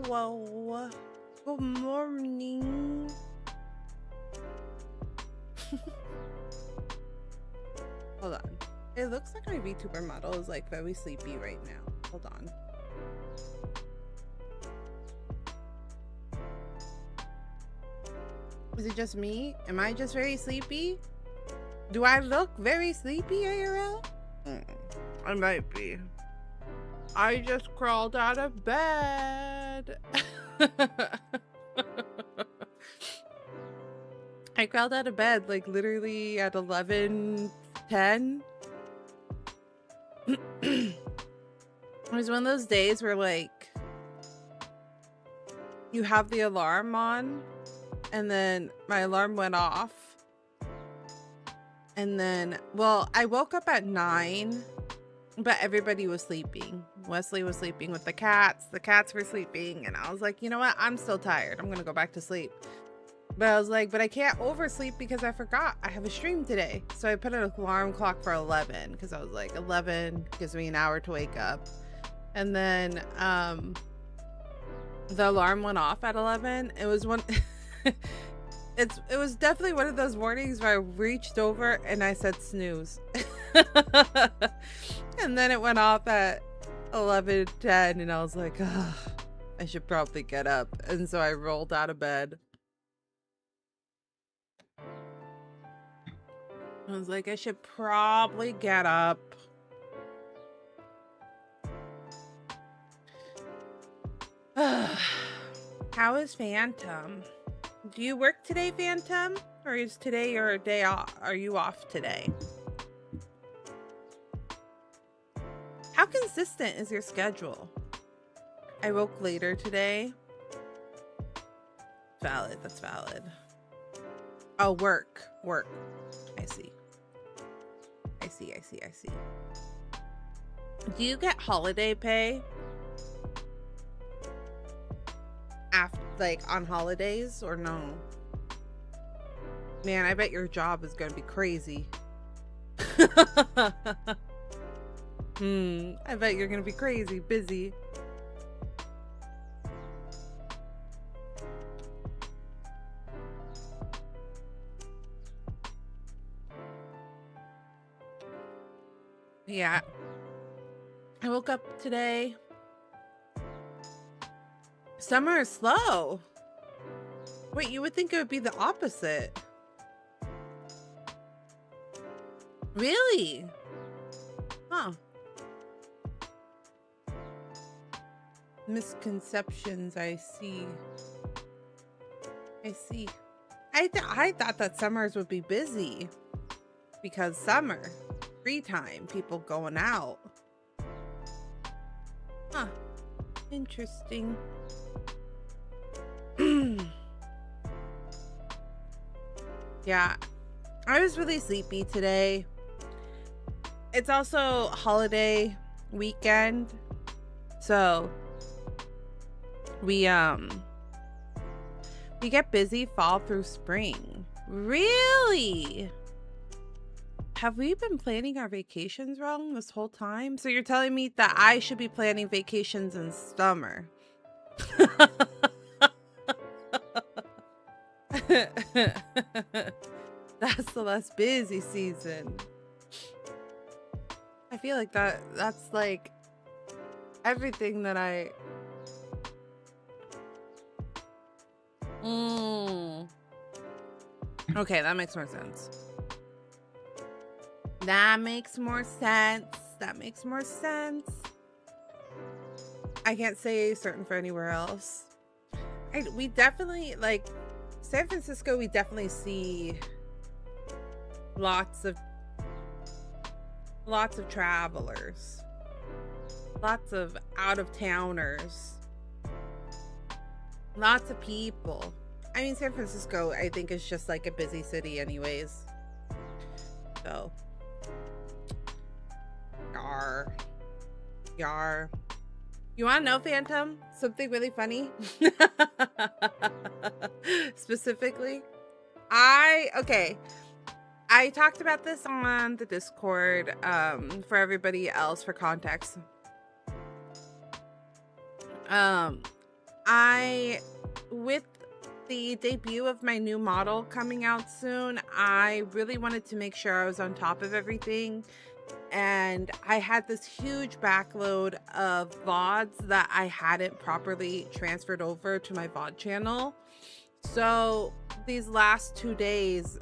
Hello. Good morning. Hold on. It looks like my VTuber model is like very sleepy right now. Hold on. Is it just me? Am I just very sleepy? Do I look very sleepy, ARL? I might be. I just crawled out of bed. I crawled out of bed like literally at 11:10. It was one of those days where like you have the alarm on and then my alarm went off. And then, well, I woke up at 9, but everybody was sleeping. Wesley was sleeping with the cats. The cats were sleeping. And I was like, you know what? I'm still tired. I'm going to go back to sleep. But I was like, but I can't oversleep because I forgot I have a stream today. So I put an alarm clock for 11 because I was like, 11 gives me an hour to wake up. And then the alarm went off at 11. It was one... It was definitely one of those mornings where I reached over and I said snooze. And then it went off at 11:10 and I was like, oh, I should probably get up. And so I rolled out of bed. I was like, I should probably get up. How is Phantom? Do you work today, Phantom? Or is today your day off? Are you off today? How consistent is your schedule? I woke later today. Valid, that's valid. Oh, work. I see. I see. Do you get holiday pay? After, like, on holidays or no? Man, I bet your job is gonna be crazy. I bet you're gonna be crazy busy. Yeah. I woke up today. Summer is slow. Wait, you would think it would be the opposite. Really? Huh. Misconceptions, I see. I thought that summers would be busy. Because summer, free time, people going out. Huh. Interesting. Yeah, I was really sleepy today. It's also holiday weekend, so we get busy fall through spring. Really? Have we been planning our vacations wrong this whole time? So you're telling me that I should be planning vacations in summer? That's the less busy season. I feel like that's like everything that I Okay, that makes more sense. That makes more sense. I can't say certain for anywhere else. We definitely, like, San Francisco, we definitely see lots of travelers, lots of out-of-towners, lots of people. I mean, San Francisco, I think, is just like a busy city anyways. So, yar. You want to know, Phantom? Something really funny? Specifically, I talked about this on the Discord for everybody else for context. with the debut of my new model coming out soon, I really wanted to make sure I was on top of everything. And I had this huge backload of VODs that I hadn't properly transferred over to my VOD channel. So these last 2 days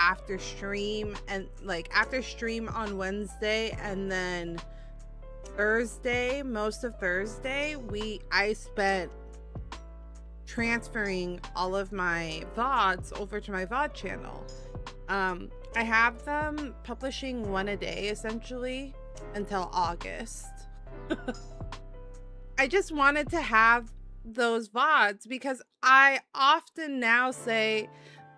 after stream, and like after stream on Wednesday and then Thursday, most of Thursday, I spent transferring all of my VODs over to my VOD channel. I have them publishing one a day essentially until August. I just wanted to have those VODs because I often now say,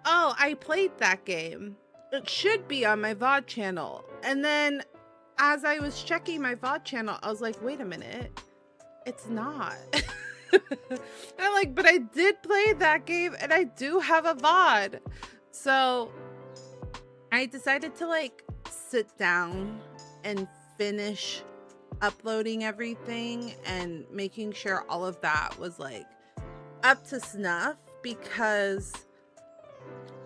oh, I played that game. It should be on my VOD channel. And then as I was checking my VOD channel, I was like, wait a minute, it's not. I'm like, but I did play that game and I do have a VOD. So I decided to like sit down and finish uploading everything and making sure all of that was like up to snuff, because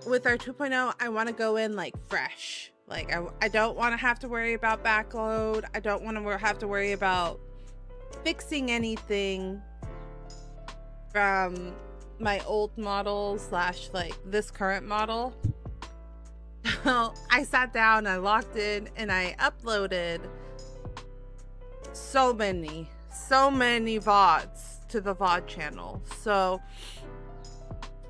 with our 2.0, I want to go in like fresh. Like I don't want to have to worry about backload. I don't want to have to worry about fixing anything from my old model / like this current model. So I sat down, I logged in, and I uploaded so many VODs to the VOD channel. So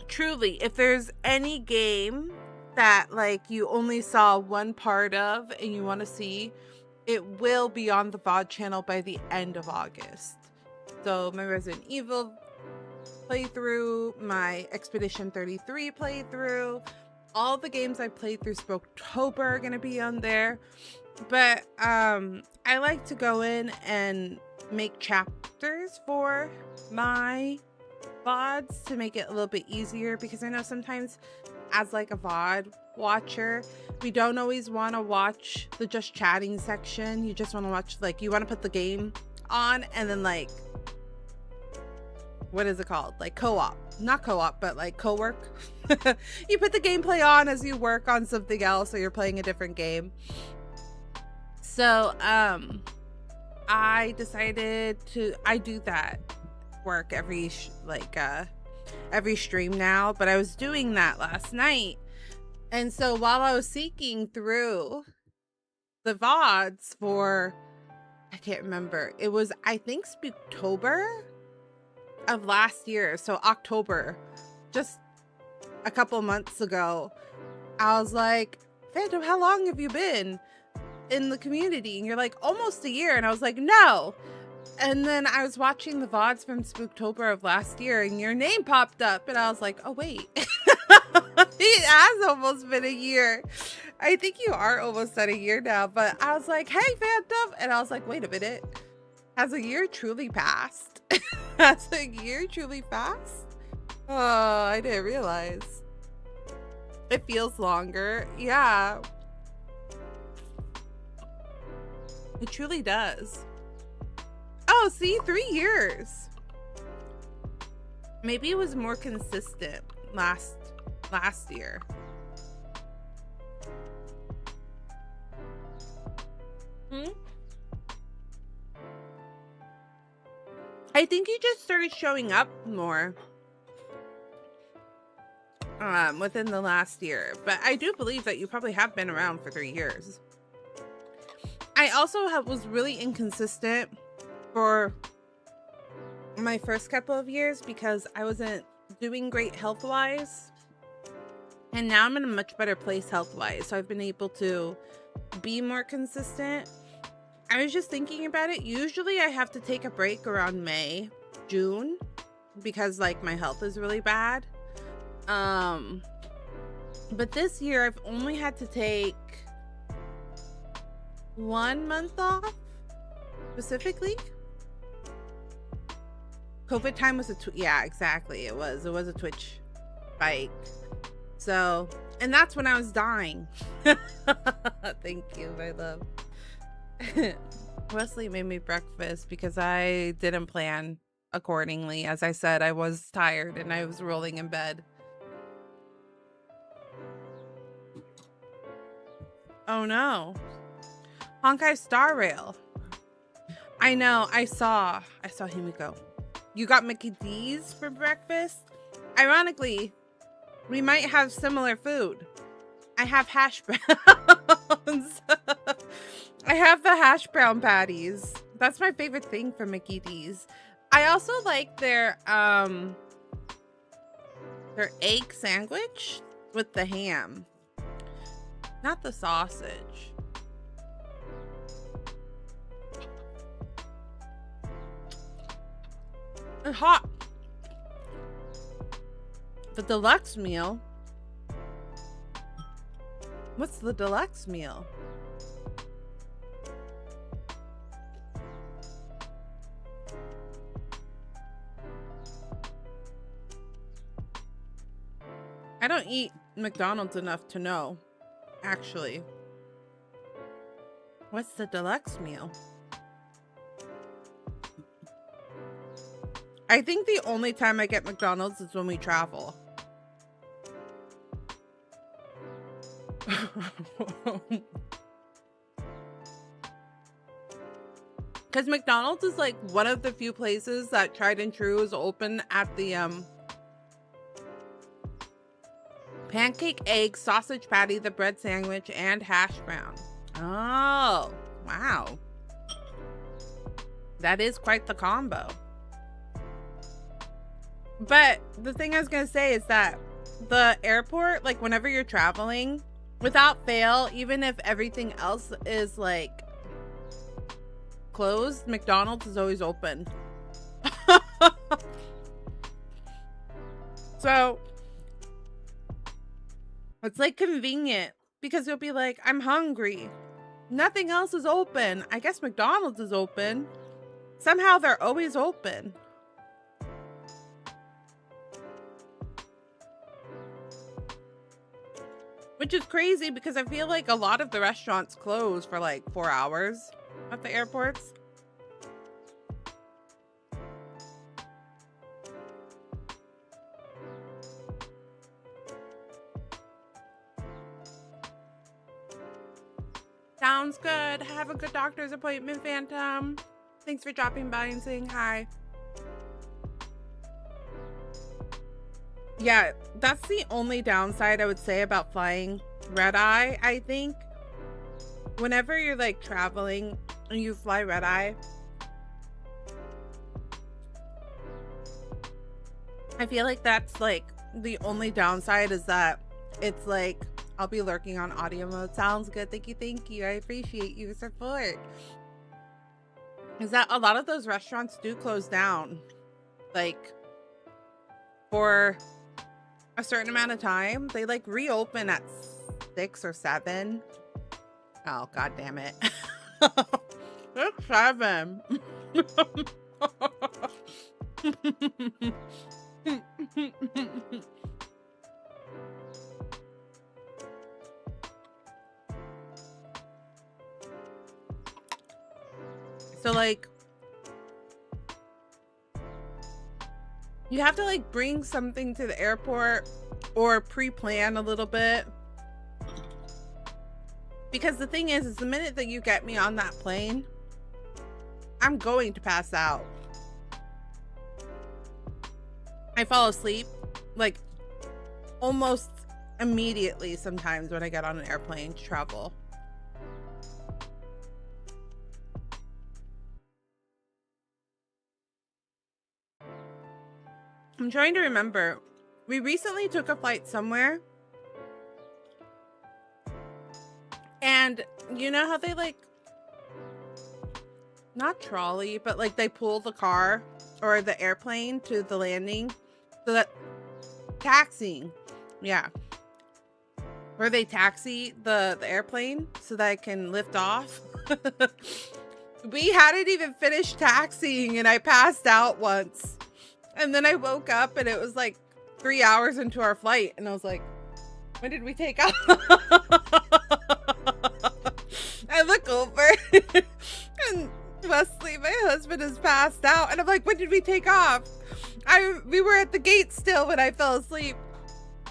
truly, if there's any game that like you only saw one part of and you want to see, it will be on the VOD channel by the end of August. So my Resident Evil playthrough, my Expedition 33 playthrough, all the games I played through Spooktober are going to be on there. But I like to go in and make chapters for my VODs to make it a little bit easier, because I know sometimes as like a VOD watcher, we don't always want to watch the just chatting section. You just want to watch, like, you want to put the game on and then like, what is it called? Like co-op, not co-op, but like co-work. You put the gameplay on as you work on something else or you're playing a different game. So I decided I do that work every stream now, but I was doing that last night. And so while I was seeking through the VODs for, I can't remember, it was, I think, Spooktober of last year, so October, just a couple months ago, I was like, Phantom, how long have you been in the community? And you're like, almost a year. And I was like, no. And then I was watching the VODs from Spooktober of last year and your name popped up and I was like, oh wait, it has almost been a year. I think you are almost at a year now, but I was like, hey Phantom. And I was like, wait a minute, has a year truly passed? Has a year truly passed? Oh, I didn't realize. It feels longer. Yeah. It truly does. Oh, see, 3 years. Maybe it was more consistent last year. I think you just started showing up more within the last year, but I do believe that you probably have been around for 3 years. I also was really inconsistent for my first couple of years because I wasn't doing great health-wise, and now I'm in a much better place health-wise, so I've been able to be more consistent. I was just thinking about it. Usually I have to take a break around May, June, because like my health is really bad. But this year I've only had to take 1 month off specifically. COVID time was yeah, exactly. It was a Twitch spike. So, and that's when I was dying. Thank you, my love. Wesley made me breakfast because I didn't plan accordingly. As I said, I was tired and I was rolling in bed. Oh no. Honkai Star Rail. I know, I saw Himiko. You got Mickey D's for breakfast? Ironically, we might have similar food. I have hash browns. I have the hash brown patties. That's my favorite thing from Mickey D's. I also like their egg sandwich with the ham. Not the sausage. It's hot. The deluxe meal. What's the deluxe meal? I don't eat McDonald's enough to know, actually. What's the deluxe meal? I think the only time I get McDonald's is when we travel. Because McDonald's is like one of the few places that tried and true is open at the pancake, egg, sausage patty, the bread sandwich, and hash brown. Oh, wow. That is quite the combo. But the thing I was going to say is that the airport, like whenever you're traveling, without fail, even if everything else is like closed, McDonald's is always open. So it's like convenient because you'll be like, I'm hungry. Nothing else is open. I guess McDonald's is open. Somehow they're always open. Which is crazy because I feel like a lot of the restaurants close for like 4 hours at the airports. Sounds good. Have a good doctor's appointment, Phantom. Thanks for dropping by and saying hi. Yeah, that's the only downside I would say about flying red eye, I think. Whenever you're like traveling and you fly red eye, I feel like that's like the only downside is that it's like I'll be lurking on audio mode. Sounds good. Thank you. I appreciate your support. Is that a lot of those restaurants do close down like for a certain amount of time. They like reopen at 6 or 7. Oh, god damn it. It's 7. So like you have to like bring something to the airport or pre-plan a little bit. Because the thing is the minute that you get me on that plane, I'm going to pass out. I fall asleep like almost immediately sometimes when I get on an airplane to travel. I'm trying to remember. We recently took a flight somewhere. And you know how they like, not trolley, but like they pull the car or the airplane to the landing. So that taxiing. Yeah. Where they taxi the airplane so that it can lift off. We hadn't even finished taxiing and I passed out once. And then I woke up and it was like 3 hours into our flight. And I was like, when did we take off? I look over and Wesley, my husband, has passed passed out. And I'm like, when did we take off? We were at the gate still when I fell asleep.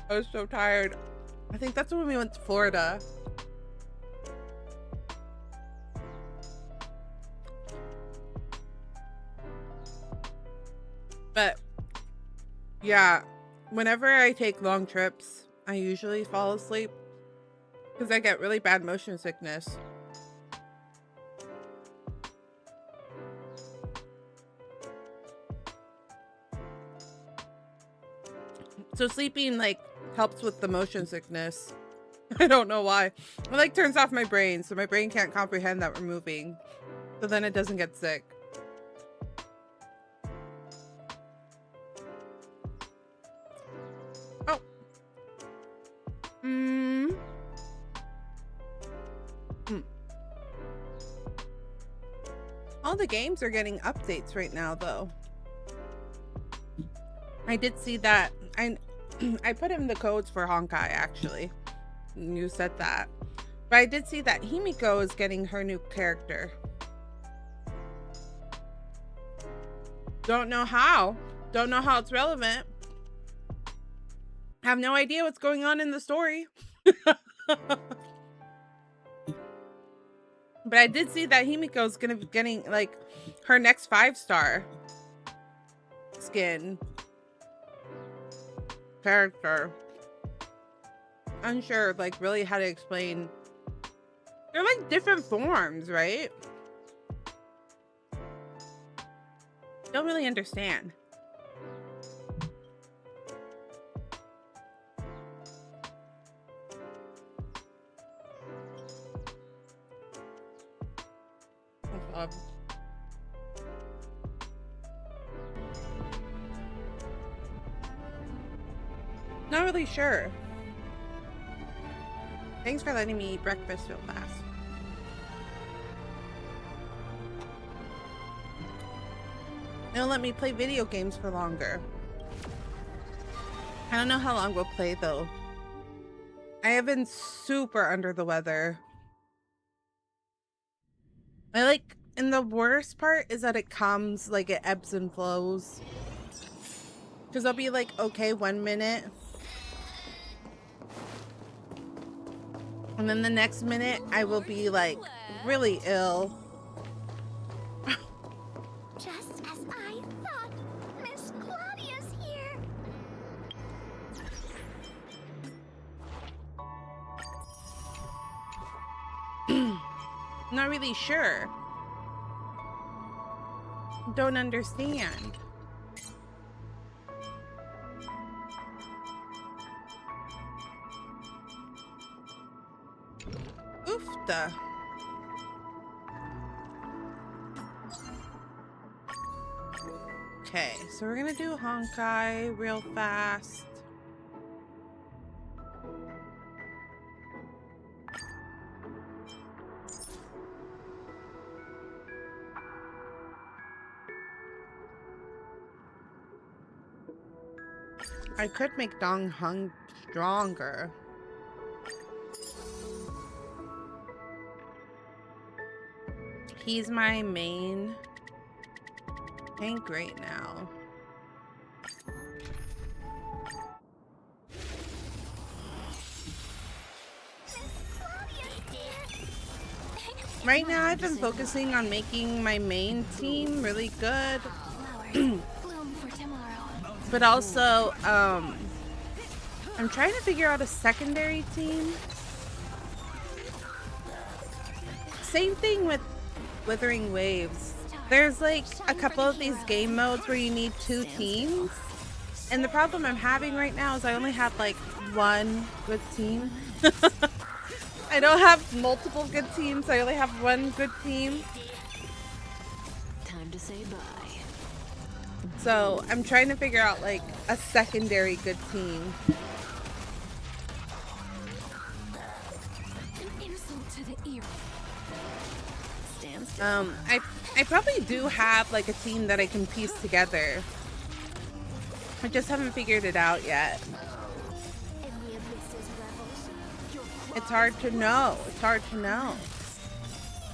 I was so tired. I think that's when we went to Florida. But yeah, whenever I take long trips, I usually fall asleep because I get really bad motion sickness. So sleeping like helps with the motion sickness. I don't know why. It like turns off my brain, so my brain can't comprehend that we're moving. So then it doesn't get sick. Oh. All the games are getting updates right now though. I did see that. I put in the codes for Honkai actually. You said that. But I did see that Himiko is getting her new character. Don't know how. Don't know how it's relevant. Have no idea what's going on in the story. But I did see that Himiko is gonna be getting like her next 5-star skin character. Unsure like really how to explain. They're like different forms, right? Don't really understand. Not really sure. Thanks for letting me eat breakfast real fast. It'll let me play video games for longer. I don't know how long we'll play though. I have been super under the weather. And the worst part is that it comes, like it ebbs and flows. Because I'll be like, okay, 1 minute. And then the next minute, I will be like, really ill. Just as I thought, Miss Claudia's here. Not really sure. Don't understand. Oofta. Okay, so we're gonna do Honkai real fast. I could make Dong Hung stronger. He's my main tank right now. Right now I've been focusing on making my main team really good. But also, I'm trying to figure out a secondary team. Same thing with Withering Waves. There's like a couple of these game modes where you need 2 teams. And the problem I'm having right now is I only have like 1 good team. I don't have multiple good teams. I only have 1 good team. Time to say bye. So I'm trying to figure out like a secondary good team. An insult to the ear. Stand still. I probably do have like a team that I can piece together. I just haven't figured it out yet. It's hard to know. It's hard to know.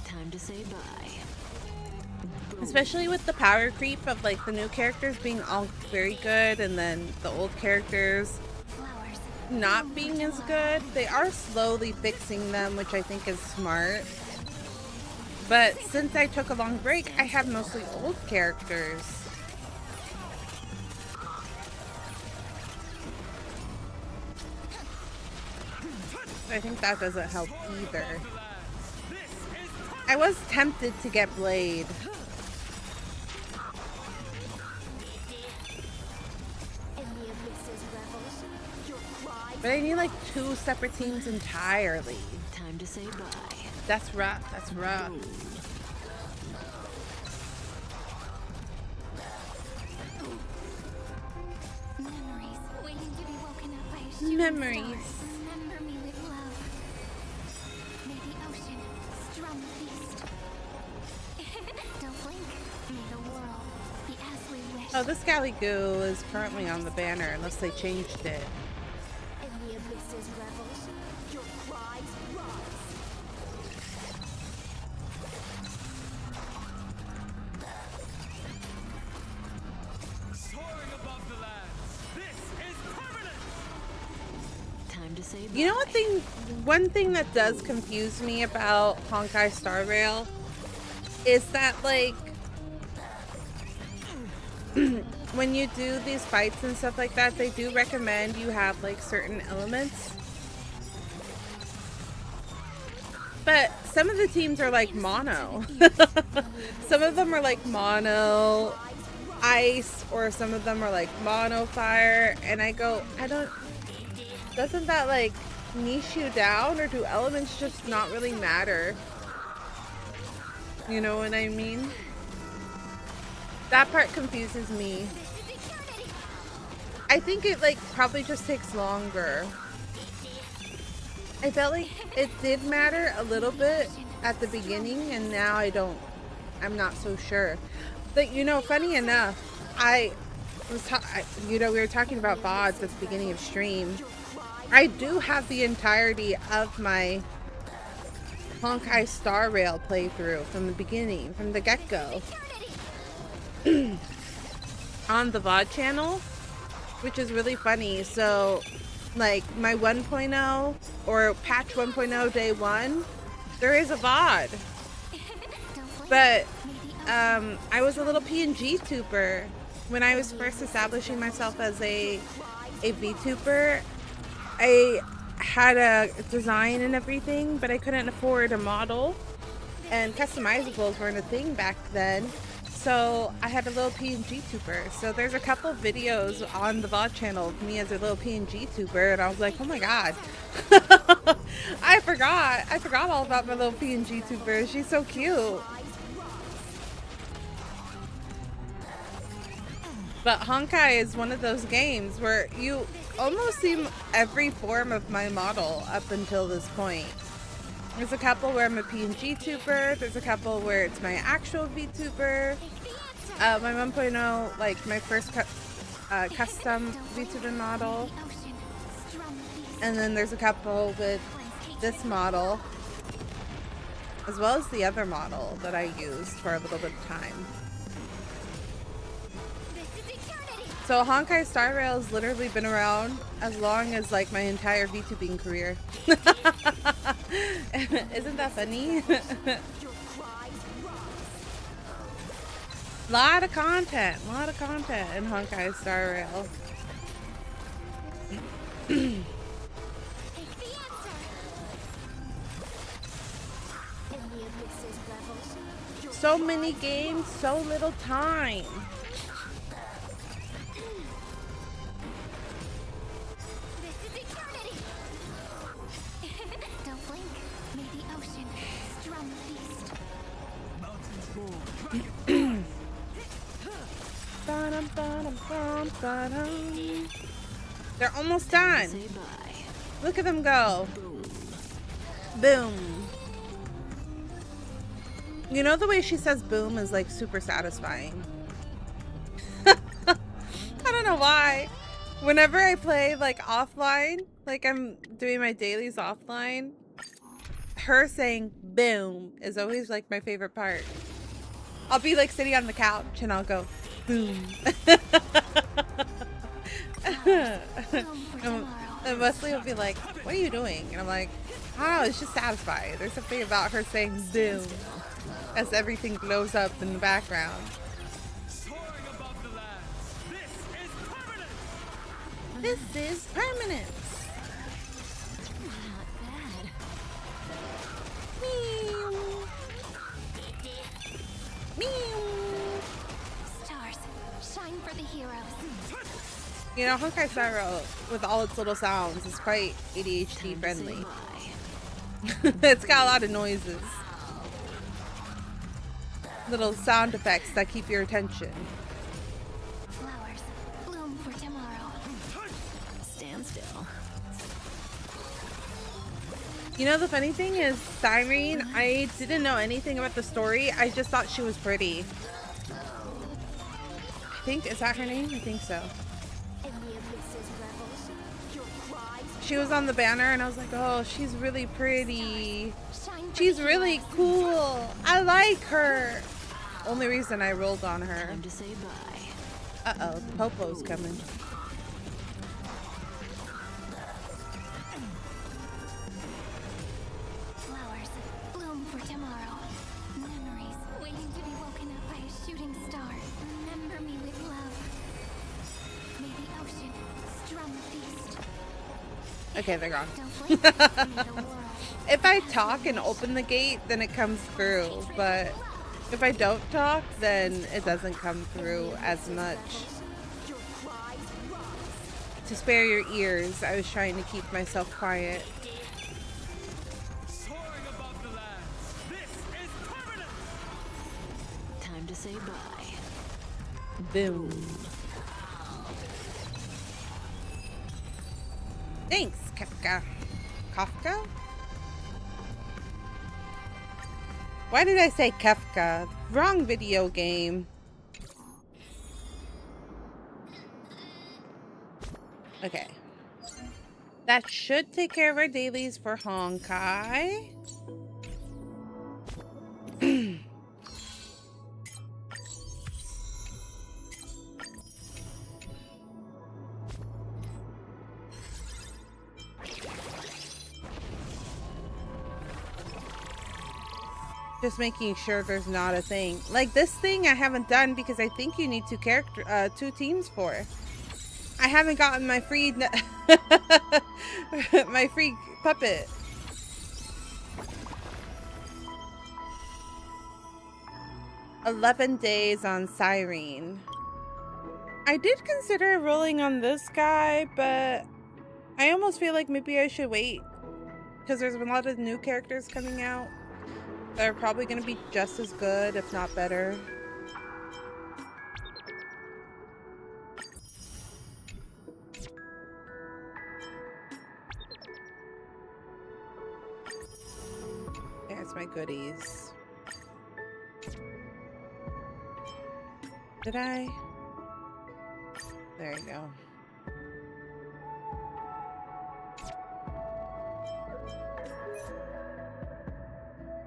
Time to say bye. Especially with the power creep of like the new characters being all very good and then the old characters Flowers. not being as good. They are slowly fixing them, which I think is smart. But since I took a long break, I have mostly old characters. I think that doesn't help either. I was tempted to get Blade. In the abyss's revels, your cries But I need like 2 separate teams entirely. Time to say bye. That's rough. That's rough. memories waiting to be woken up by a shooting Memories. star. Remember me with love. May the ocean strum the beast. Don't blink. May the world be as we wish. Oh, this Gallagoo is currently on the banner unless they changed it. In the abyss's revels, your cries rise. Soaring above the lands. This is permanent. Time to say bye. You know one thing that does confuse me about Honkai Star Rail is that like when you do these fights and stuff like that, they do recommend you have like certain elements. But some of the teams are like mono. Some of them are like mono ice, or some of them are like mono fire, and I go, doesn't that like niche you down, or do elements just not really matter? You know what I mean? That part confuses me. I think it like probably just takes longer. I felt like it did matter a little bit at the beginning, and now I'm not so sure. But you know, funny enough, we were talking about VODS at the beginning of stream. I do have the entirety of my Honkai Star Rail playthrough from the beginning, from the get-go, on the VOD channel, which is really funny. So, like, my 1.0 or patch 1.0 day 1, there is a VOD. But I was a little PNG tuber when I was first establishing myself as a VTuber. I had a design and everything, but I couldn't afford a model, and customizables weren't a thing back then. So I had a little PNG tuber. So there's a couple videos on the VOD channel of me as a little PNG tuber, and I was like, oh my god. I forgot all about my little PNG tuber. She's so cute. But Honkai is one of those games where you almost see every form of my model up until this point. There's a couple where I'm a PNG tuber. There's a couple where it's my actual VTuber. My 1.0, like my first custom VTuber model. And then there's a couple with this model, as well as the other model that I used for a little bit of time. So Honkai Star Rail has literally been around as long as like my entire VTubing career. Isn't that funny? lot of content in Honkai Star Rail. So many games, so little time. Don't blink. May the ocean strum the beast. Mountains fall. Ba-dum. They're almost Time done. to say bye. Look at them go. Boom. Boom. You know, the way she says boom is like super satisfying. I don't know why. Whenever I play like offline, like I'm doing my dailies offline, her saying boom is always like my favorite part. I'll be like sitting on the couch and I'll go, boom. And Wesley will be like, what are you doing? And I'm like, I don't know, it's just satisfying. There's something about her saying boom as everything blows up in the background. Soaring above the lands. This is permanent. Not bad. Meow. Meow. Stars, shine for the heroes. You know, Honkai Star Rail, with all its little sounds, is quite ADHD friendly. It's got a lot of noises. Little sound effects that keep your attention. Flowers, bloom for tomorrow. Stand still. You know, the funny thing is, Cyrene, I didn't know anything about the story. I just thought she was pretty. I think, is that her name? I think so. She was on the banner and I was like, oh, she's really pretty. She's really cool. I like her. Only reason I rolled on her. Time to say bye. Uh-oh, the Popo's coming. Flowers, bloom for tomorrow. Memories waiting to be woken up by a shooting star. Remember me with love. May the ocean strum feast. Okay, they're gone. Don't blink, may the world. If I talk and open the gate, then it comes through. But if I don't talk, then it doesn't come through as much. To spare your ears, I was trying to keep myself quiet. Soaring above the lands. This is permanent. Time to say bye. Boom. Thanks, Kafka. Kafka? Why did I say Kafka? Wrong video game. Okay. That should take care of our dailies for Honkai. Just making sure there's not a thing. Like this thing I haven't done because I think you need two teams for. I haven't gotten my free my free puppet. "11 days on Cyrene." I did consider rolling on this guy, but I almost feel like maybe I should wait because there's a lot of new characters coming out. They're probably going to be just as good, if not better. There's my goodies. Did I? There you go.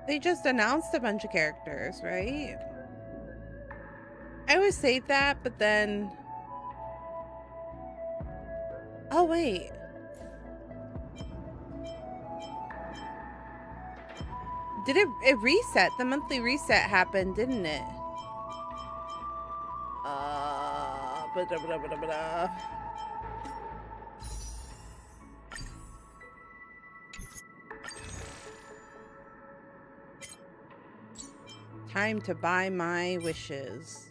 They just announced a bunch of characters, right? I always say that, but then... Oh, wait. Did it reset? The monthly reset happened, didn't it? Ba-da-ba-da-ba-da-ba-da. Time to buy my wishes.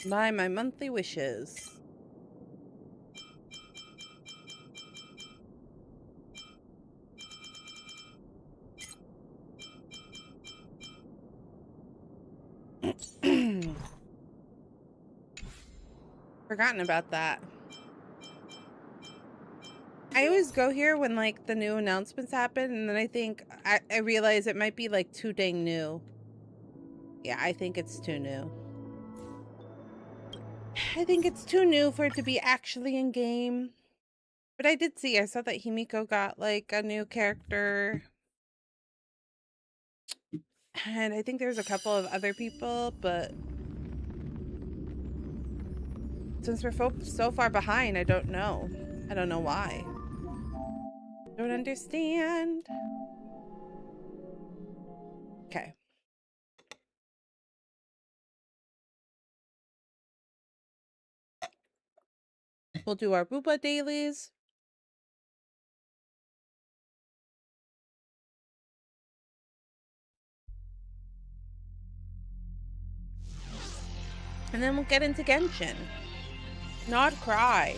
Buy my monthly wishes. Forgotten about that. I always go here when like the new announcements happen, and then I think I realize it might be like too dang new. Yeah, I think it's too new. I think it's too new for it to be actually in game. But I saw that Himiko got like a new character. And I think there's a couple of other people, but since we're so far behind, I don't know. I don't know why. Don't understand. Okay. We'll do our Booba dailies. And then we'll get into Genshin. Not Krai.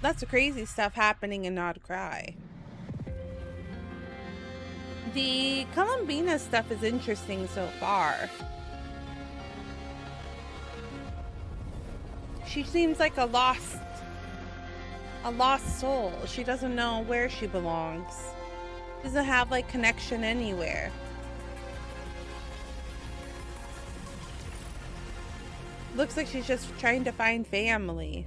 Lots of crazy stuff happening in Not Krai. The Columbina stuff is interesting so far. She seems like a lost soul. She doesn't know where she belongs. Doesn't have like connection anywhere. Looks like she's just trying to find family.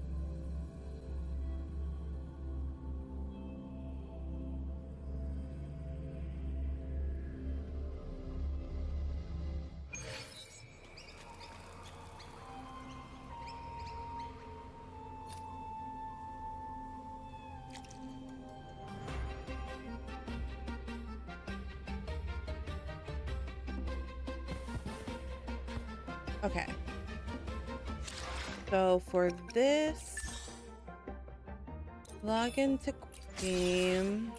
Okay. So for this, log into game.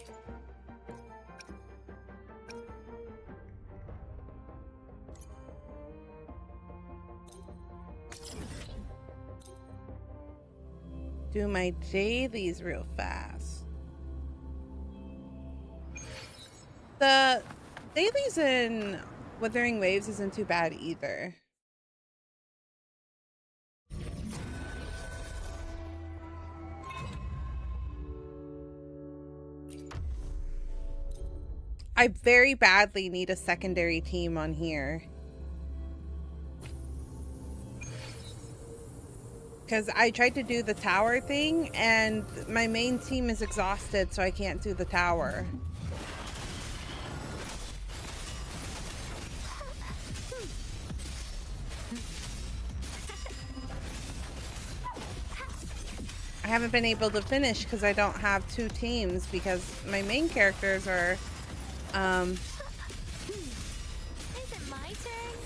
Do my dailies real fast. The dailies in Wuthering Waves isn't too bad either. I very badly need a secondary team on here. Because I tried to do the tower thing and my main team is exhausted, so I can't do the tower. I haven't been able to finish because I don't have two teams because my main characters are Is it my turn?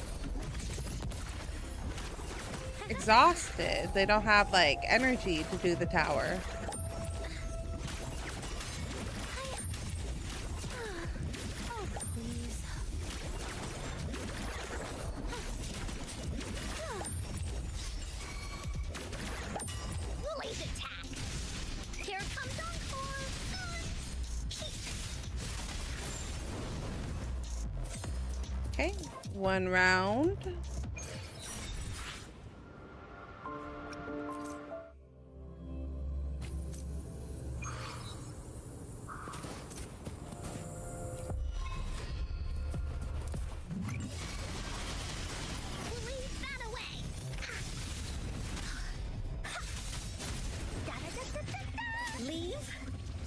exhausted. They don't have like energy to do the tower. Oh, please. Woolly's attack. Here comes Encore. Okay, one round. Leave that away. Da-da-da-da-da-da. Leave.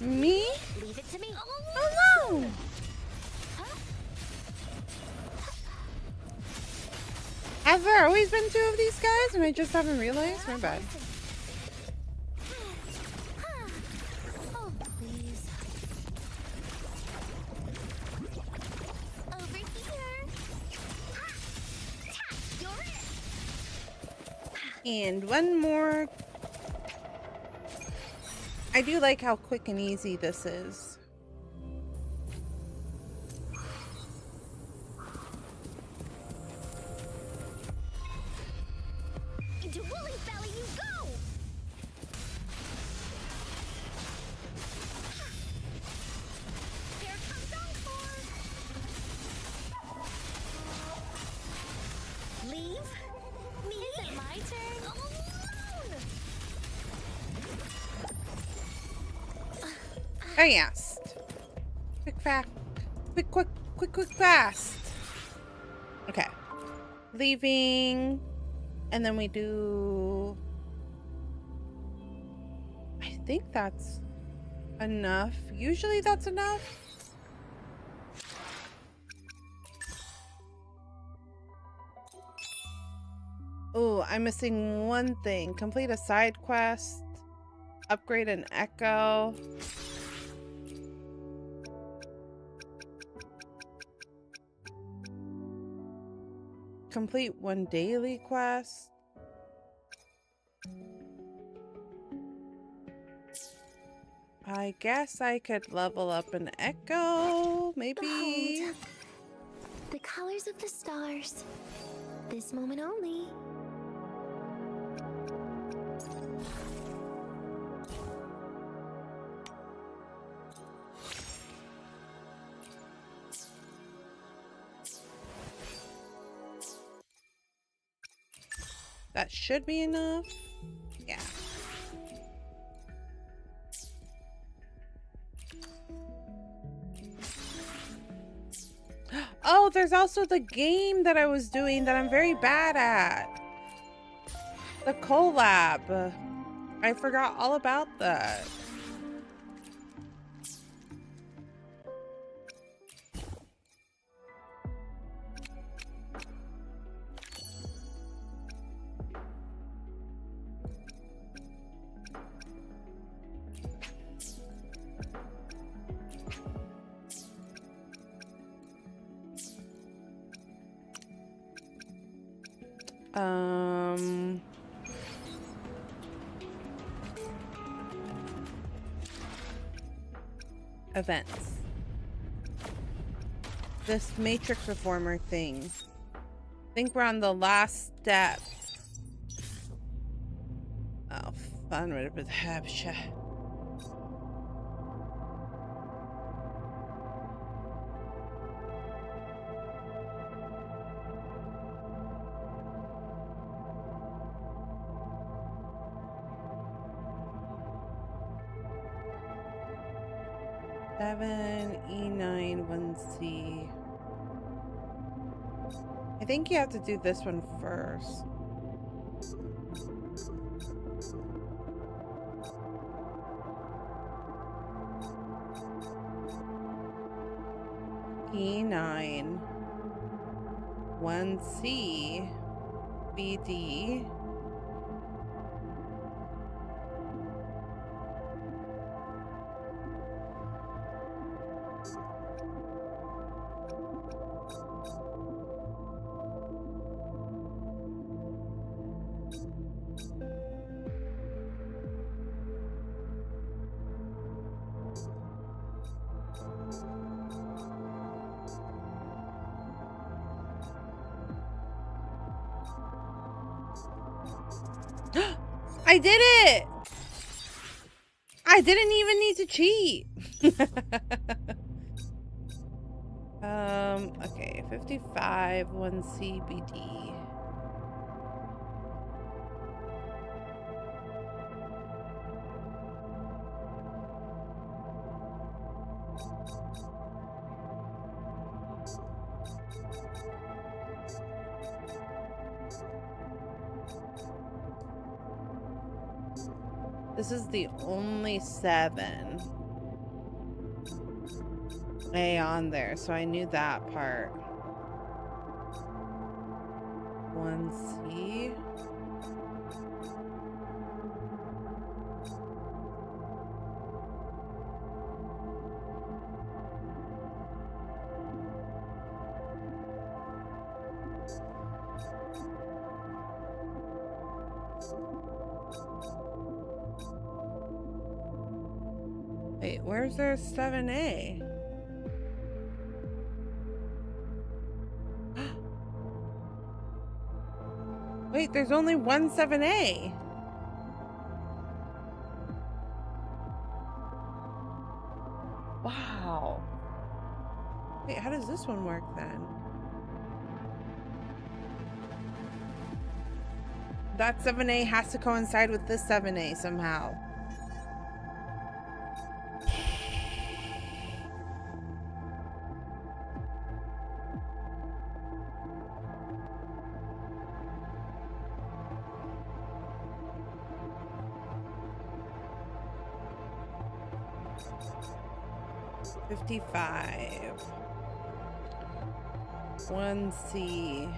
Me? Leave it to me. Oh no! Have there always been two of these guys and I just haven't realized? My bad. Oh, please. Over here. Tap, you're it. And one more. I do like how quick and easy this is. Into Woolly's belly you go. Here comes Encore. Leave. Me? Is it my turn? I asked. Quick fact. Quick, fast. Okay. Leaving. And then we do... I think that's enough. Usually that's enough. Oh, I'm missing one thing. Complete a side quest. Upgrade an echo. Complete one daily quest. I guess I could level up an echo, maybe. Behold, the colors of the stars. This moment only. That should be enough. Yeah. Oh, there's also the game that I was doing that I'm very bad at. The collab. I forgot all about that. Events. This matrix reformer thing. I think we're on the last step. Oh, fun with it. Habsha. E9 1C. I think you have to do this one first. E9 1C BD. I did it! I didn't even need to cheat. Okay, 55 1 CBD. This is the only 7 A on there, so I knew that part. 1C. Wait, where's their 7A? Wait, there's only one 7A. Wow. Wait, how does this one work then? That 7A has to coincide with this 7A somehow. 55. 1C.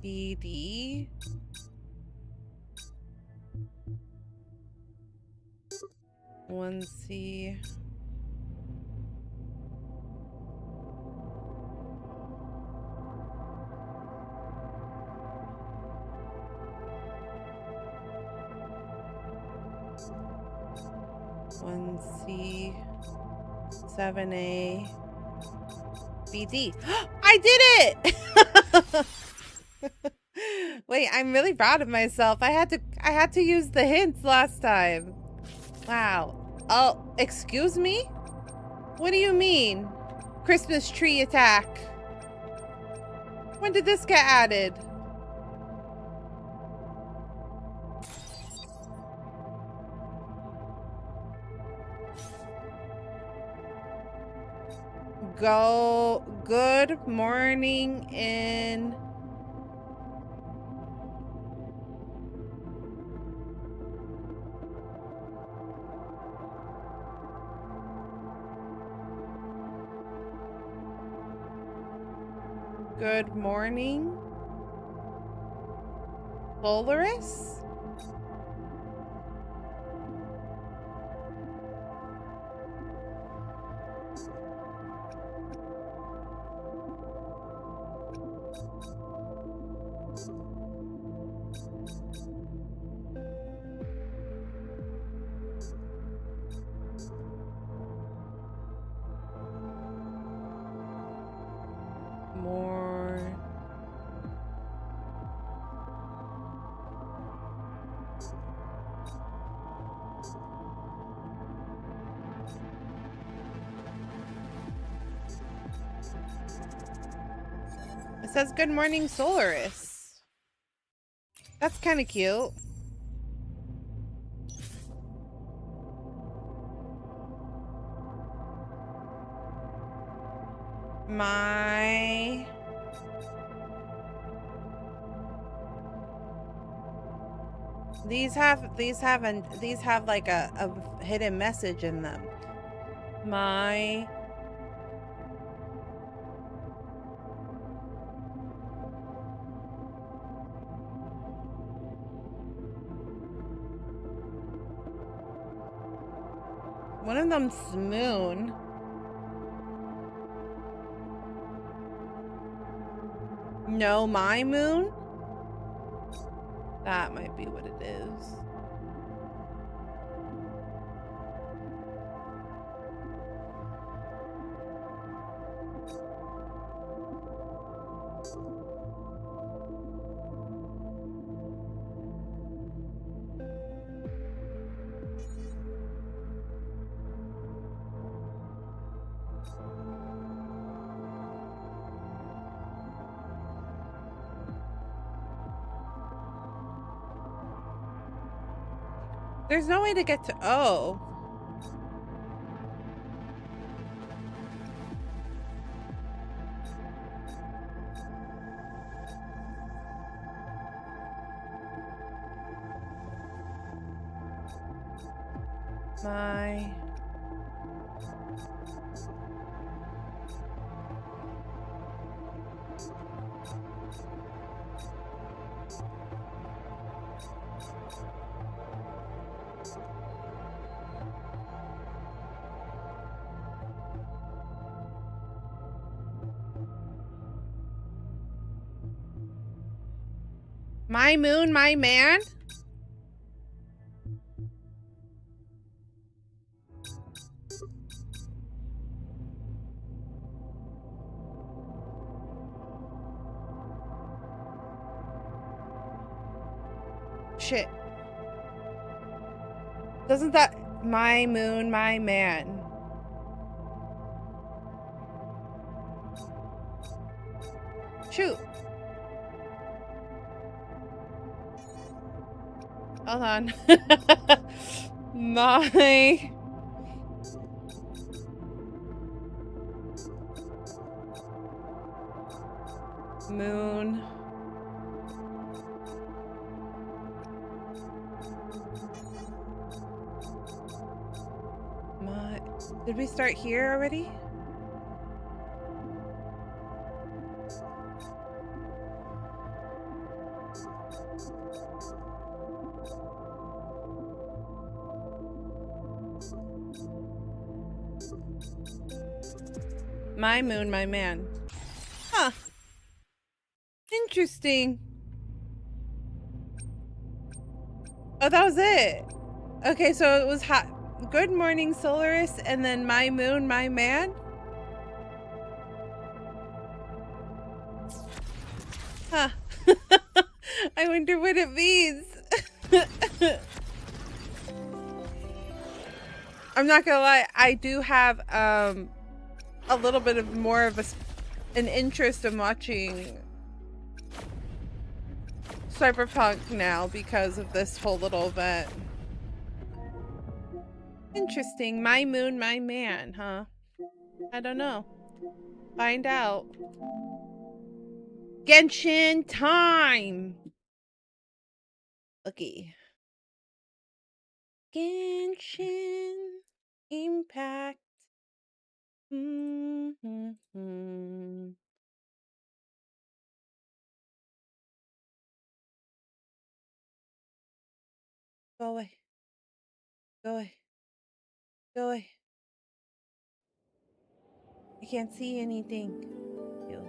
BD. 1C. One C, 7A, BD. I did it! Wait, I'm really proud of myself. I had to use the hints last time. Wow. Oh, excuse me? What do you mean? Christmas tree attack. When did this get added? Go. Good morning in. Good morning, Solaris? More. It says good morning, Solaris. That's kind of cute. My these have like a hidden message in them. My one of them's moon. No, my moon? That might be what it is. There's no way to get to... Oh. My... My moon, my man? Shit. Doesn't that... My moon, my man. Shoot. Hold on. My... moon... Did we start here already? My moon, my man. Huh. Interesting. Oh, that was it. Okay, so it was hot. Good morning, Solaris, and then my moon, my man. Huh. I wonder what it means. I'm not gonna lie, I do have a little bit of more of an interest in watching Cyberpunk now because of this whole little event. Interesting. My moon, my man, huh? I don't know. Find out. Genshin time! Okay. Genshin Impact. Mm-hmm. Go away. Go away. Go away. I can't see anything. Ew.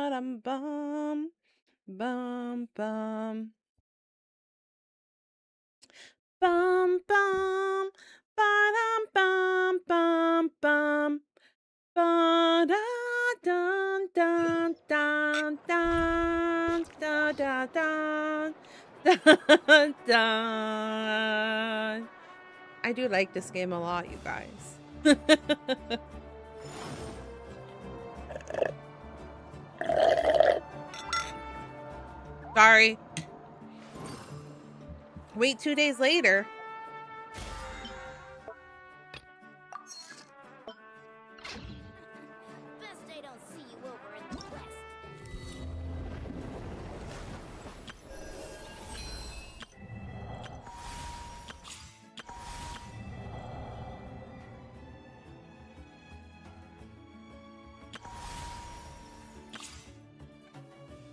Bum bum bum bum bum ba-dum bum bum bum ba-da-dun dun dun dun dun dun dun dun dun. I do like this game a lot, you guys. Sorry. Wait 2 days later. Best I don't see you over in the west.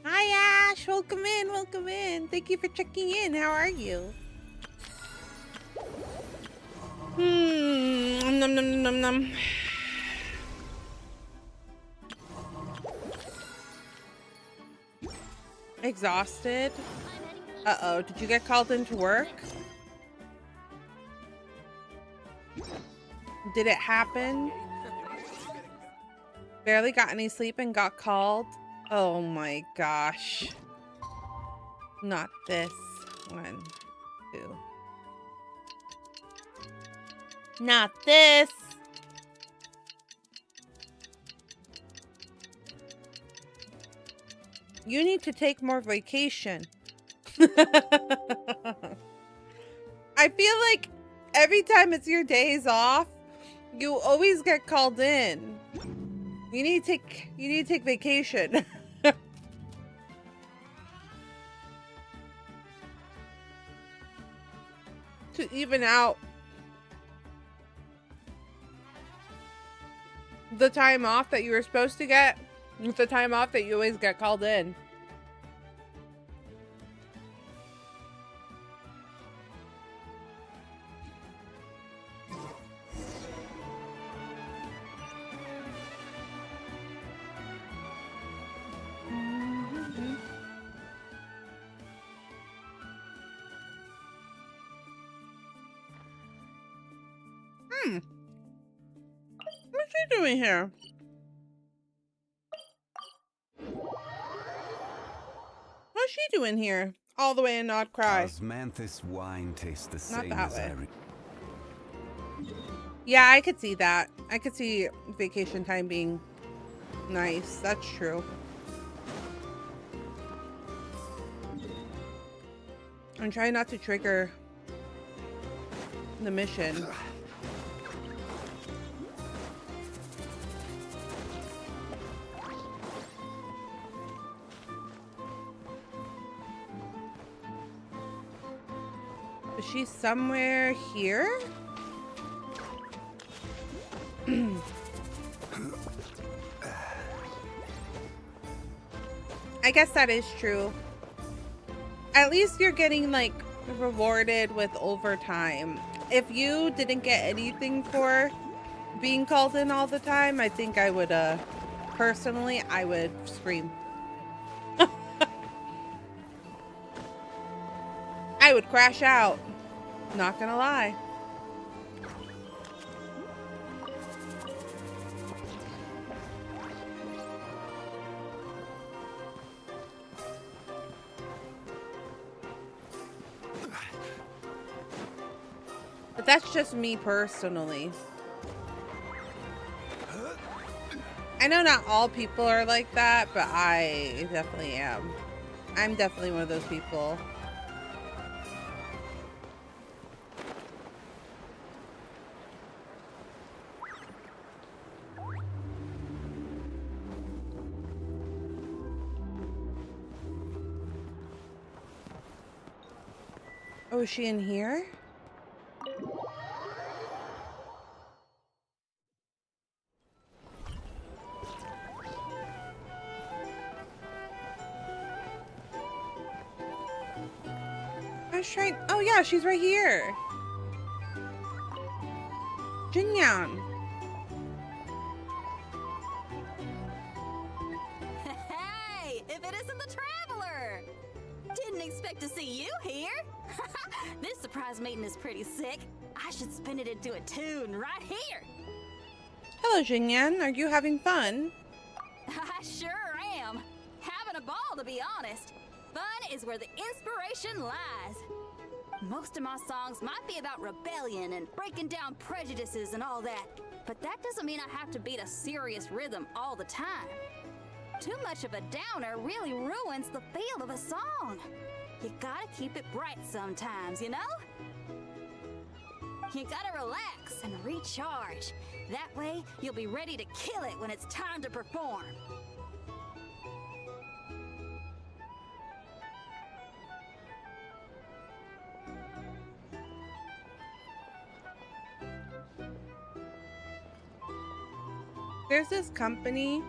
Hi Ash, welcome in, welcome in. Thank you for checking in. How are you? Nom nom nom nom nom. Exhausted. Uh-oh, did you get called into work? Did it happen? Barely got any sleep and got called. Oh my gosh. Not this. 1, 2. Not this. You need to take more vacation. I feel like every time it's your days off, you always get called in. You need to take vacation. To even out the time off that you were supposed to get with the time off that you always get called in. she doing here? What's she doing here? All the way in Not Krai. Osmanthus wine tastes the Not same that as way. I Yeah, I could see that. I could see vacation time being nice. That's true. I'm trying not to trigger the mission. Is she somewhere here? I guess that is true. At least you're getting like rewarded with overtime. If you didn't get anything for being called in all the time, I think I would personally I would scream. I would crash out. Not gonna lie. But that's just me personally. I know not all people are like that, but I definitely am. I'm definitely one of those people. Oh, is she in here? I was trying. Oh yeah, she's right here. Jinyan. Hey, if it isn't the Traveler! Didn't expect to see you here. This surprise meeting is pretty sick. I should spin it into a tune right here. Hello, Jinyan. Are you having fun? I sure am. Having a ball, to be honest. Fun is where the inspiration lies. Most of my songs might be about rebellion and breaking down prejudices and all that, but that doesn't mean I have to beat a serious rhythm all the time. Too much of a downer really ruins the feel of a song. You gotta keep it bright sometimes, you know? You gotta relax and recharge. That way, you'll be ready to kill it when it's time to perform. There's this company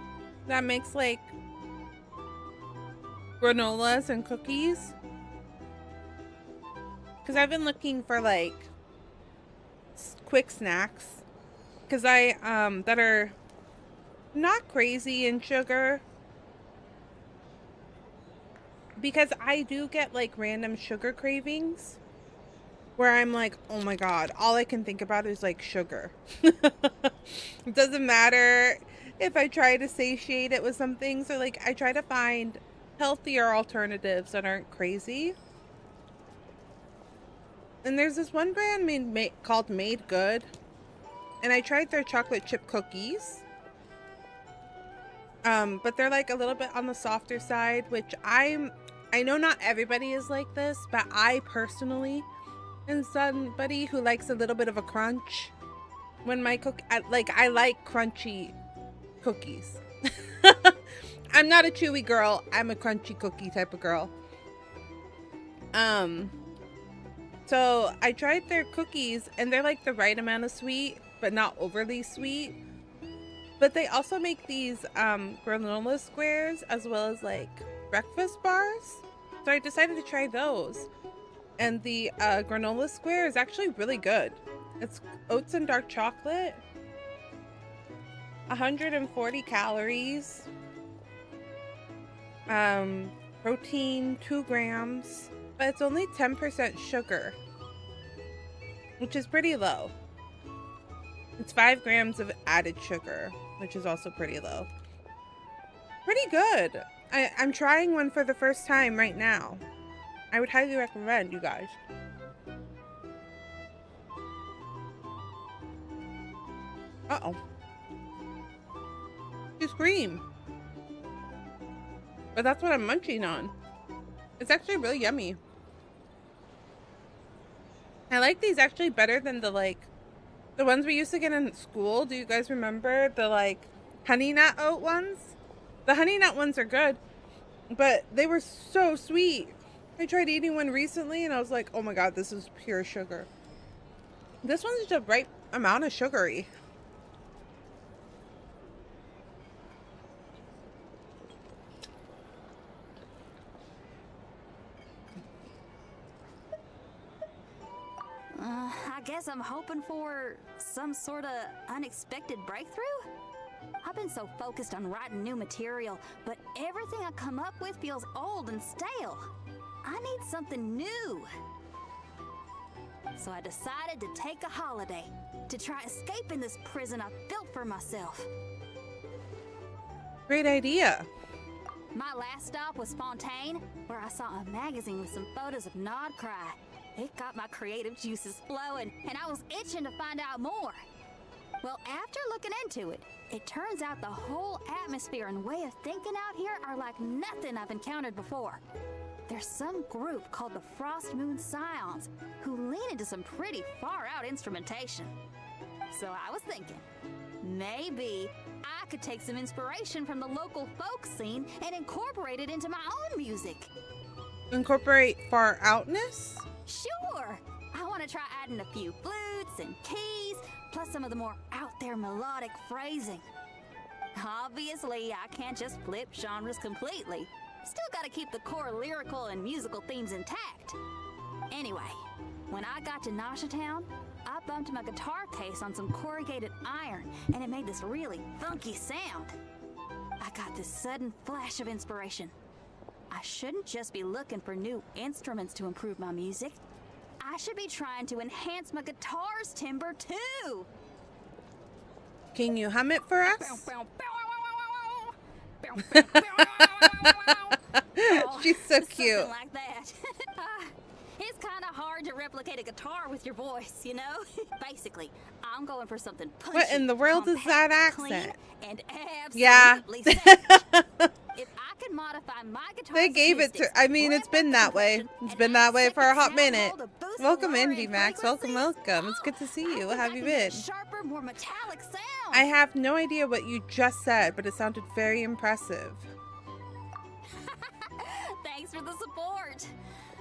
that makes like granolas and cookies. Because I've been looking for like quick snacks. Because I, that are not crazy in sugar. Because I do get like random sugar cravings. Where I'm like, oh my god, all I can think about is like sugar. It doesn't matter if I try to satiate it with some things, or like I try to find healthier alternatives that aren't crazy. And there's this one brand called Made Good, and I tried their chocolate chip cookies. But they're like a little bit on the softer side, which I know not everybody is like this, but I personally am somebody who likes a little bit of a crunch when my I like crunchy cookies. I'm not a chewy girl. I'm a crunchy cookie type of girl. So I tried their cookies, and they're like the right amount of sweet, but not overly sweet. But they also make these granola squares as well as like breakfast bars. So I decided to try those. And the granola square is actually really good. It's oats and dark chocolate. 140 calories. Protein 2 grams. But it's only 10% sugar, which is pretty low. It's 5 grams of added sugar, which is also pretty low. Pretty good. I'm trying one for the first time right now. I would highly recommend, you guys. Uh-oh. It's cream. But that's what I'm munching on. It's actually really yummy. I like these actually better than the ones we used to get in school. Do you guys remember the honey nut oat ones? The honey nut ones are good, but they were so sweet. I tried eating one recently and I was like, oh my god, this is pure sugar. This one's the right amount of sugary. I guess I'm hoping for some sort of unexpected breakthrough? I've been so focused on writing new material, but everything I come up with feels old and stale. I need something new. So I decided to take a holiday to try escaping this prison I've built for myself. Great idea. My last stop was Fontaine, where I saw a magazine with some photos of Krai. It got my creative juices flowing, and I was itching to find out more. Well, after looking into it, it turns out the whole atmosphere and way of thinking out here are like nothing I've encountered before. There's some group called the Frost Moon Scions who lean into some pretty far-out instrumentation. So I was thinking, maybe I could take some inspiration from the local folk scene and incorporate it into my own music. Incorporate far outness? Sure! I want to try adding a few flutes and keys, plus some of the more out-there melodic phrasing. Obviously, I can't just flip genres completely. Still gotta keep the core lyrical and musical themes intact. Anyway, when I got to Nashatown, I bumped my guitar case on some corrugated iron, and it made this really funky sound. I got this sudden flash of inspiration. I shouldn't just be looking for new instruments to improve my music. I should be trying to enhance my guitar's timbre too. Can you hum it for us? She's so cute. Like that. It's kind of hard to replicate a guitar with your voice, you know? Basically, I'm going for something punchy. What in the world is that accent? And Yeah. If I could modify my guitar, They gave it to. I mean, it's been that way. It's been that way for a hot minute. Welcome in, VMAX. Welcome, welcome. It's good to see you. How have you been? Sharper, more metallic sound. I have no idea what you just said, but it sounded very impressive. Thanks for the support.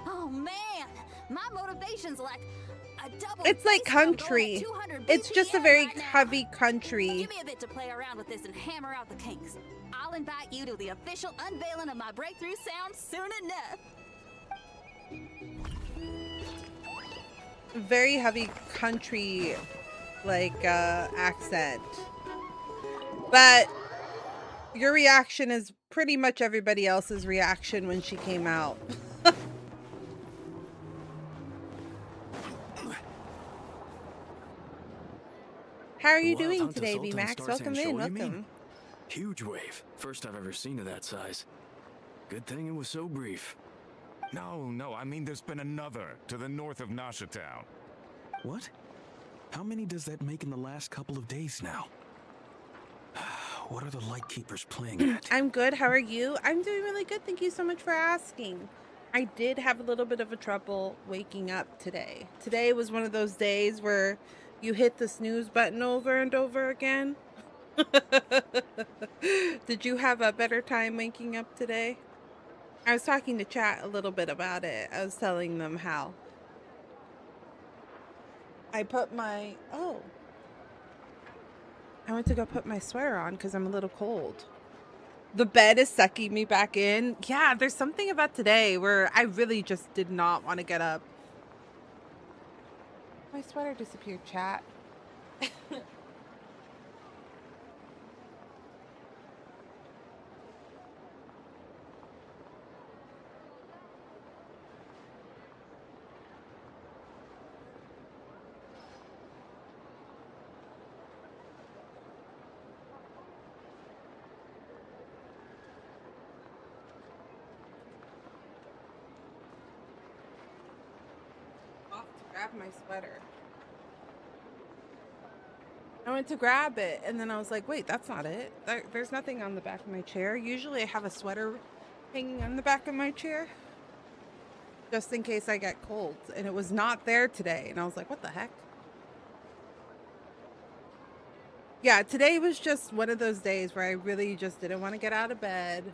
Oh man, my motivation's like a double. It's like country. It's just a very heavy country. Give me a bit to play around with this and hammer out the kinks. I'll invite you to the official unveiling of my breakthrough sound soon enough. Very heavy country accent. But your reaction is pretty much everybody else's reaction when she came out. How are you doing today, VMAX? Welcome in, welcome. Huge wave. First I've ever seen of that size. Good thing it was so brief. No, I mean there's been another to the north of Nashatown. What? How many does that make in the last couple of days now? What are the Lightkeepers playing at? I'm good. How are you? I'm doing really good. Thank you so much for asking. I did have a little bit of a trouble waking up today. Today was one of those days where you hit the snooze button over and over again. Did you have a better time waking up today? I was talking to chat a little bit about it. I was telling them how I put my... I went to go put my sweater on because I'm a little cold. The bed is sucking me back in. Yeah, there's something about today where I really just did not want to get up. My sweater disappeared, chat. grab my sweater. I went to grab it, and then I was like, wait, that's not it. There's nothing on the back of my chair. Usually I have a sweater hanging on the back of my chair, just in case I get cold. And it was not there today. And I was like, what the heck? Yeah, today was just one of those days where I really just didn't want to get out of bed.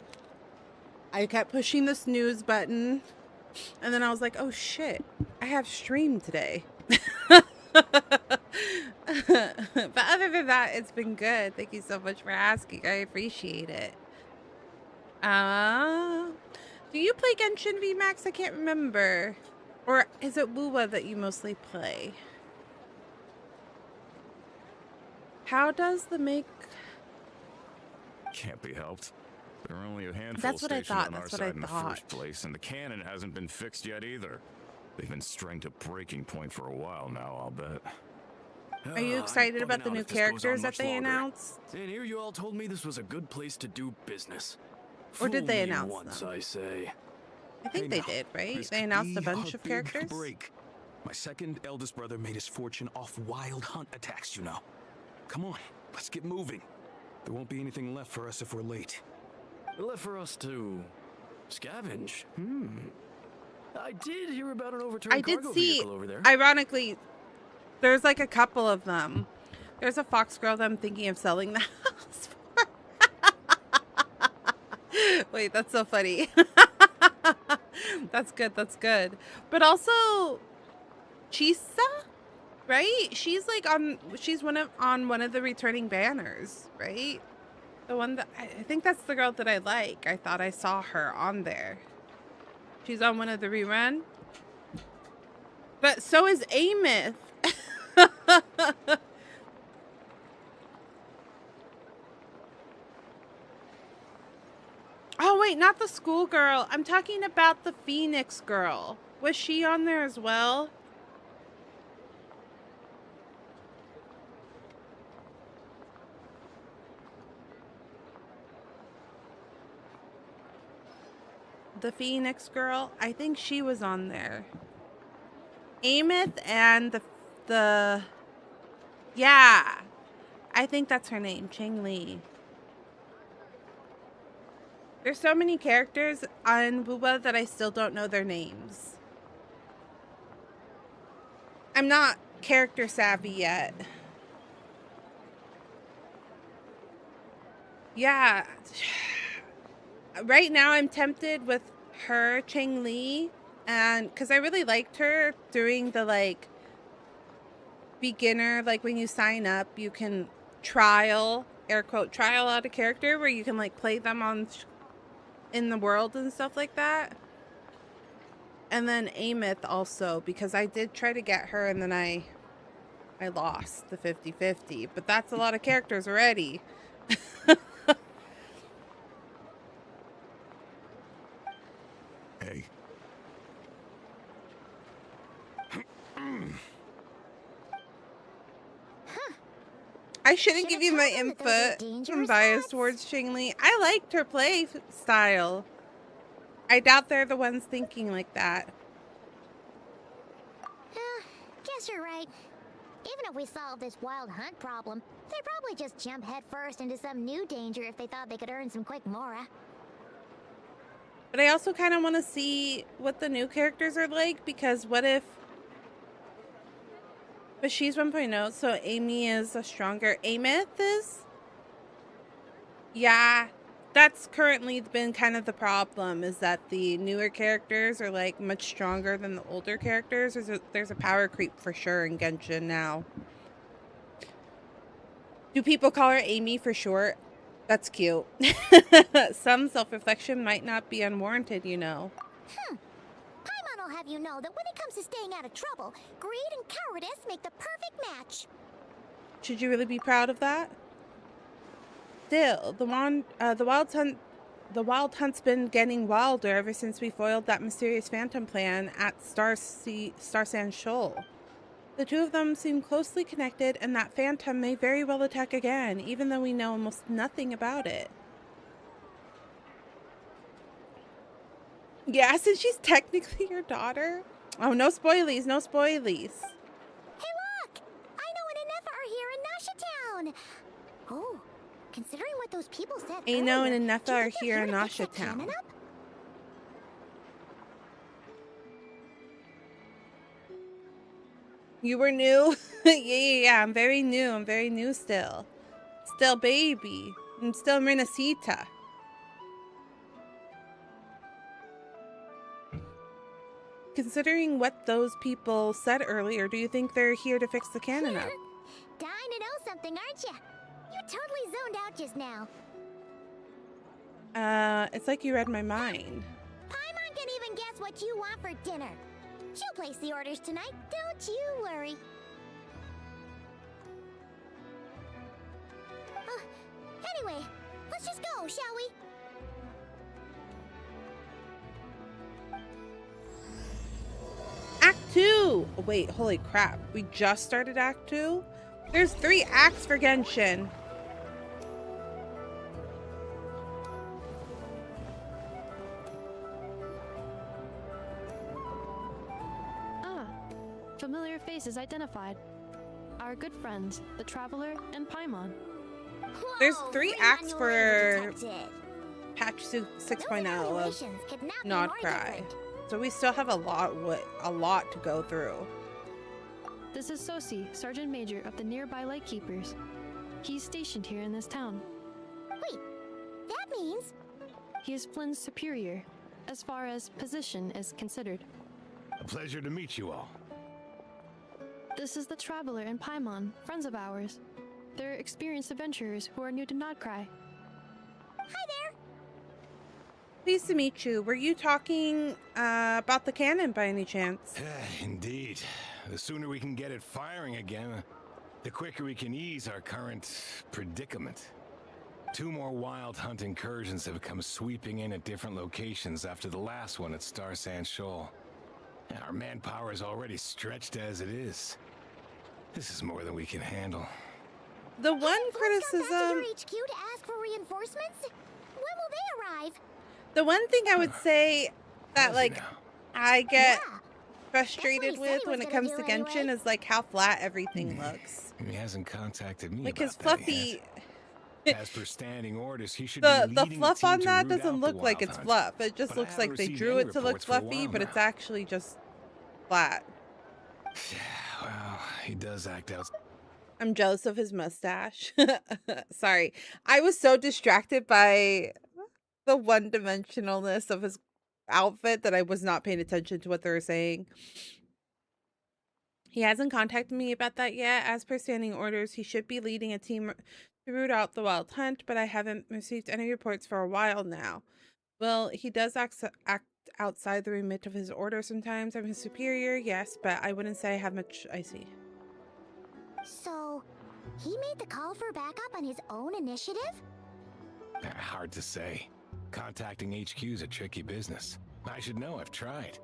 I kept pushing the snooze button. And then I was like, oh shit, I have stream today. But other than that, it's been good. Thank you so much for asking. I appreciate it. Do you play Genshin VMAX? I can't remember. Or is it Wuwa that you mostly play? How does the make... Can't be helped. There are only a handful That's what I stationed thought. on our That's what I side in the thought. first place, and the cannon hasn't been fixed yet either. They've been strained to breaking point for a while now, I'll bet. Are you excited about the new characters that they longer. announced? And here you all told me this was a good place to do business. Or did Fool they me announce once, them? I say. I think they now, did, right? this They could announced a be bunch of big characters. break. My second eldest brother made his fortune off wild hunt attacks, you know. Come on, let's get moving. There won't be anything left for us if we're late. Left for us to scavenge? I did hear about an overturned I did cargo see, vehicle over there. ironically, there's like a couple of them. There's a fox girl that I'm thinking of selling the house for. Wait, that's so funny. That's good, that's good. But also, Chisa, right? She's like on one of the returning banners, right? The one that, I think that's the girl that I like. I thought I saw her on there. She's on one of the rerun. But so is Amith. Oh, wait, not the schoolgirl. I'm talking about the Phoenix girl. Was she on there as well? The Phoenix girl, I think she was on there. Amith and the yeah, I think that's her name, Ching Li. There's so many characters on Wuba that I still don't know their names. I'm not character savvy yet. Yeah. Right now I'm tempted with her, Cheng Li, and because I really liked her during the like beginner, like when you sign up you can trial, air quote, trial out a character where you can like play them on in the world and stuff like that. And then Amith also, because I did try to get her and then I lost the 50-50, but that's a lot of characters already. Hey. I shouldn't give Should've you my told them that those are input. I'm dangerous biased spots. towards Xingli. I liked her play style. I doubt they're the ones thinking like that. Guess you're right. Even if we solve this wild hunt problem, they'd probably just jump headfirst into some new danger if they thought they could earn some quick mora. But I also kind of want to see what the new characters are like, because what if... But she's 1.0, so Amy is a stronger... Amith is? Yeah, that's currently been kind of the problem, is that the newer characters are like much stronger than the older characters. There's a power creep for sure in Genshin now. Do people call her Amy for short? That's cute. Some self-reflection might not be unwarranted, you know. Paimon will have you know that when it comes to staying out of trouble, greed and cowardice make the perfect match. Should you really be proud of that? Still, the wild hunt's been getting wilder ever since we foiled that mysterious phantom plan at Star Sand Shoal. The two of them seem closely connected, and that phantom may very well attack again, even though we know almost nothing about it. Yeah, since she's technically your daughter. Oh, no spoilies, no spoilies. Hey, look! Aino and Anefa are here in Nasha Town. Oh, considering what those people said Aino earlier, and Anefa do you are think they're here in to fix Nasha that Town. cannon up? You were new? Yeah. I'm very new. I'm very new still. Still baby. I'm still Renacita. Considering what those people said earlier, do you think they're here to fix the cannon up? Dying to know something, aren't you? You totally zoned out just now. It's like you read my mind. Paimon can even guess what you want for dinner. She'll place the orders tonight, don't you worry. Anyway, let's just go, shall we? Act 2! Oh, wait, holy crap. We just started Act 2? There's 3 acts for Genshin. Familiar faces identified. Our good friends, the Traveler and Paimon. There's Whoa, 3 bring acts on your for detective. patch Those 6.0 of evaluations could not be Not more Krai. different. So we still have a lot to go through. This is Sosi, Sergeant Major of the nearby Lightkeepers. He's stationed here in this town. Wait, that means... He is Flynn's superior, as far as position is considered. A pleasure to meet you all. This is the Traveler and Paimon, friends of ours. They're experienced adventurers who are new to Not Krai. Hi there! Pleased to meet you. Were you talking about the cannon by any chance? Indeed. The sooner we can get it firing again, the quicker we can ease our current predicament. 2 more wild hunt incursions have come sweeping in at different locations after the last one at Star Sand Shoal. And our manpower is already stretched as it is. This is more than we can handle. The one Hasn't Flynn gone back to criticism... your HQ to ask for reinforcements? When will they arrive? The one thing I would say that, How's it like, now? I get Yeah. frustrated That's what he said with he when was it gonna comes to do Genshin anyway. is, like, how flat everything looks. He hasn't contacted me Like, his about that fluffy... yet. As per standing orders, he should The be the leading fluff team on to that root doesn't out the look like wild it's hunt. fluff. It just But I looks haven't like they received drew any it to look reports for a fluffy, while but it's now. actually just flat. Well, he does act out. I'm jealous of his mustache. Sorry. I was so distracted by the one-dimensionalness of his outfit that I was not paying attention to what they were saying. He hasn't contacted me about that yet. As per standing orders, he should be leading a team to root out the wild hunt, but I haven't received any reports for a while now. Well, he does act outside the remit of his order sometimes. I'm his superior, yes, but I wouldn't say I have much... I see. So, he made the call for backup on his own initiative? Hard to say. Contacting HQ is a tricky business. I should know, I've tried.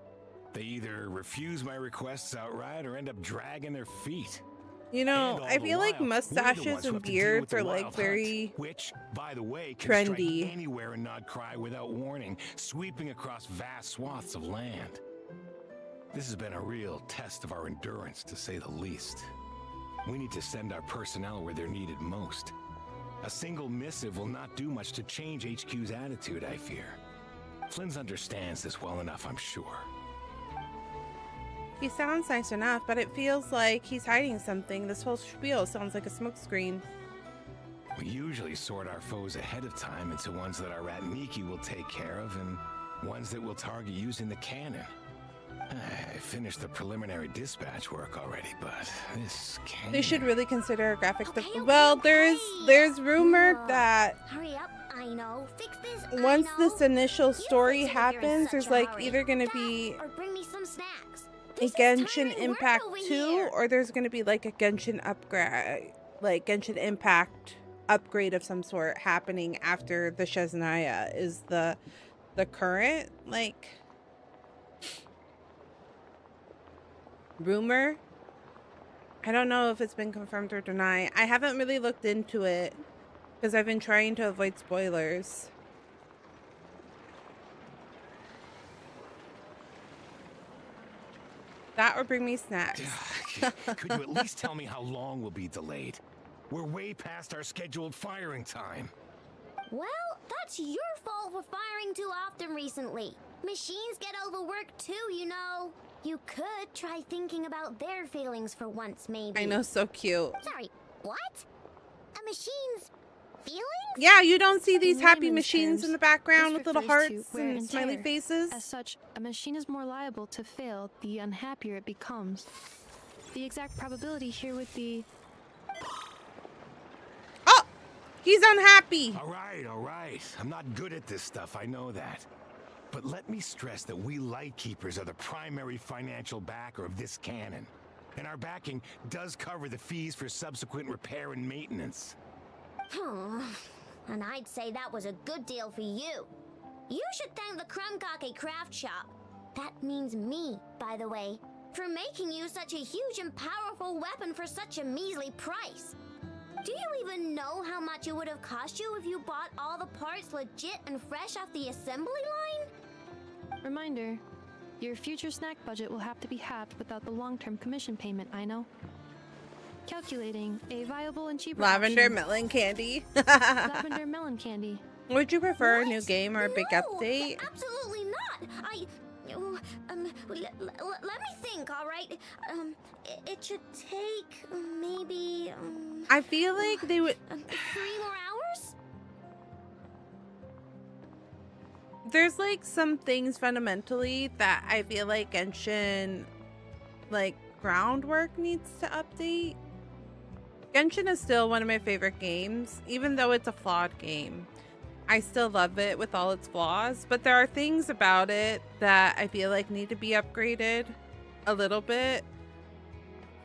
They either refuse my requests outright or end up dragging their feet. You know, And all I the feel like while, we're the mustaches ones who and have to deal beards with the are like wild very... hunt, which, by the way, can trendy. strike anywhere and not cry without warning, sweeping across vast swaths of land. This has been a real test of our endurance, to say the least. We need to send our personnel where they're needed most. A single missive will not do much to change HQ's attitude, I fear. Flynn's understands this well enough, I'm sure. He sounds nice enough, but it feels like he's hiding something. This whole spiel sounds like a smokescreen. We usually sort our foes ahead of time into ones that our rat Nikki will take care of and ones that we'll target using the cannon. I finished the preliminary dispatch work already, but this cannon... They should really consider graphic Okay, stuff. okay, Well, okay. there's rumored Ugh. that Hurry up, I know. Fix this, once I know. this initial You story fix it if you're in happens, such there's a like hurry. either gonna That, be or bring me some snacks. a This is time Genshin and Impact work over 2, here. or there's gonna be like a Genshin upgrade, like Genshin Impact upgrade of some sort happening after the Shesnaya is the current like rumor. I don't know if it's been confirmed or denied. I haven't really looked into it because I've been trying to avoid spoilers. That or bring me snacks. Could you at least tell me how long we'll be delayed? We're way past our scheduled firing time. Well, that's your fault for firing too often recently. Machines get overworked too, you know. You could try thinking about their feelings for once, maybe. I know, so cute. Sorry, what? A machine's feelings? Yeah, you don't see these In happy layman's machines terms, in the background this with little refers to hearts wear and and smiley tear. faces. As such, a machine is more liable to fail the unhappier it becomes. The exact probability here would be... Oh, he's unhappy. All right. I'm not good at this stuff, I know that. But let me stress that we Lightkeepers are the primary financial backer of this cannon. And our backing does cover the fees for subsequent repair and maintenance. And I'd say that was a good deal for you. You should thank the Krumkake Craft Shop. That means me, by the way, for making you such a huge and powerful weapon for such a measly price. Do you even know how much it would have cost you if you bought all the parts legit and fresh off the assembly line? Reminder, your future snack budget will have to be halved without the long-term commission payment, I know. Calculating a viable and cheaper Lavender option. melon candy. Lavender melon candy. Would you prefer a What? new game or a big No, update? Absolutely not. Let me think, all right? It should take maybe I feel like they would. 3 more hours? There's like some things fundamentally that I feel like Genshin, like groundwork needs to update. Genshin is still one of my favorite games, even though it's a flawed game. I still love it with all its flaws, but there are things about it that I feel like need to be upgraded a little bit.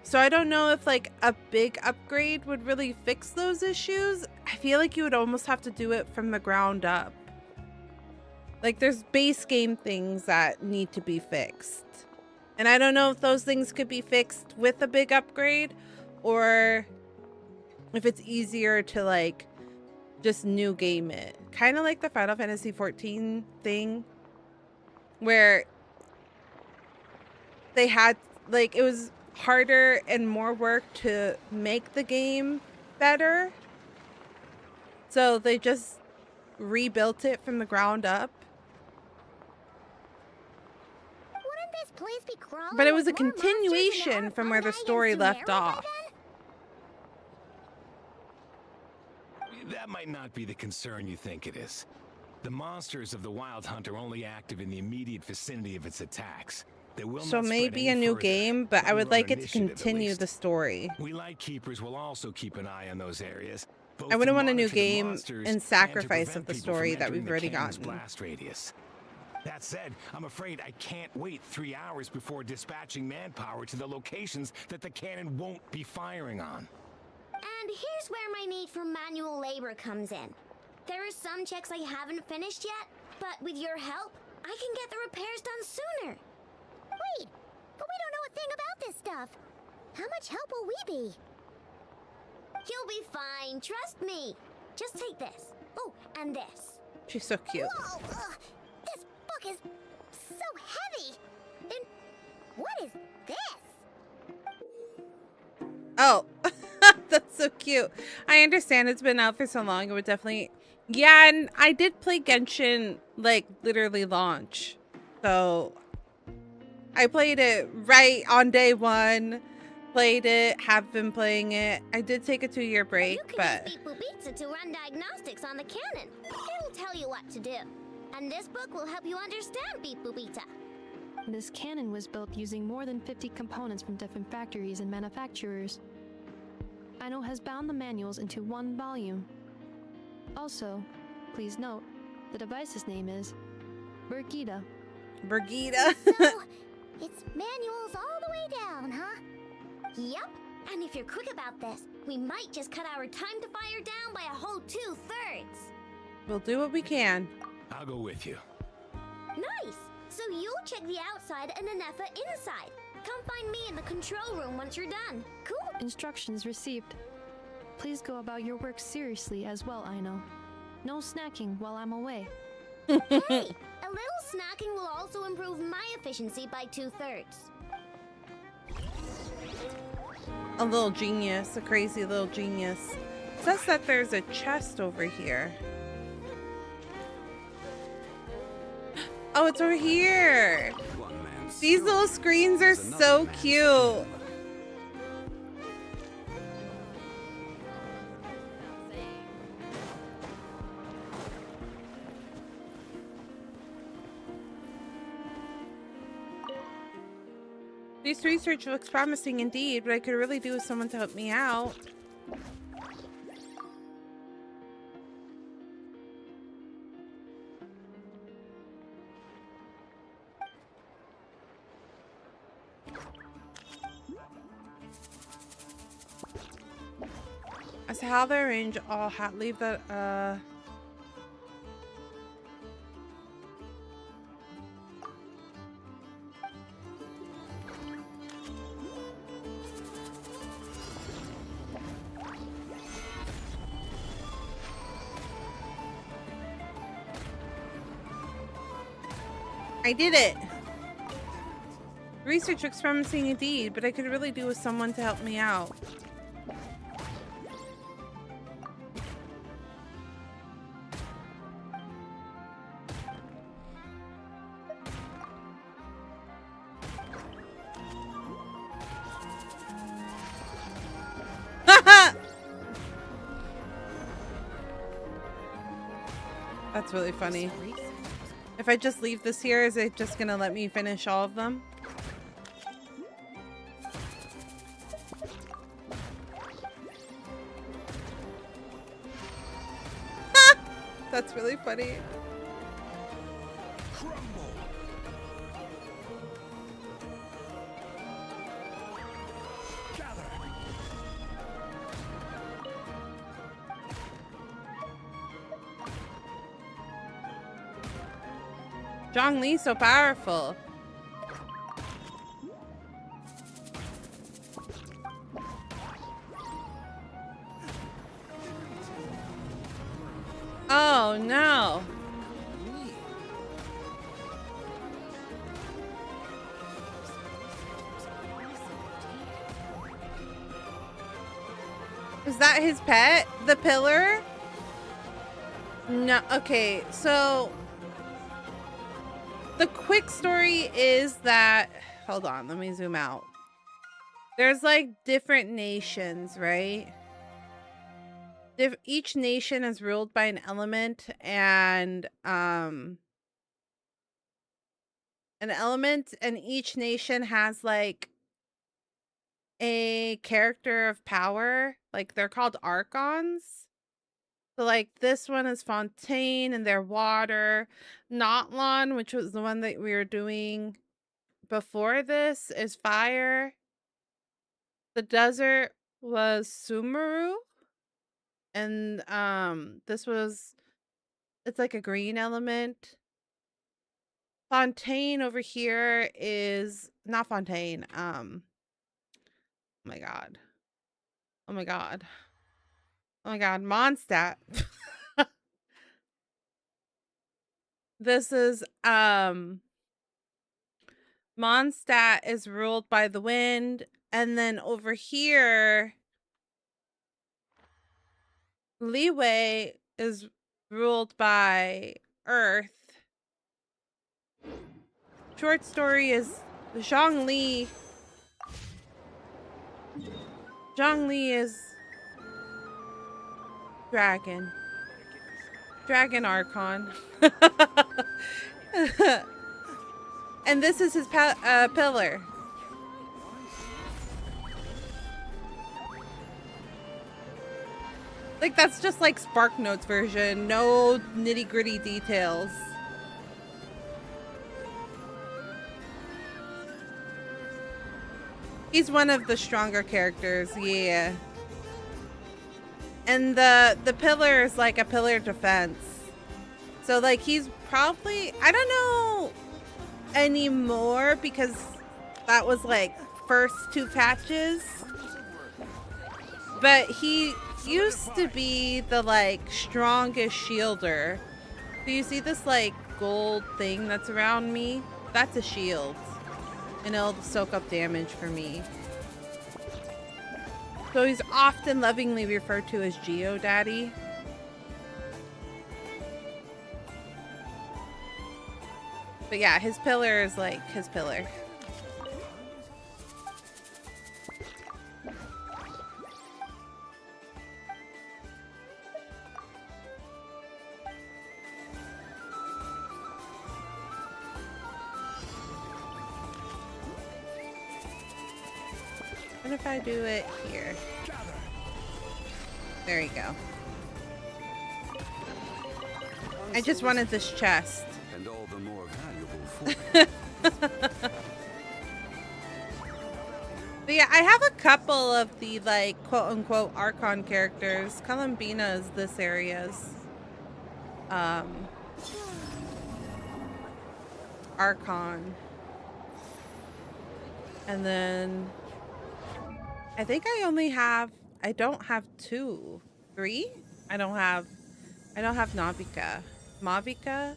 So I don't know if like a big upgrade would really fix those issues. I feel like you would almost have to do it from the ground up. Like there's base game things that need to be fixed. And I don't know if those things could be fixed with a big upgrade or if it's easier to like just new game it. Kind of like the Final Fantasy 14 thing where they had like it was harder and more work to make the game better. So they just rebuilt it from the ground up. Wouldn't this place be crawling But it was a with more monsters and continuation from where the Undying story and left Sumeru by off. then? That might not be the concern you think it is. The monsters of the Wild Hunt are only active in the immediate vicinity of its attacks. They will So not spread maybe a any new further, game, but I on would your like own it to initiative, at continue least. the story. We Lightkeepers will also keep an eye on those areas. I wouldn't want a new both to monitor the game monsters in and to sacrifice prevent of the people story from that we've entering the already cannon's gotten. blast radius. That said, I'm afraid I can't wait 3 hours before dispatching manpower to the locations that the cannon won't be firing on. And here's where my need for manual labor comes in. There are some checks I haven't finished yet, but with your help, I can get the repairs done sooner. Wait, but we don't know a thing about this stuff. How much help will we be? You'll be fine, trust me. Just take this. Oh, and this. She's so cute. Whoa, this book is so heavy. And what is this? Oh, that's so cute. I understand it's been out for so long. It would definitely... Yeah, and I did play Genshin, like, literally launch. So, I played it right on day one. Played it, have been playing it. I did take a 2-year break, You can but... use Beep Boopizza to run diagnostics on the cannon. It'll tell you what to do. And this book will help you understand Beep Boopizza. This cannon was built using more than 50 components from different factories and manufacturers. Aino has bound the manuals into one volume. Also, please note, the device's name is Birgitta. Birgitta. So, it's manuals all the way down, huh? Yep. And if you're quick about this, we might just cut our time to fire down by a whole 2/3. We'll do what we can. I'll go with you. Nice. So you'll check the outside and Anefa inside. Come find me in the control room once you're done. Cool? Instructions received. Please go about your work seriously as well, Aino. No snacking while I'm away. Hey, a little snacking will also improve my efficiency by 2/3. a little genius, a crazy little genius. It says that there's a chest over here. Oh, it's over here. These little screens are so cute. This research looks promising indeed, but I could really do with someone to help me out. As to how they arrange, I'll leave that, I did it! Research looks promising indeed, but I could really do with someone to help me out. That's really funny. If I just leave this here, is it just gonna let me finish all of them? That's really funny. Zhongli so powerful. Oh no. Is that his pet? The pillar? No, okay, so the quick story is that, hold on, let me zoom out. There's like different nations, right? Each nation is ruled by an element, and each nation has like a character of power. Like they're called archons. So like this one is Fontaine and they're water. Notlon, which was the one that we were doing before this, is fire. The desert was Sumeru. And this was, it's like a green element. Fontaine over here is not Fontaine. Oh my god. Oh my god. Oh my god, Mondstadt. This is Mondstadt is ruled by the wind, and then over here Leeway is ruled by earth. Short story is Zhongli. Zhongli is dragon. Dragon Archon. And this is his pillar. Like, that's just like Spark Notes version. No nitty-gritty details. He's one of the stronger characters, yeah. And the pillar is like a pillar defense. So like he's probably, I don't know anymore because that was like first 2 patches. But he used to be the like strongest shielder. Do you see this like gold thing that's around me? That's a shield. And it'll soak up damage for me. So he's often lovingly referred to as Geo Daddy. But yeah, his pillar is like his pillar. What if I do it here? There you go. I just wanted this chest. And all the more valuable for it. But yeah, I have a couple of the like quote-unquote Archon characters. Columbina is this area's Archon. And then I think I don't have 2. 3? I don't have Navika. Mavika?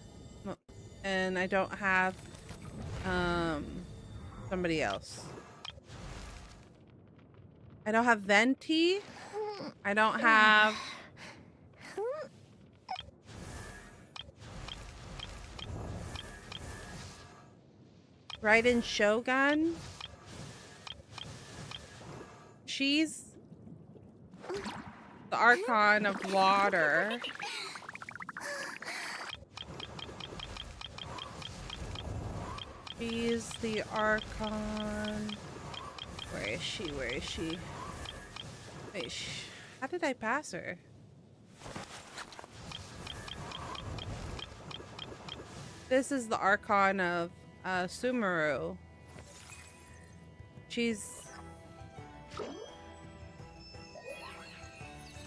And I don't have somebody else. I don't have Venti. I don't have Raiden Shogun. She's the Archon of Water. She's the Archon. Where is she? Where is she? Wait, how did I pass her? This is the Archon of Sumeru.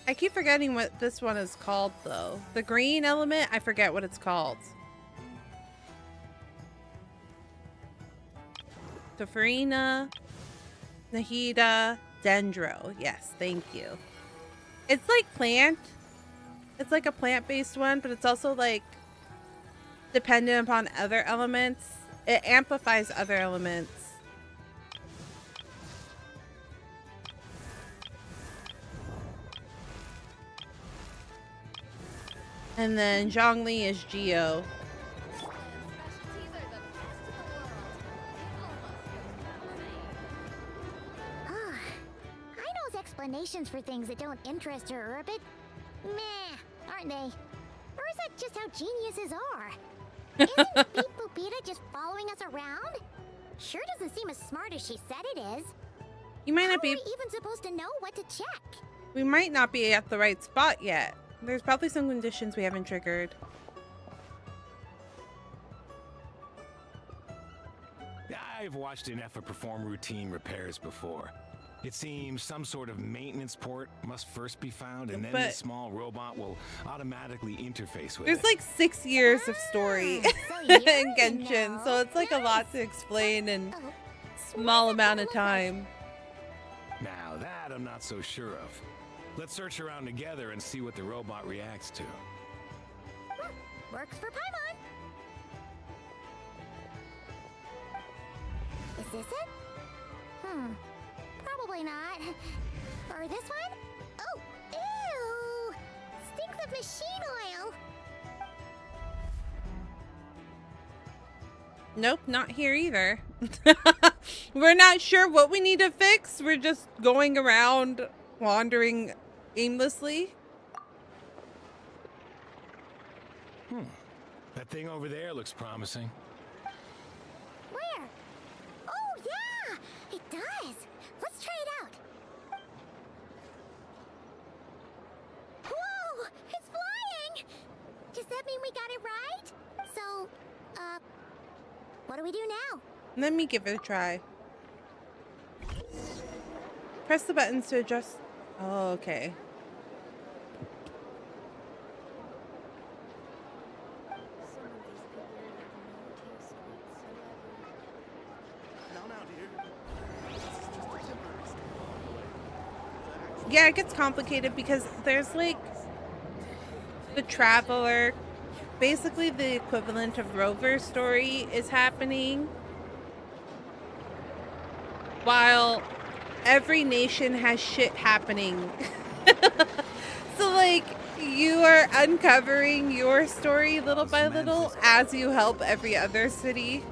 I keep forgetting what this one is called, though. The green element, I forget what it's called. Tofrina, Nahida, Dendro. Yes, thank you. It's like plant. It's like a plant-based one, but it's also like dependent upon other elements. It amplifies other elements. And then Zhongli is Geo. Explanations for things that don't interest her are a bit meh, aren't they? Or is that just how geniuses are? Isn't Beep Boopita just following us around? Sure doesn't seem as smart as she said it is. You might How not be. are we even supposed to know what to check? We might not be at the right spot yet. There's probably some conditions we haven't triggered. I've watched an effort perform routine repairs before. It seems some sort of maintenance port must first be found, and then the small robot will automatically interface with it. There's like 6 years of story So in Genshin, so it's like a lot to explain in small amount of time. Now that I'm not so sure of. Let's search around together and see what the robot reacts to. Works for Paimon. Is this it? Probably not. Or this one? Oh, ew! Stinks of machine oil. Nope, not here either. We're not sure what we need to fix. We're just going around wandering aimlessly. That thing over there looks promising. Where? Oh, yeah! It does! Let's try it out. Whoa! It's flying! Does that mean we got it right? So, what do we do now? Let me give it a try. Press the buttons to adjust. Oh, okay. Yeah, it gets complicated because there's like the Traveler, basically the equivalent of Rover story is happening, while every nation has shit happening. So like you are uncovering your story little by little as you help every other city.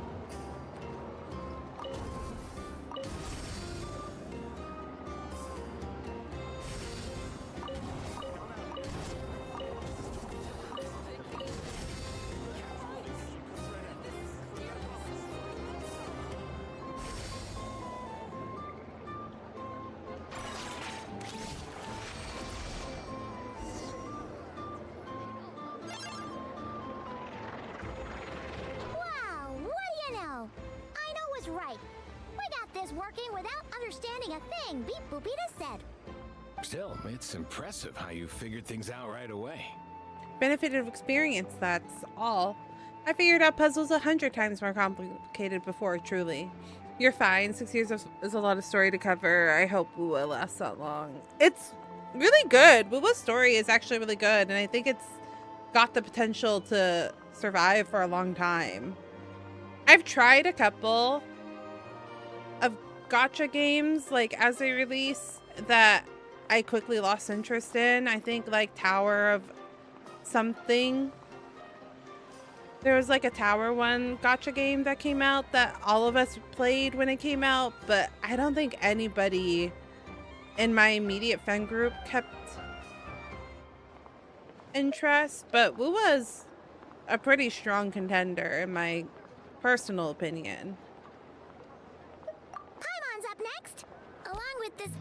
Wow, what do you know? I know was right. We got this working without understanding a thing, Beep Boopita said. Still, it's impressive how you figured things out right away. Benefit of experience, that's all. I figured out puzzles 100 times more complicated before, truly. You're fine. 6 years is a lot of story to cover. I hope Wuwa lasts that long. It's really good. Wuwa's story is actually really good, and I think it's got the potential to survive for a long time. I've tried a couple of gacha games, like, as they release, that I quickly lost interest in. I think, like, Tower of something. There was like a tower one gacha game that came out that all of us played when it came out, but I don't think anybody in my immediate friend group kept interest. But Wuwa's a pretty strong contender in my personal opinion. Paimon's up next, along with this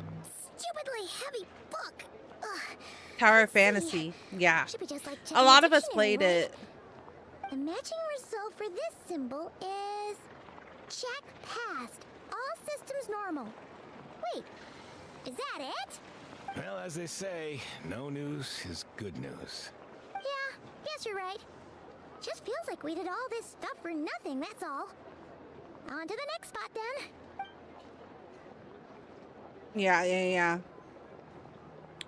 stupidly heavy book. Ugh. Tower of Let's see. Fantasy, yeah. Should be just like A checking lot the of us dictionary, played right? it. The matching result for this symbol is check passed. All systems normal. Wait, is that it? Well, as they say, no news is good news. Yeah, guess you're right. Just feels like we did all this stuff for nothing, that's all. On to the next spot then. Yeah.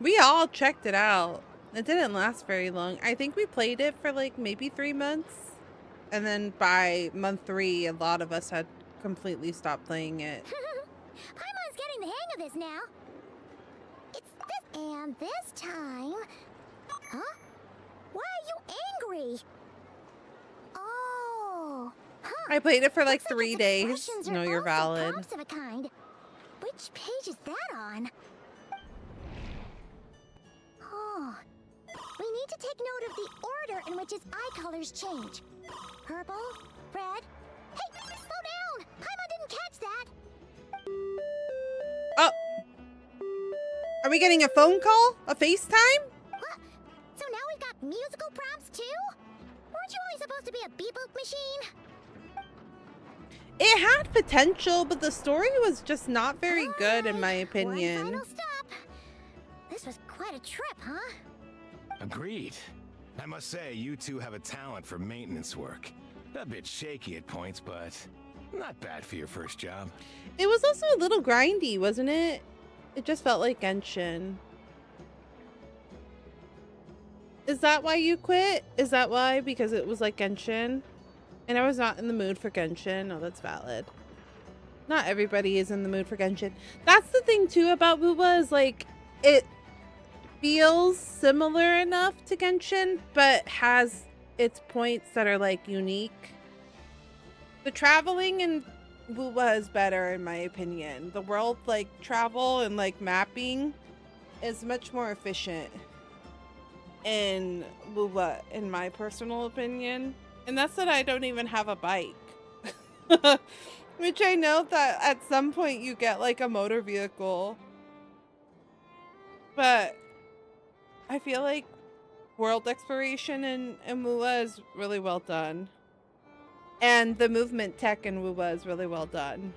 We all checked it out. It didn't last very long. I think we played it for like maybe 3 months. And then by month 3, a lot of us had completely stopped playing it. Paimon's getting the hang of this now. It's this and this time. Huh? Why are you angry? Oh. Huh. I played it for like Looks like 3 its days. expressions No, are you're also valid. prompts of a kind. Which page is that on? Oh. We need to take note of the order in which his eye colors change. Purple, red. Hey, slow down! Paimon didn't catch that. Oh. Are we getting a phone call? A FaceTime? What? So now we've got musical prompts too? Weren't you only supposed to be a beep-boop machine? It had potential, but the story was just not very good in my One opinion. final stop. This was quite a trip, huh? Agreed. I must say, you two have a talent for maintenance work. A bit shaky at points, but not bad for your first job. It was also a little grindy, wasn't it? It just felt like Genshin. Is that why you quit? Is that why? Because it was like Genshin? And I was not in the mood for Genshin. Oh, that's valid. Not everybody is in the mood for Genshin. That's the thing too about Wuwa is like it feels similar enough to Genshin, but has its points that are like unique. The traveling in Wuwa is better in my opinion. The world like travel and like mapping is much more efficient in Wuwa in my personal opinion. And that's that I don't even have a bike. Which I know that at some point you get like a motor vehicle. But I feel like world exploration in Wuwa is really well done. And the movement tech in Wuwa is really well done.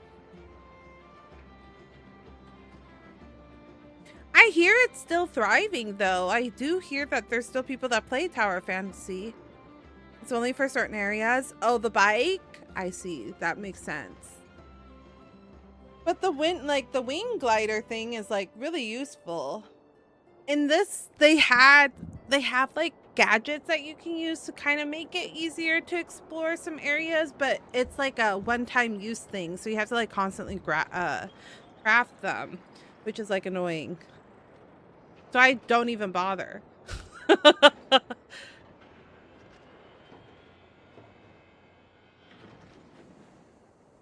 I hear it's still thriving though. I do hear that there's still people that play Tower Fantasy. It's only for certain areas. Oh, the bike? I see. That makes sense. But the wing glider thing is like really useful. In this, they have like gadgets that you can use to kind of make it easier to explore some areas, but it's like a one-time use thing. So you have to like constantly press craft them, which is like annoying. So I don't even bother.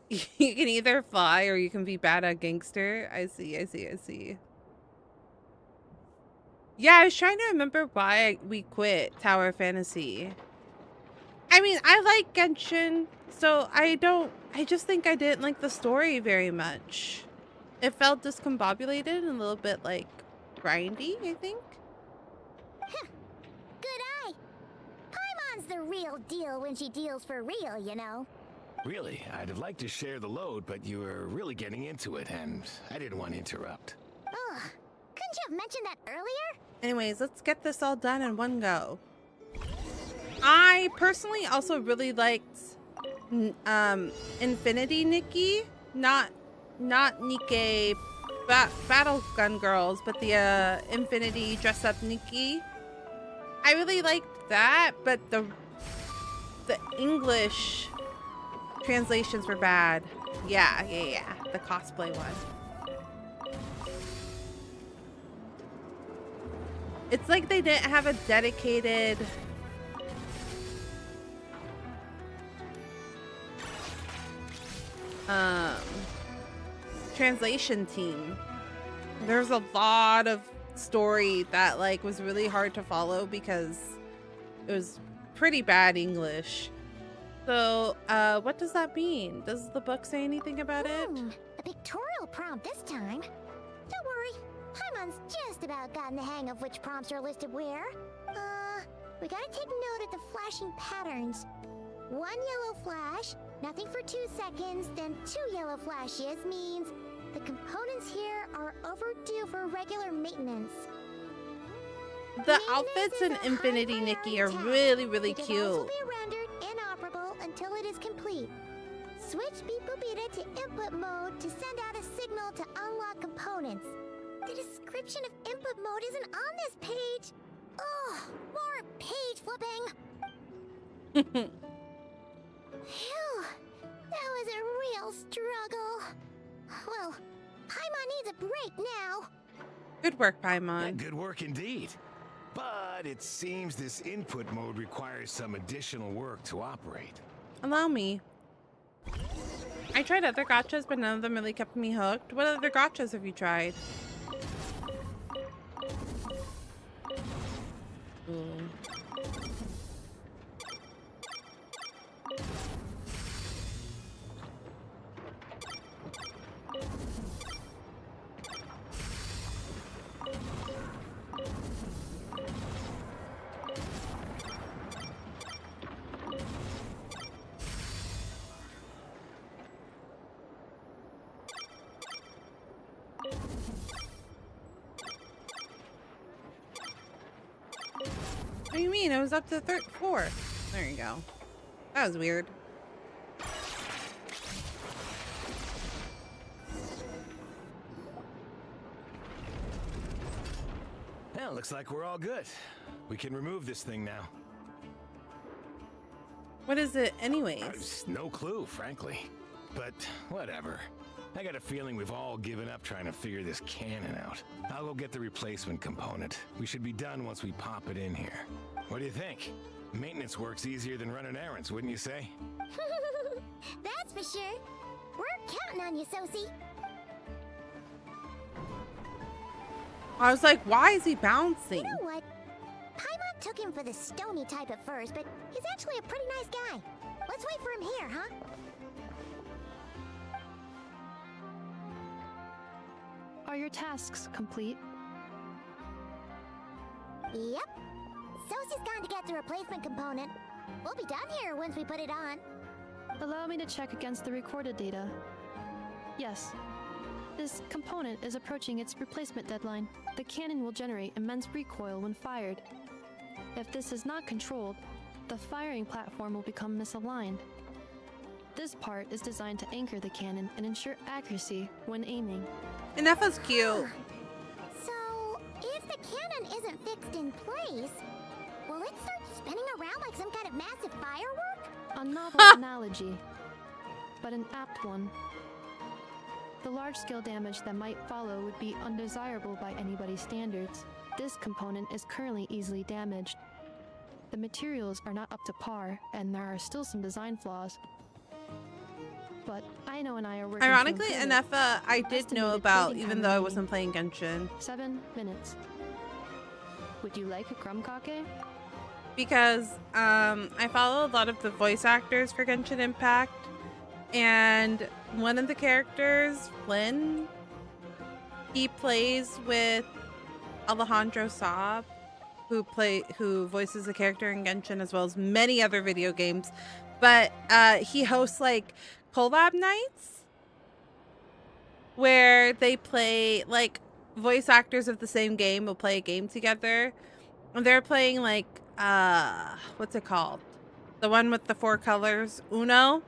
You can either fly or you can be bad at gangster. I see. Yeah, I was trying to remember why we quit Tower Fantasy. I mean, I like Genshin, so I just think I didn't like the story very much. It felt discombobulated and a little bit like grindy, I think. Good eye. Paimon's the real deal when she deals for real, you know. Really, I'd have liked to share the load, but you were really getting into it, and I didn't want to interrupt. Ugh. Couldn't you have mentioned that earlier? Anyways, let's get this all done in one go. I personally also really liked Infinity Nikki, not Nikke Battle Gun Girls, but the Infinity Dress Up Nikki. I really liked that, but the English translations were bad. Yeah, the cosplay one. It's like they didn't have a dedicated translation team. There's a lot of story that like was really hard to follow because it was pretty bad English. So, what does that mean? Does the book say anything about it? A pictorial prompt this time. Don't worry, Paimon's just about gotten the hang of which prompts are listed where. We gotta take note of the flashing patterns. 1 yellow flash, nothing for 2 seconds, then 2 yellow flashes means the components here are overdue for regular maintenance. The outfits in Infinity Nikki are really It can also be rendered inoperable until it is complete. Switch Beep Boopita to input mode to send out a signal to unlock components. The description of input mode isn't on this page. Ugh, more page flipping. Phew, that was a real struggle. Well, Paimon needs a break now. Good work, Paimon. Good work indeed. But it seems this input mode requires some additional work to operate. Allow me. I tried other gachas, but none of them really kept me hooked. What other gachas have you tried? Ooh. What do you mean? It was up to 4. There you go. That was weird. Well, looks like we're all good. We can remove this thing now. What is it anyways? No clue, frankly. But whatever. I got a feeling we've all given up trying to figure this cannon out. I'll go get the replacement component. We should be done once we pop it in here. What do you think? Maintenance work's easier than running errands, wouldn't you say? That's for sure. We're counting on you, Sosie. I was like, why is he bouncing? You know what? Paimon took him for the stony type at first, but he's actually a pretty nice guy. Let's wait for him here, huh? Are your tasks complete? Yep. Sosie's gone to get the replacement component. We'll be done here once we put it on. Allow me to check against the recorded data. Yes. This component is approaching its replacement deadline. The cannon will generate immense recoil when fired. If this is not controlled, the firing platform will become misaligned. This part is designed to anchor the cannon and ensure accuracy when aiming. And that was cute. So, if the cannon isn't fixed in place, will it start spinning around like some kind of massive firework? A novel analogy, but an apt one. The large-scale damage that might follow would be undesirable by anybody's standards. This component is currently easily damaged. The materials are not up to par, and there are still some design flaws. But Aino and I are working. Ironically, to improve it. Anefa, I did know Estimated about, waiting even time though I remaining. wasn't playing Genshin. 7 minutes. Would you like a crumcake? Because I follow a lot of the voice actors for Genshin Impact, and one of the characters, Flynn, he plays with Alejandro Saab, who voices the character in Genshin as well as many other video games. But he hosts like collab nights where they play, like, voice actors of the same game will play a game together. And they're playing like what's it called? The one with the 4 colors, Uno.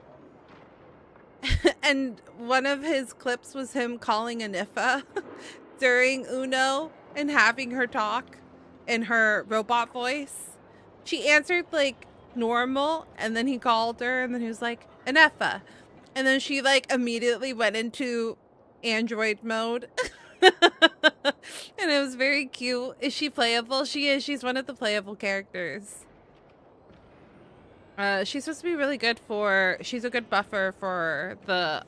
And one of his clips was him calling Anifa during Uno and having her talk in her robot voice. She answered like normal, and then he called her, and then he was like, Anifa. And then she like immediately went into android mode. And it was very cute. Is she playable? She is. She's one of the playable characters. She's supposed to be really good for... She's a good buffer for the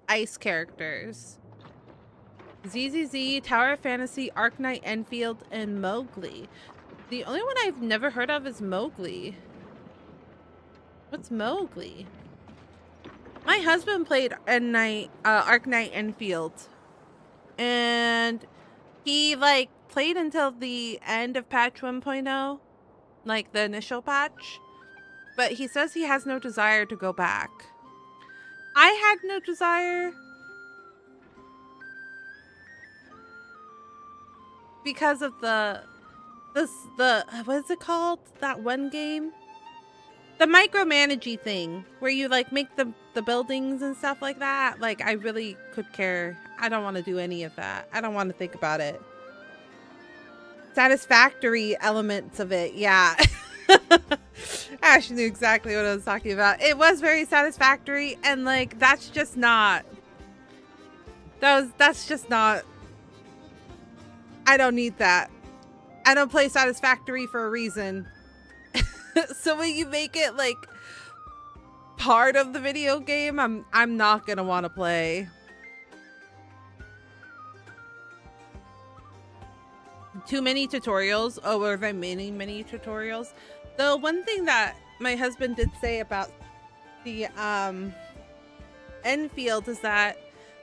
ice characters. ZZZ, Tower of Fantasy, Arknight, Enfield, and Mowgli. The only one I've never heard of is Mowgli. What's Mowgli? My husband played Arknight Enfield. And he, like, played until the end of patch 1.0. Like, the initial patch. But he says he has no desire to go back. I had no desire. Because of the what is it called? That one game? The micromanagey thing. Where you, like, make the buildings and stuff like that. Like, I really could care. I don't want to do any of that. I don't want to think about it. Satisfactory elements of it, yeah. Ash knew exactly what I was talking about. It was very satisfactory, and like that's just not. That's just not. I don't need that. I don't play Satisfactory for a reason. So when you make it like part of the video game, I'm not gonna want to play. Too many tutorials. Oh, were there many tutorials? Though one thing that my husband did say about the Enfield is that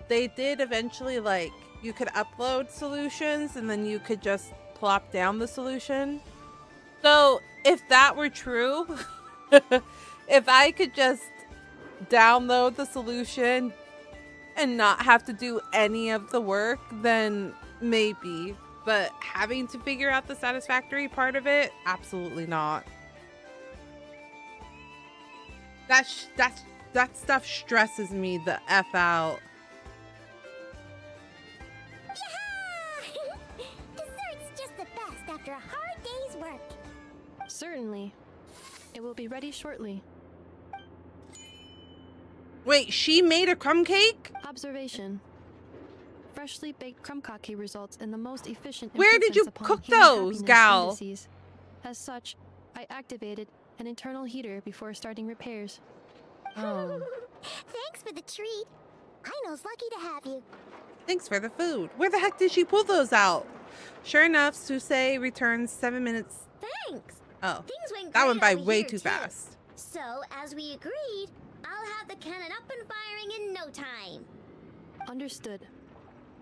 they did eventually, like, you could upload solutions and then you could just plop down the solution. So if that were true, if I could just download the solution and not have to do any of the work, then maybe. But having to figure out the satisfactory part of it, absolutely not. That stuff stresses me the F out. Dessert's just the best after a hard day's work. Certainly. It will be ready shortly. Wait, she made a crumb cake? Observation. Freshly baked crumcake results in the most efficient. Where did you improvements upon cook human those, happiness gal? indices. As such, I activated an internal heater before starting repairs. Oh. Thanks for the treat. Aino's lucky to have you. Thanks for the food. Where the heck did she pull those out? Sure enough, Susei returns 7 minutes. Thanks. Oh, Things went that great went by over way here, too too. fast. So, as we agreed, I'll have the cannon up and firing in no time. Understood.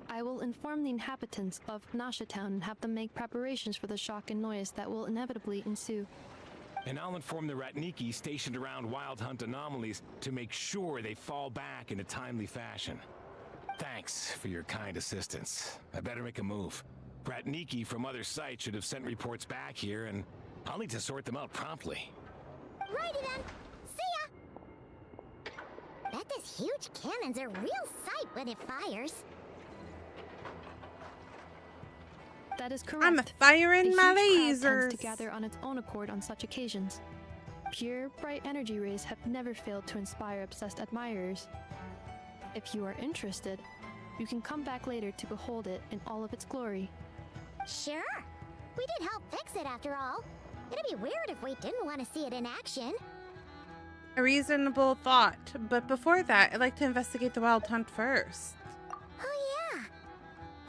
I will inform the inhabitants of Nasha Town and have them make preparations for the shock and noise that will inevitably ensue. And I'll inform the Ratniki stationed around Wild Hunt anomalies to make sure they fall back in a timely fashion. Thanks for your kind assistance. I better make a move. Ratniki from other sites should have sent reports back here, and I'll need to sort them out promptly. Righty then. See ya! Bet this huge cannon's a real sight when it fires. That is correct. I'm firing The my huge crowd lasers. tends to gather on its own accord on such occasions. Pure, bright energy rays have never failed to inspire obsessed admirers. If you are interested, you can come back later to behold it in all of its glory. Sure. We did help fix it after all. It'd be weird if we didn't want to see it in action. A reasonable thought, but before that, I'd like to investigate the wild hunt first. Oh yeah.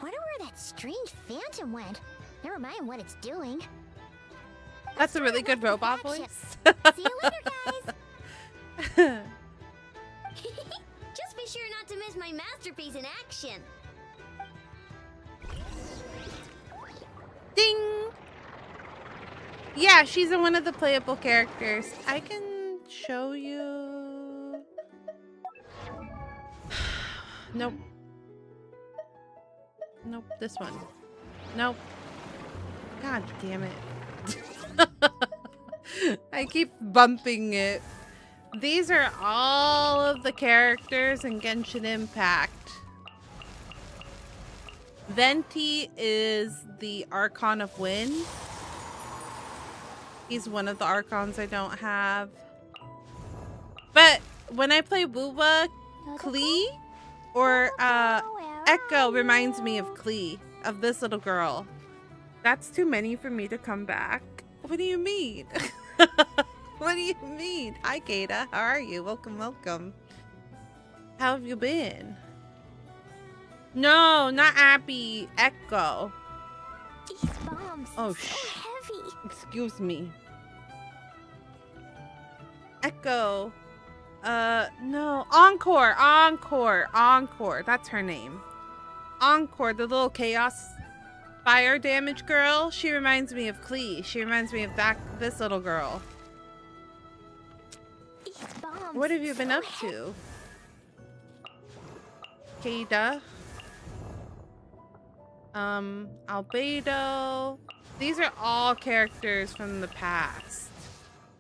Wonder where that strange phantom went. Never mind what it's doing. That's a really good robot voice. See you later, guys. Just be sure not to miss my masterpiece in action. Ding! Yeah, she's in one of the playable characters. I can show you. Nope. Nope, this one. Nope. God damn it. I keep bumping it. These are all of the characters in Genshin Impact. Venti is the Archon of Wind. He's one of the Archons I don't have. But when I play Wuwa, Klee or Echo reminds me of Klee, of this little girl. That's too many for me to come back. What do you mean? What do you mean? Hi, Gata. How are you? Welcome, welcome. How have you been? No, not Abby. Echo. These bombs Oh, so heavy. Excuse me. Echo. No. Encore. Encore. Encore. That's her name. Encore, the little chaos fire damage girl. She reminds me of Klee. She reminds me of this little girl. These bombs What have you been so up to? Kada. Albedo. These are all characters from the past.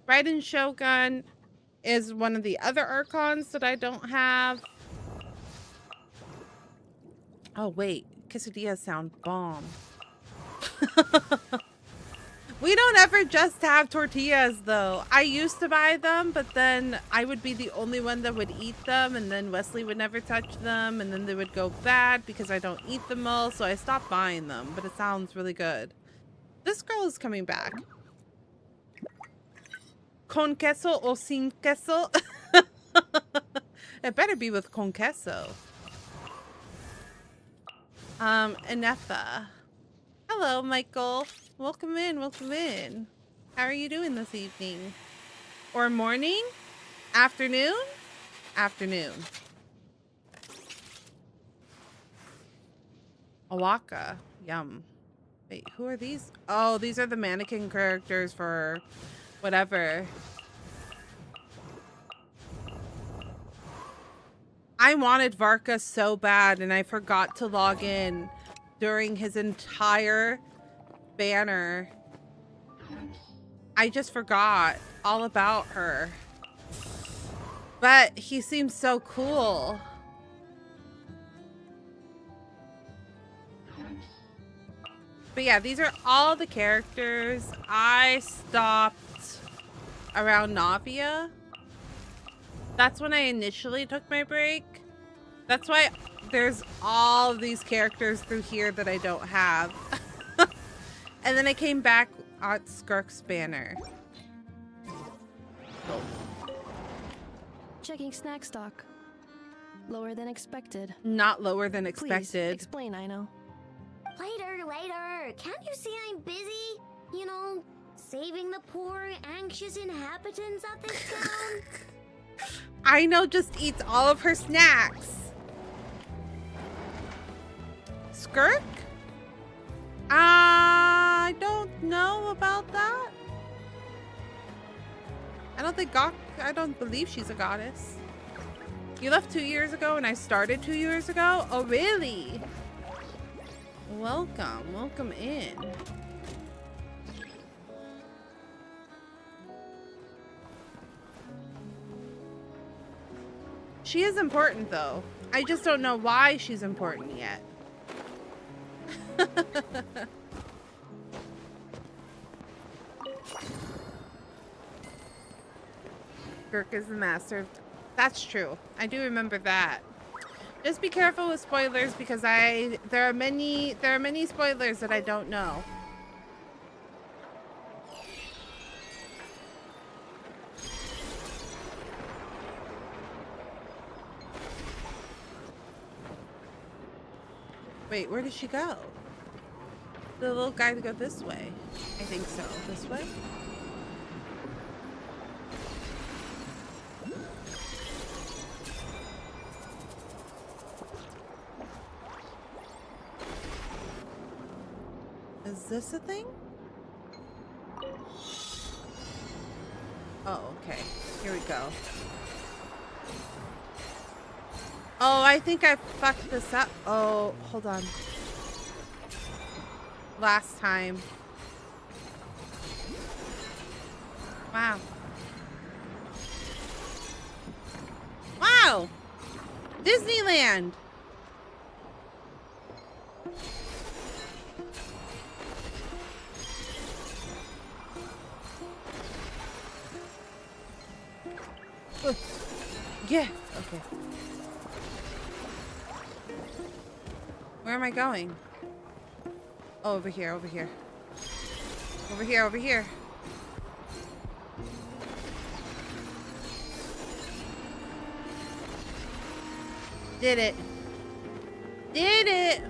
Raiden Shogun is one of the other Archons that I don't have. Oh, wait. Quesadillas sound bomb. We don't ever just have tortillas, though. I used to buy them, but then I would be the only one that would eat them, and then Wesley would never touch them, and then they would go bad because I don't eat them all, so I stopped buying them, but it sounds really good. This girl is coming back. Con queso or sin queso? It better be with con queso. Enefa. Hello, Michael. Welcome in, welcome in. How are you doing this evening? Or morning? Afternoon? Afternoon. Awaka. Yum. Wait, who are these? Oh, these are the mannequin characters for whatever. I wanted Varka so bad and I forgot to log in during his entire banner. I just forgot all about her. But he seems so cool. But yeah, these are all the characters. I stopped around Navia. That's when I initially took my break. That's why there's all of these characters through here that I don't have. And then I came back at Skirk's banner. Checking snack stock. Lower than expected. Not lower than Please, expected. explain, Aino. Later. Can't you see I'm busy? You know, saving the poor, anxious inhabitants of this town? Aino just eats all of her snacks. Skirk? I don't know about that. I don't believe she's a goddess. You left 2 years ago and I started 2 years ago? Oh, really? Welcome in. She is important though. I just don't know why she's important yet. Skirk is the master of... That's true. I do remember that. Just be careful with spoilers because there are many spoilers that I don't know. Wait, where did she go? The little guy to go this way. I think so. This way? Is this a thing? Oh, okay. Here we go. Oh, I think I fucked this up. Oh, hold on. Last time. Wow. Wow! Disneyland! Yeah, okay. Where am I going? Oh, over here, over here. Over here, over here. Did it. Did it.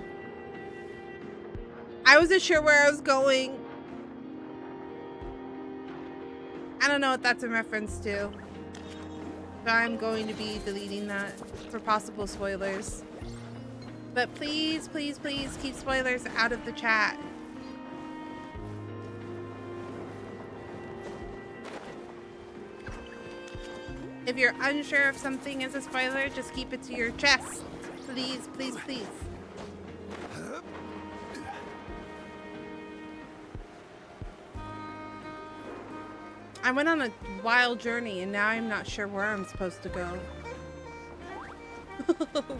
I wasn't sure where I was going. I don't know what that's in reference to. So I'm going to be deleting that for possible spoilers. But please, please, please keep spoilers out of the chat. If you're unsure if something is a spoiler, just keep it to your chest. Please, please, please. I went on a wild journey and now I'm not sure where I'm supposed to go.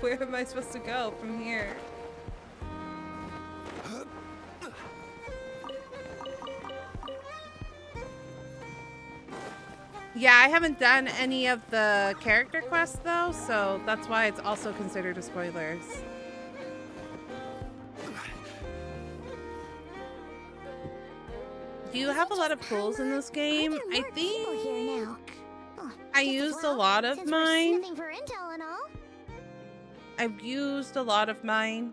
Where am I supposed to go from here? Yeah, I haven't done any of the character quests though, so that's why it's also considered a spoilers. Do you have a lot of pools in this game? I think I used a lot of mine. I've used a lot of mine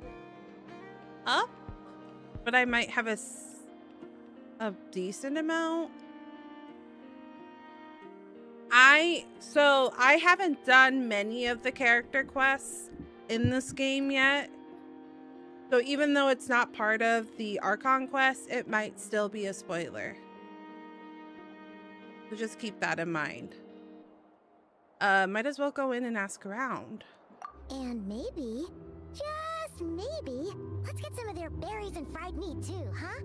up, but I might have a decent amount. So I haven't done many of the character quests in this game yet. So even though it's not part of the Archon quest, it might still be a spoiler. So just keep that in mind. Might as well go in and ask around. And maybe, just maybe, let's get some of their berries and fried meat too, huh?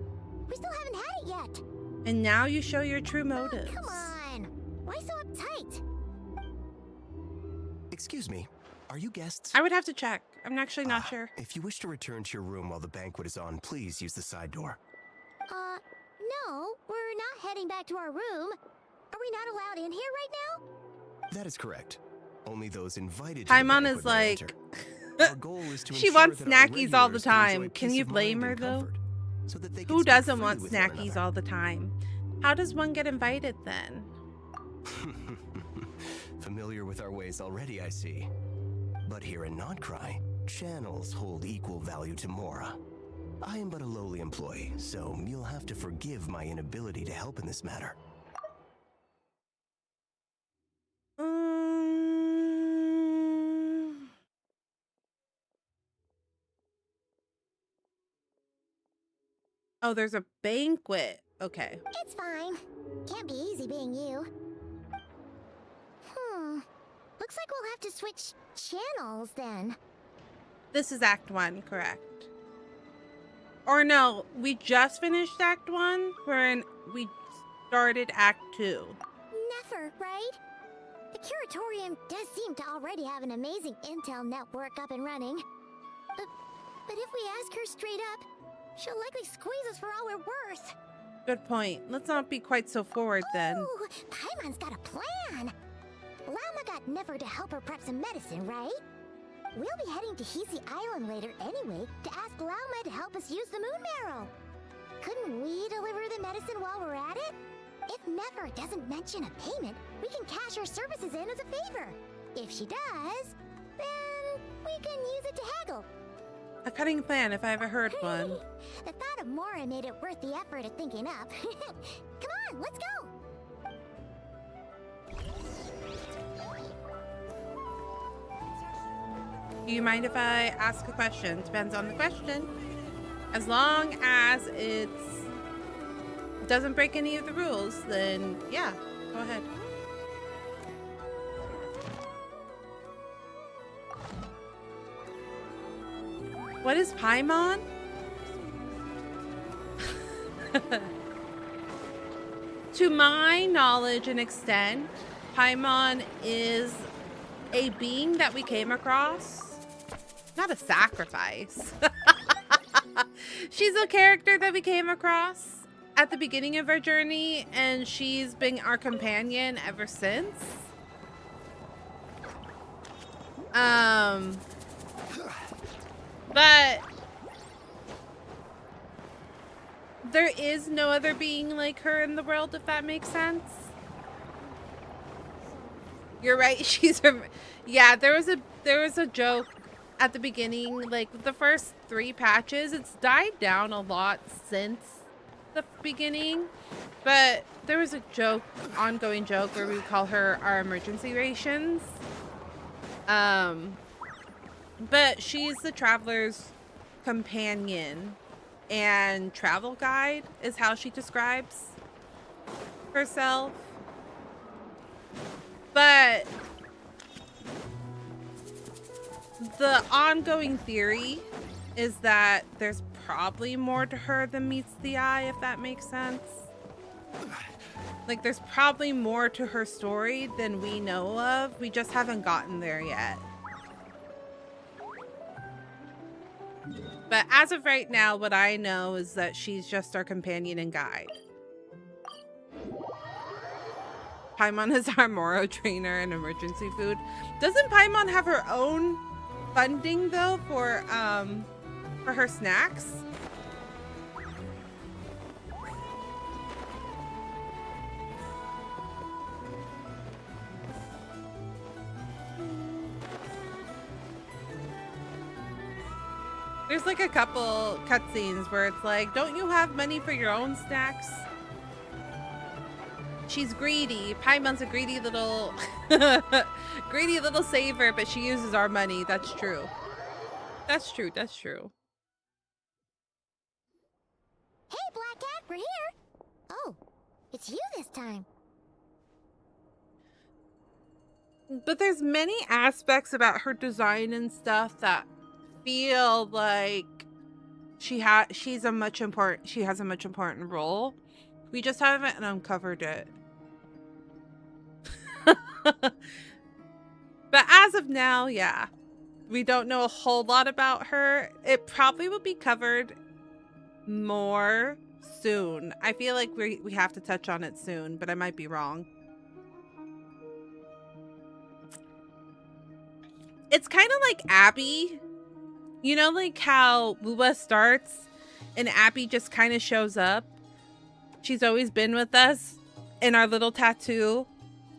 We still haven't had it yet. And now you show your true motives. Oh, come on. Why so uptight? Excuse me, are you guests? I would have to check. I'm actually not sure. If you wish to return to your room while the banquet is on, please use the side door. No, we're not heading back to our room. Are we not allowed in here right now? That is correct. Only those invited. Paimon is like, she wants snackies all the time. Can you blame her though? So that they Who doesn't want snackies all the time? How does one get invited then? Familiar with our ways already, I see. But here in Krai, channels hold equal value to Mora. I am but a lowly employee, so you'll have to forgive my inability to help in this matter. Oh, there's a banquet. Okay. It's fine. Can't be easy being you. Looks like we'll have to switch channels then. This is Act 1, correct? Or no, we just finished Act 1. We started Act 2. Never, right? The Curatorium does seem to already have an amazing intel network up and running. But if we ask her straight up, she'll likely squeeze us for all we're worth. Good point. Let's not be quite so forward then. Ooh, Paimon's got a plan. Llama got Never to help her prep some medicine, right? We'll be heading to Hisi Island later anyway to ask Lauma to help us use the moon marrow. Couldn't we deliver the medicine while we're at it? If Never doesn't mention a payment, we can cash our services in as a favor. If she does, then we can use it to haggle. A cunning plan, if I ever heard one. The thought of Mora made it worth the effort of thinking up. Come on, let's go! Do you mind if I ask a question? Depends on the question. As long as it doesn't break any of the rules, then yeah, go ahead. What is Paimon? To my knowledge and extent, Paimon is a being that we came across. Not a sacrifice. She's a character that we came across at the beginning of our journey, and she's been our companion ever since. But there is no other being like her in the world, if that makes sense. You're right. She's a, yeah, there was a joke at the beginning, like the first 3 patches. It's died down a lot since the beginning, but there was a joke, ongoing joke, where we call her our emergency rations. But she's the traveler's companion and travel guide is how she describes herself. But the ongoing theory is that there's probably more to her than meets the eye, if that makes sense. Like, there's probably more to her story than we know of. We just haven't gotten there yet. But as of right now, what I know is that she's just our companion and guide. Paimon is our Moro trainer and emergency food. Doesn't Paimon have her own funding though for her snacks? There's like a couple cutscenes where it's like, don't you have money for your own snacks? She's greedy. Paimon's a greedy little greedy little saver, but she uses our money. That's true. That's true. That's true. Hey, Black Cat, we're here. Oh, it's you this time. But there's many aspects about her design and stuff that feel like she has a much important role. We just haven't uncovered it. But as of now, yeah, we don't know a whole lot about her. It probably will be covered more soon. I feel like we have to touch on it soon, but I might be wrong. It's kind of like Abby. You know, like how Wuwa starts and Abby just kind of shows up. She's always been with us in our little tattoo,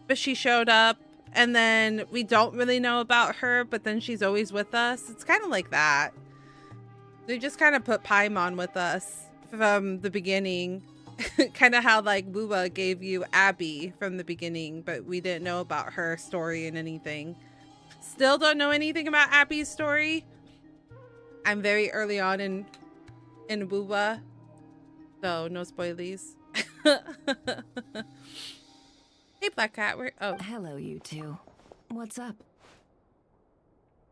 but she showed up and then we don't really know about her, but then she's always with us. It's kind of like that. They just kind of put Paimon with us from the beginning. Kind of how like Wuwa gave you Abby from the beginning, but we didn't know about her story and anything. Still don't know anything about Abby's story. I'm very early on in Wuwa, so no spoilies. Hey, Black Cat, oh. Hello, you two. What's up?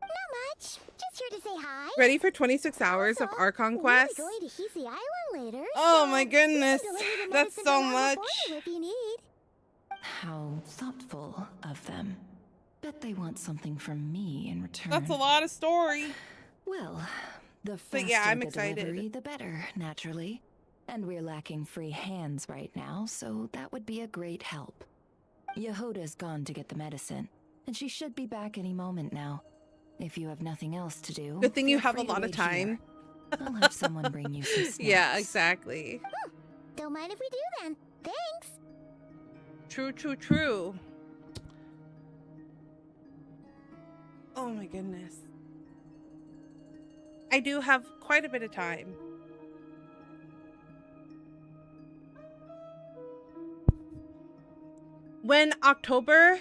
Not much. Just here to say hi. Ready for 26 hours of Archon Quest? We're going to Hisi Island later. Oh so my goodness, that's so much. If you need. How thoughtful of them. Bet they want something from me in return. That's a lot of story. Well, the faster I'm the excited. delivery, the better, naturally. And we're lacking free hands right now, so that would be a great help. Yehoda's gone to get the medicine, and she should be back any moment now. If you have nothing else to do, Good thing you feel have a free to lot of wait time. here. I'll have someone bring you some snacks. Yeah, exactly. Don't mind if we do then. Thanks. True, true, true. Oh my goodness. I do have quite a bit of time. When October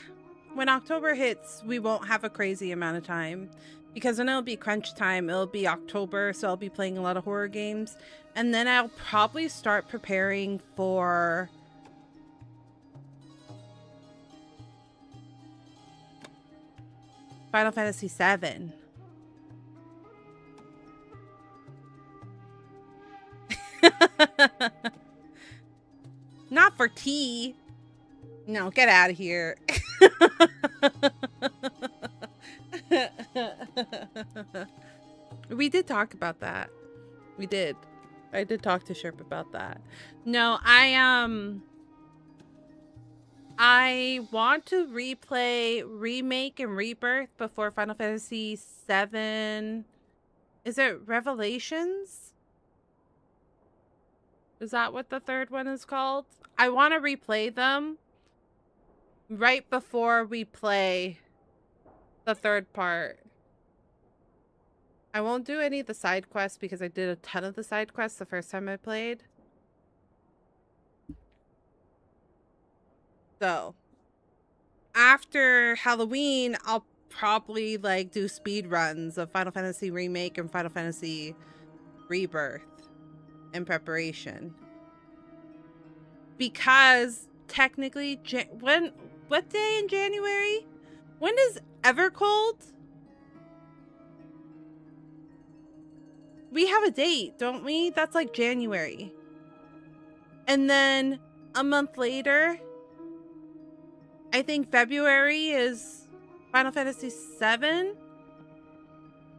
hits, we won't have a crazy amount of time. Because then it'll be crunch time. It'll be October, so I'll be playing a lot of horror games. And then I'll probably start preparing for Final Fantasy VII. Not for tea. No, get out of here. We did talk about that. We did. I did talk to Sherp about that. No, I want to replay Remake and Rebirth before Final Fantasy VII. Is it Revelations? Is that what the third one is called? I want to replay them right before we play the third part. I won't do any of the side quests because I did a ton of the side quests the first time I played. So, after Halloween, I'll probably like do speed runs of Final Fantasy Remake and Final Fantasy Rebirth in preparation. Because technically, what day in January? When is Evercold? We have a date, don't we? That's like January. And then a month later, I think February is Final Fantasy VII.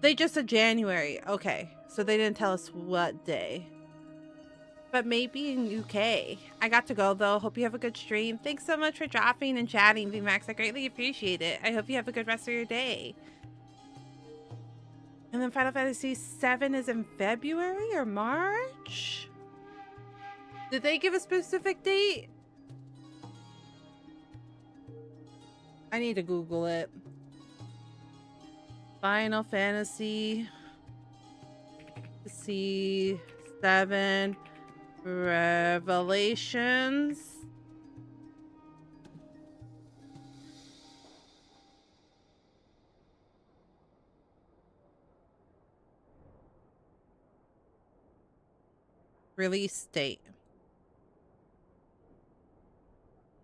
They just said January. Okay, so they didn't tell us what day. But maybe in UK. I got to go though. Hope you have a good stream. Thanks so much for dropping and chatting, VMAX. I greatly appreciate it. I hope you have a good rest of your day. And then Final Fantasy VII is in February or March? Did they give a specific date? I need to Google it. Final Fantasy VII Revelations. Release date.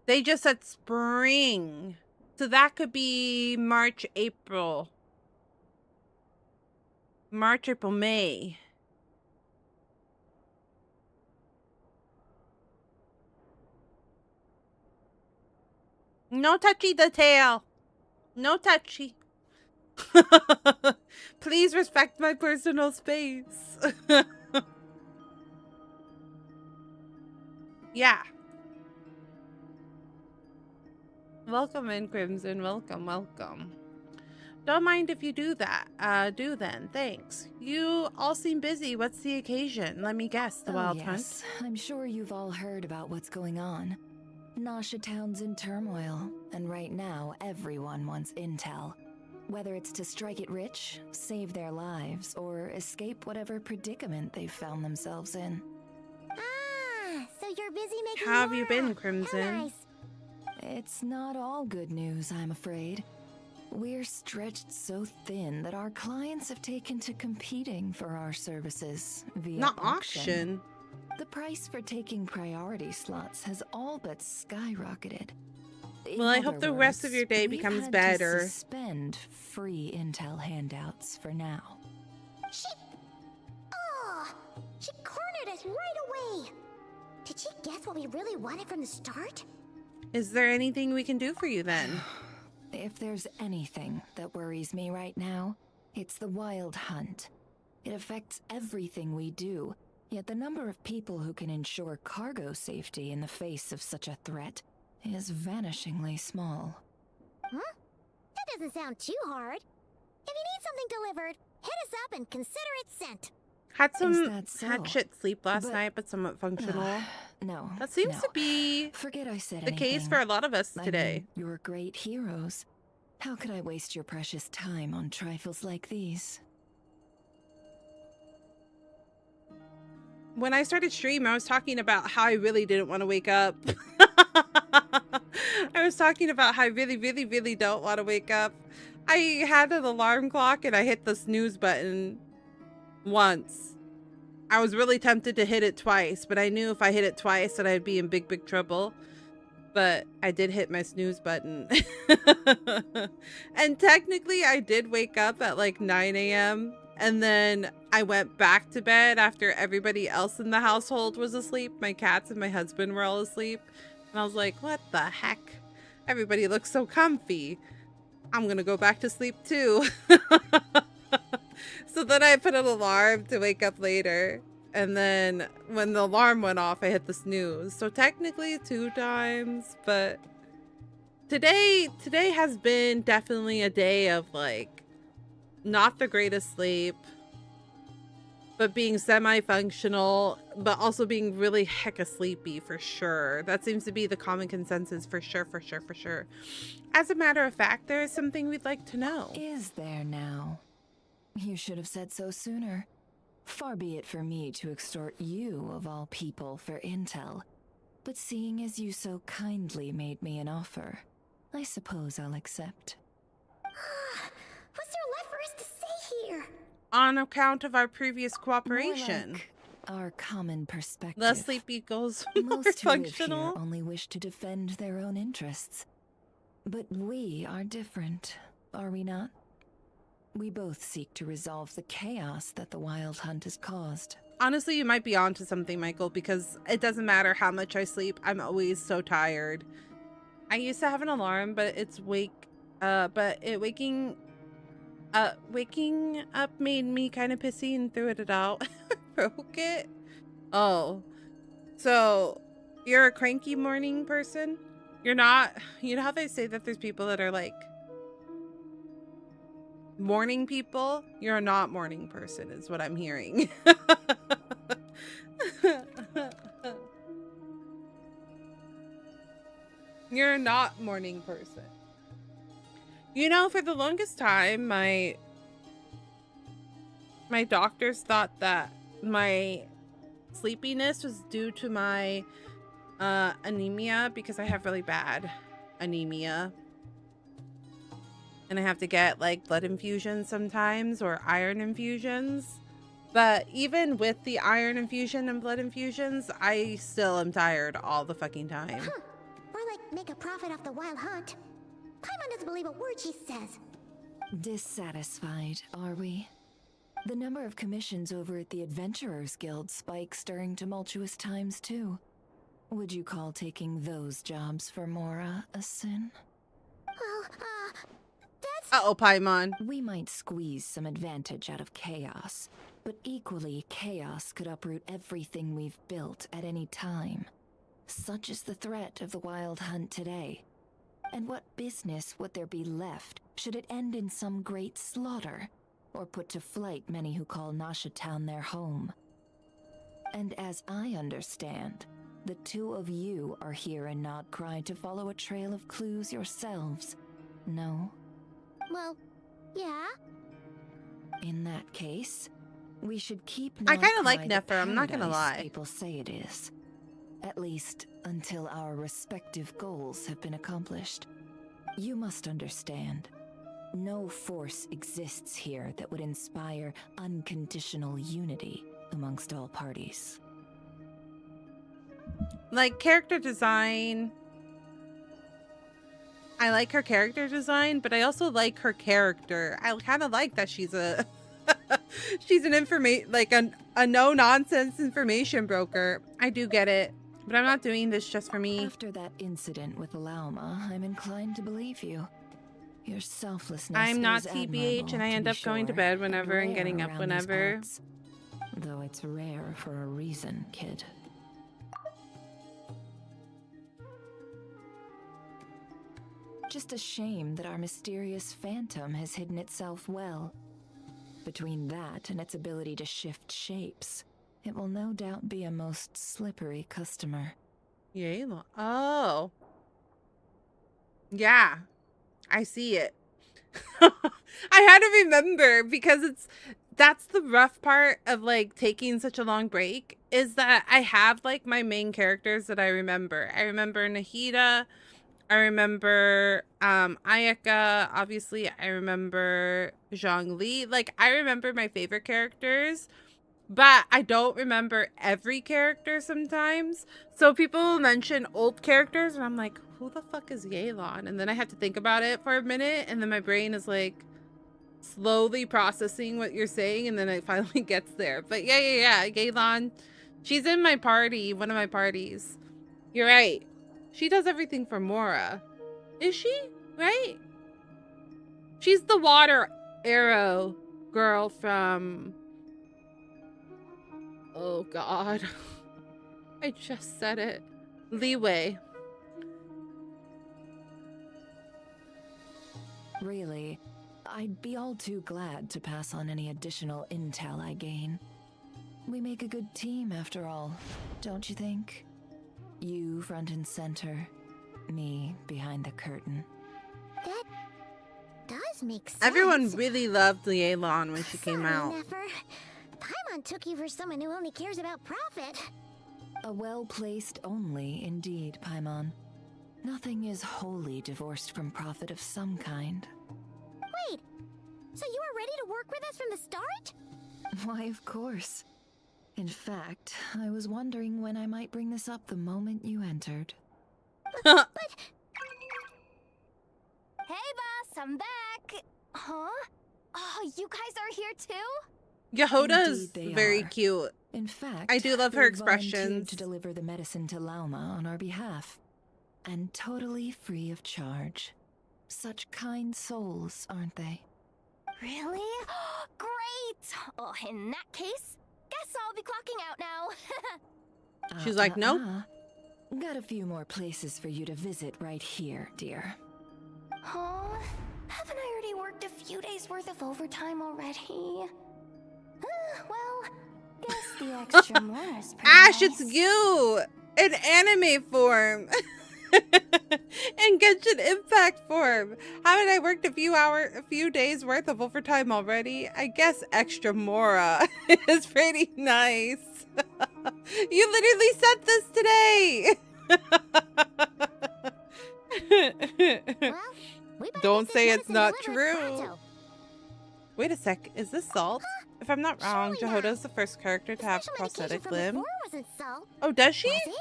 They just said spring. So that could be March, April. March, April, May. No touchy the tail. No touchy. Please respect my personal space. Yeah. Welcome in, Crimson. Welcome, welcome. Don't mind if you do that. Do then. Thanks. You all seem busy. What's the occasion? Let me guess. The Wild Hunt? I'm sure you've all heard about what's going on. Nasha Town's in turmoil, and right now everyone wants intel. Whether it's to strike it rich, save their lives, or escape whatever predicament they've found themselves in. Ah, so you're busy making How have you more. been, Crimson? How nice. It's not all good news, I'm afraid. We're stretched so thin that our clients have taken to competing for our services via Not auction. The price for taking priority slots has all but skyrocketed. Well, I hope the rest of your day becomes better. Suspend free intel handouts for now. She cornered us right away. Did she guess what we really wanted from the start? Is there anything we can do for you then? If there's anything that worries me right now, it's the Wild Hunt. It affects everything we do, yet the number of people who can ensure cargo safety in the face of such a threat is vanishingly small. Huh? That doesn't sound too hard. If you need something delivered, hit us up and consider it sent. Had Is some that so? had shit sleep last But- night, but somewhat functional. No. That seems no. to be Forget I said the case anything. for a lot of us I today. mean, you're great heroes. How could I waste your precious time on trifles like these? When I started stream, I was talking about how I really didn't want to wake up. I was talking about how I really, really, really don't want to wake up. I had an alarm clock and I hit the snooze button once. I was really tempted to hit it twice, but I knew if I hit it twice that I'd be in big, big trouble. But I did hit my snooze button. And technically I did wake up at like 9 a.m. And then I went back to bed after everybody else in the household was asleep. My cats and my husband were all asleep. And I was like, what the heck? Everybody looks so comfy. I'm going to go back to sleep too. So then I put an alarm to wake up later. And then when the alarm went off, I hit the snooze. So technically 2 times. But today has been definitely a day of like, not the greatest sleep, but being semi-functional, but also being really hecka sleepy for sure. That seems to be the common consensus for sure, for sure, for sure. As a matter of fact, there is something we'd like to know. Is there now? You should have said so sooner. Far be it for me to extort you, of all people, for intel. But seeing as you so kindly made me an offer, I suppose I'll accept. What's there left for us to say here? On account of our previous More cooperation. like our common perspective. Less sleep equals more Most who live here functional. only wish to defend their own interests. But we are different, are we not? We both seek to resolve the chaos that the Wild Hunt has caused. Honestly, you might be onto something, Michael, because it doesn't matter how much I sleep. I'm always so tired. I used to have an alarm, but waking up made me kind of pissy and threw it out. Broke it. Oh, so you're a cranky morning person? You're not, you know how they say that there's people that are like morning people? You're not morning person is what I'm hearing. You're not morning person. You know, for the longest time, my doctors thought that my sleepiness was due to my anemia, because I have really bad anemia. And I have to get like blood infusions sometimes, or iron infusions. But even with the iron infusion and blood infusions, I still am tired all the fucking time. Huh. Or like make a profit off the Wild Hunt. Paimon doesn't believe a word she says. Dissatisfied, are we? The number of commissions over at the Adventurers Guild spikes during tumultuous times too. Would you call taking those jobs for Mora a sin? Well, that's... Uh-oh, Paimon. We might squeeze some advantage out of chaos, but equally chaos could uproot everything we've built at any time. Such is the threat of the Wild Hunt today. And what business would there be left should it end in some great slaughter, or put to flight many who call Nasha Town their home? And as I understand, the two of you are here in Not Krai to follow a trail of clues yourselves, no? Well, yeah. In that case, we should keep I Not kinda like Krai the Nefer, I'm not gonna paradise lie. people say it is. At least until our respective goals have been accomplished. You must understand, no force exists here that would inspire unconditional unity amongst all parties. Like character design, I like her character design, but I also like her character. I kind of like that she's a she's an a no nonsense information broker. I do get it, but I'm not doing this just for me. After that incident with Lauma, I'm inclined to believe you. Your selflessness I'm not is TBH, and I admirable, end be up going to sure, bed whenever and rare getting up around these whenever. parts. Though it's rare for a reason, kid. Just a shame that our mysterious phantom has hidden itself well. Between that and its ability to shift shapes, it will no doubt be a most slippery customer. Yelan. Oh. Yeah. I see it. I had to remember because that's the rough part of like taking such a long break is that I have like my main characters that I remember. I remember Nahida. I remember Ayaka. Obviously, I remember Zhongli. Like, I remember my favorite characters, but I don't remember every character sometimes. So people will mention old characters, and I'm like, who the fuck is Yelan? And then I have to think about it for a minute, and then my brain is like slowly processing what you're saying, and then it finally gets there. But yeah, Yelan. She's in my party, one of my parties. You're right. She does everything for Mora. Is she? Right? She's the water arrow girl from... Oh, God. I just said it. Leeway. Really, I'd be all too glad to pass on any additional intel I gain. We make a good team, after all, don't you think? You front and center, me behind the curtain. That does make sense. Everyone really loved Yelan when she came out. Never. Paimon took you for someone who only cares about profit. A well-placed only, indeed, Paimon. Nothing is wholly divorced from profit of some kind. Wait, so you were ready to work with us from the start? Why, of course. In fact, I was wondering when I might bring this up the moment you entered. But... Hey, boss, I'm back. Huh? Oh, you guys are here too? Yehoda is Indeed, they very are. cute. In fact, I do love her they volunteered expressions. to deliver the medicine to Lauma on our behalf, and totally free of charge. Such kind souls, aren't they? Really? Great! Oh, in that case, guess I'll be clocking out now. She's like, nope. Got a few more places for you to visit right here, dear. Huh? Haven't I already worked a few days worth of overtime already? Well, guess the extra more is pretty Ash, nice. it's you! In anime form. In Genshin Impact form. Haven't I worked a few days worth of overtime already? I guess extra Mora is pretty nice. You literally said this today. Well, we better Don't get this say it's medicine not delivered true. pronto. Wait a sec. Is this Salt? If I'm not wrong, Surely not. Jehoda's the first character to have Special medication prosthetic from limb. before wasn't salt, Oh, does she? was it?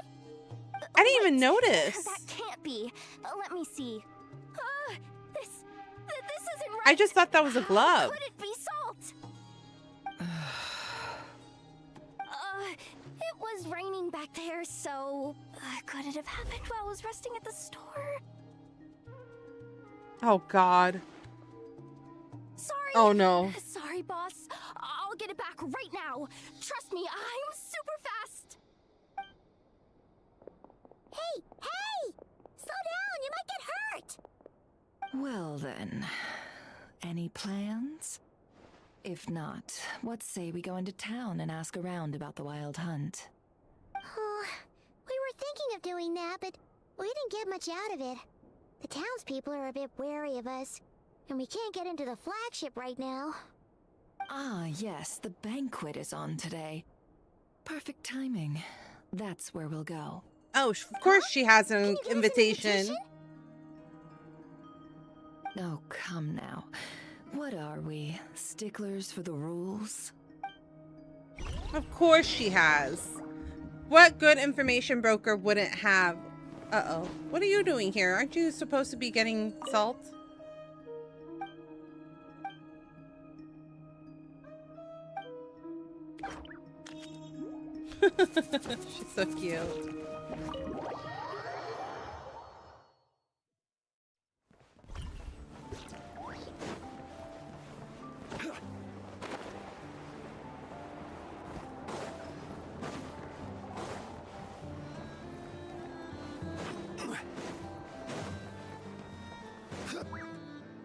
I didn't even Wait, notice. That can't be. Let me see. This isn't right. I just thought that was a How glove. could it be salt? It was raining back there, so could it have happened while I was resting at the store? Oh, God. Sorry. Oh, no. Sorry, boss. I'll get it back right now. Trust me, I'm super fast. Hey! Slow down, you might get hurt! Well then, any plans? If not, what say we go into town and ask around about the wild hunt? Oh, we were thinking of doing that, but we didn't get much out of it. The townspeople are a bit wary of us, and we can't get into the flagship right now. Ah, yes, the banquet is on today. Perfect timing. That's where we'll go. Oh, of course she has an Can you give us an invitation. Oh, come now. What are we, sticklers for the rules? Of course she has. What good information broker wouldn't have? Uh-oh. What are you doing here? Aren't you supposed to be getting salt? She's so cute.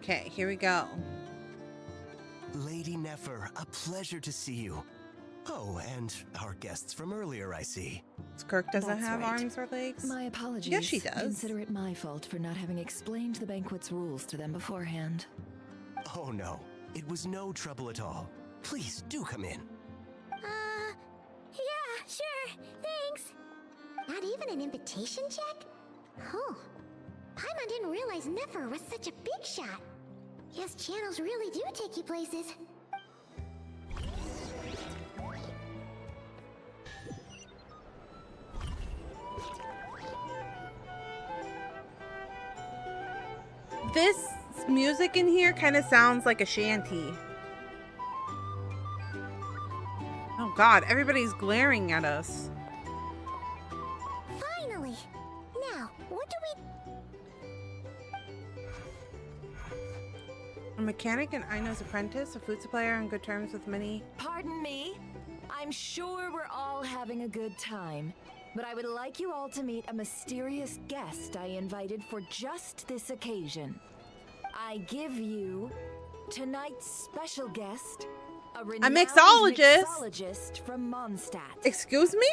Okay, here we go. Lady Nefer, a pleasure to see you. Oh, and our guests from earlier, I see. Kirk doesn't That's have right. arms or legs? My apologies. Yes, she does. Consider it my fault for not having explained the banquet's rules to them beforehand. Oh no, it was no trouble at all. Please do come in. Yeah, sure. Thanks. Not even an invitation check? Oh. Paimon didn't realize Nefer was such a big shot. Yes, channels really do take you places. This music in here kind of sounds like a shanty. Oh god, everybody's glaring at us. Finally! Now, what do A mechanic and Aino's apprentice, a food supplier on good terms with many. Pardon me? I'm sure we're all having a good time, but I would like you all to meet a mysterious guest I invited for just this occasion. I give you tonight's special guest, a renowned mixologist from Mondstadt. Excuse me?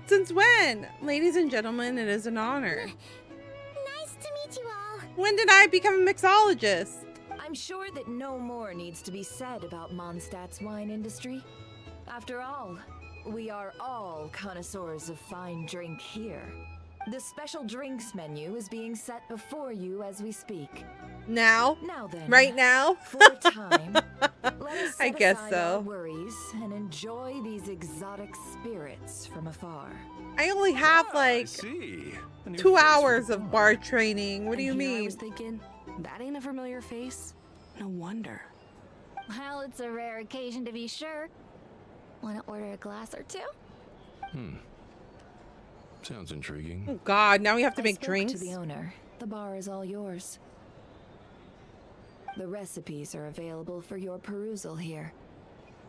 Since when? Ladies and gentlemen, it is an honor. Nice to meet you all. When did I become a mixologist? I'm sure that no more needs to be said about Mondstadt's wine industry. After all, we are all connoisseurs of fine drink here. The special drinks menu is being set before you as we speak. Now? Now then. Right now? For a time, let us set I guess aside so. our worries and enjoy these exotic spirits from afar. I only have like See. 2 hours of bar training. What do you I mean? was thinking, that ain't a familiar face. No wonder. Well, it's a rare occasion to be sure. Want to order a glass or two? Sounds intriguing. Oh god, now we have to I make spoke drinks. to the owner. The bar is all yours. The recipes are available for your perusal here.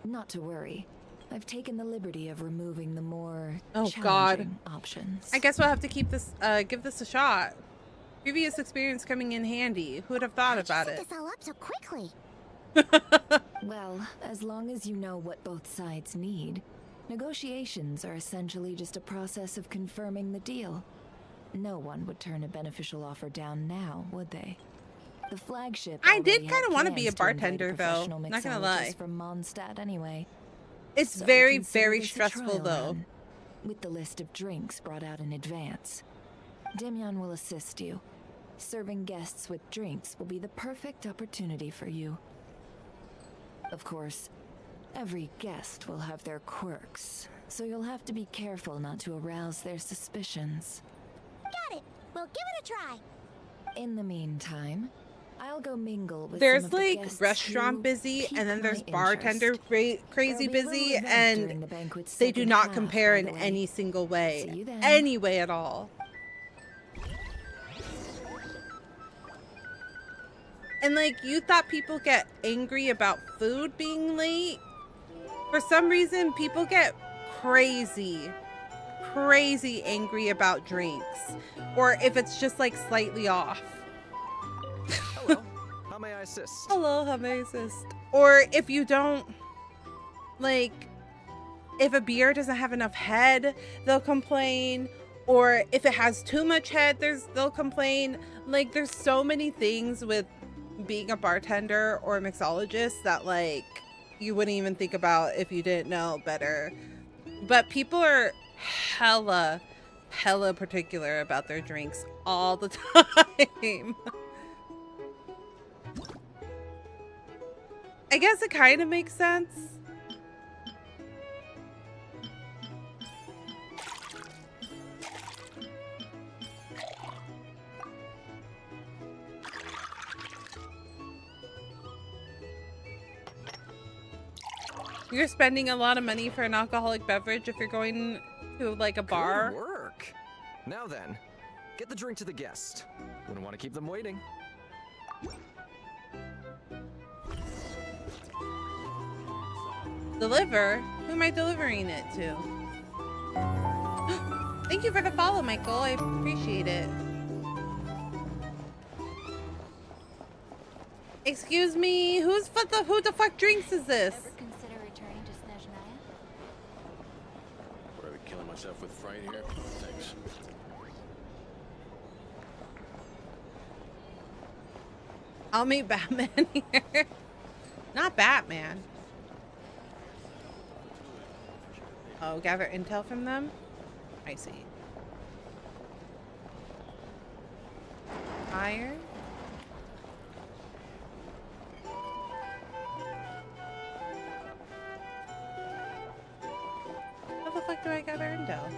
Not to worry. I've taken the liberty of removing the more challenging options. I guess we'll have to keep this give this a shot. Previous experience coming in handy. Who would have thought about Set it? this all up so quickly. Well, as long as you know what both sides need, negotiations are essentially just a process of confirming the deal. No one would turn a beneficial offer down now, would they? The flagship. I did already kind of had want to be a plans to invite bartender though. professional Not gonna mixologists lie. From Mondstadt anyway. It's So very, consider very this a stressful trial though. run, with the list of drinks brought out in advance. Demyon will assist you. Serving guests with drinks will be the perfect opportunity for you. Of course, every guest will have their quirks, so you'll have to be careful not to arouse their suspicions. Got it. We'll give it a try. In the meantime, I'll go mingle with some There's of the like guests restaurant who busy pique and then my there's bartender interest. crazy There'll be a busy, little event during and the banquet's they do second not half, compare by in the way. any single way. See you then. Any way at all. And like, you thought people get angry about food being late? For some reason, people get crazy angry about drinks. Or if it's just like slightly off. Hello, how may I assist? Hello, how may I assist? Or if you don't, like, if a beer doesn't have enough head, they'll complain. Or if it has too much head, they'll complain. Like, there's so many things with being a bartender or a mixologist that like you wouldn't even think about if you didn't know better. But people are hella particular about their drinks all the time. I guess it kind of makes sense. You're spending a lot of money for an alcoholic beverage if you're going to like a bar. Good work. Now then, get the drink to the guest. Wouldn't want to keep them waiting. Deliver? Who am I delivering it to? Thank you for the follow, Michael. I appreciate it. Excuse me, who the fuck drinks is this? Ever consider returning to Snezhnaya? Were I killing myself with fright here? Thanks. I'll meet Batman here. Not Batman. Oh, gather intel from them? I see. Fire? How the fuck do I gather intel?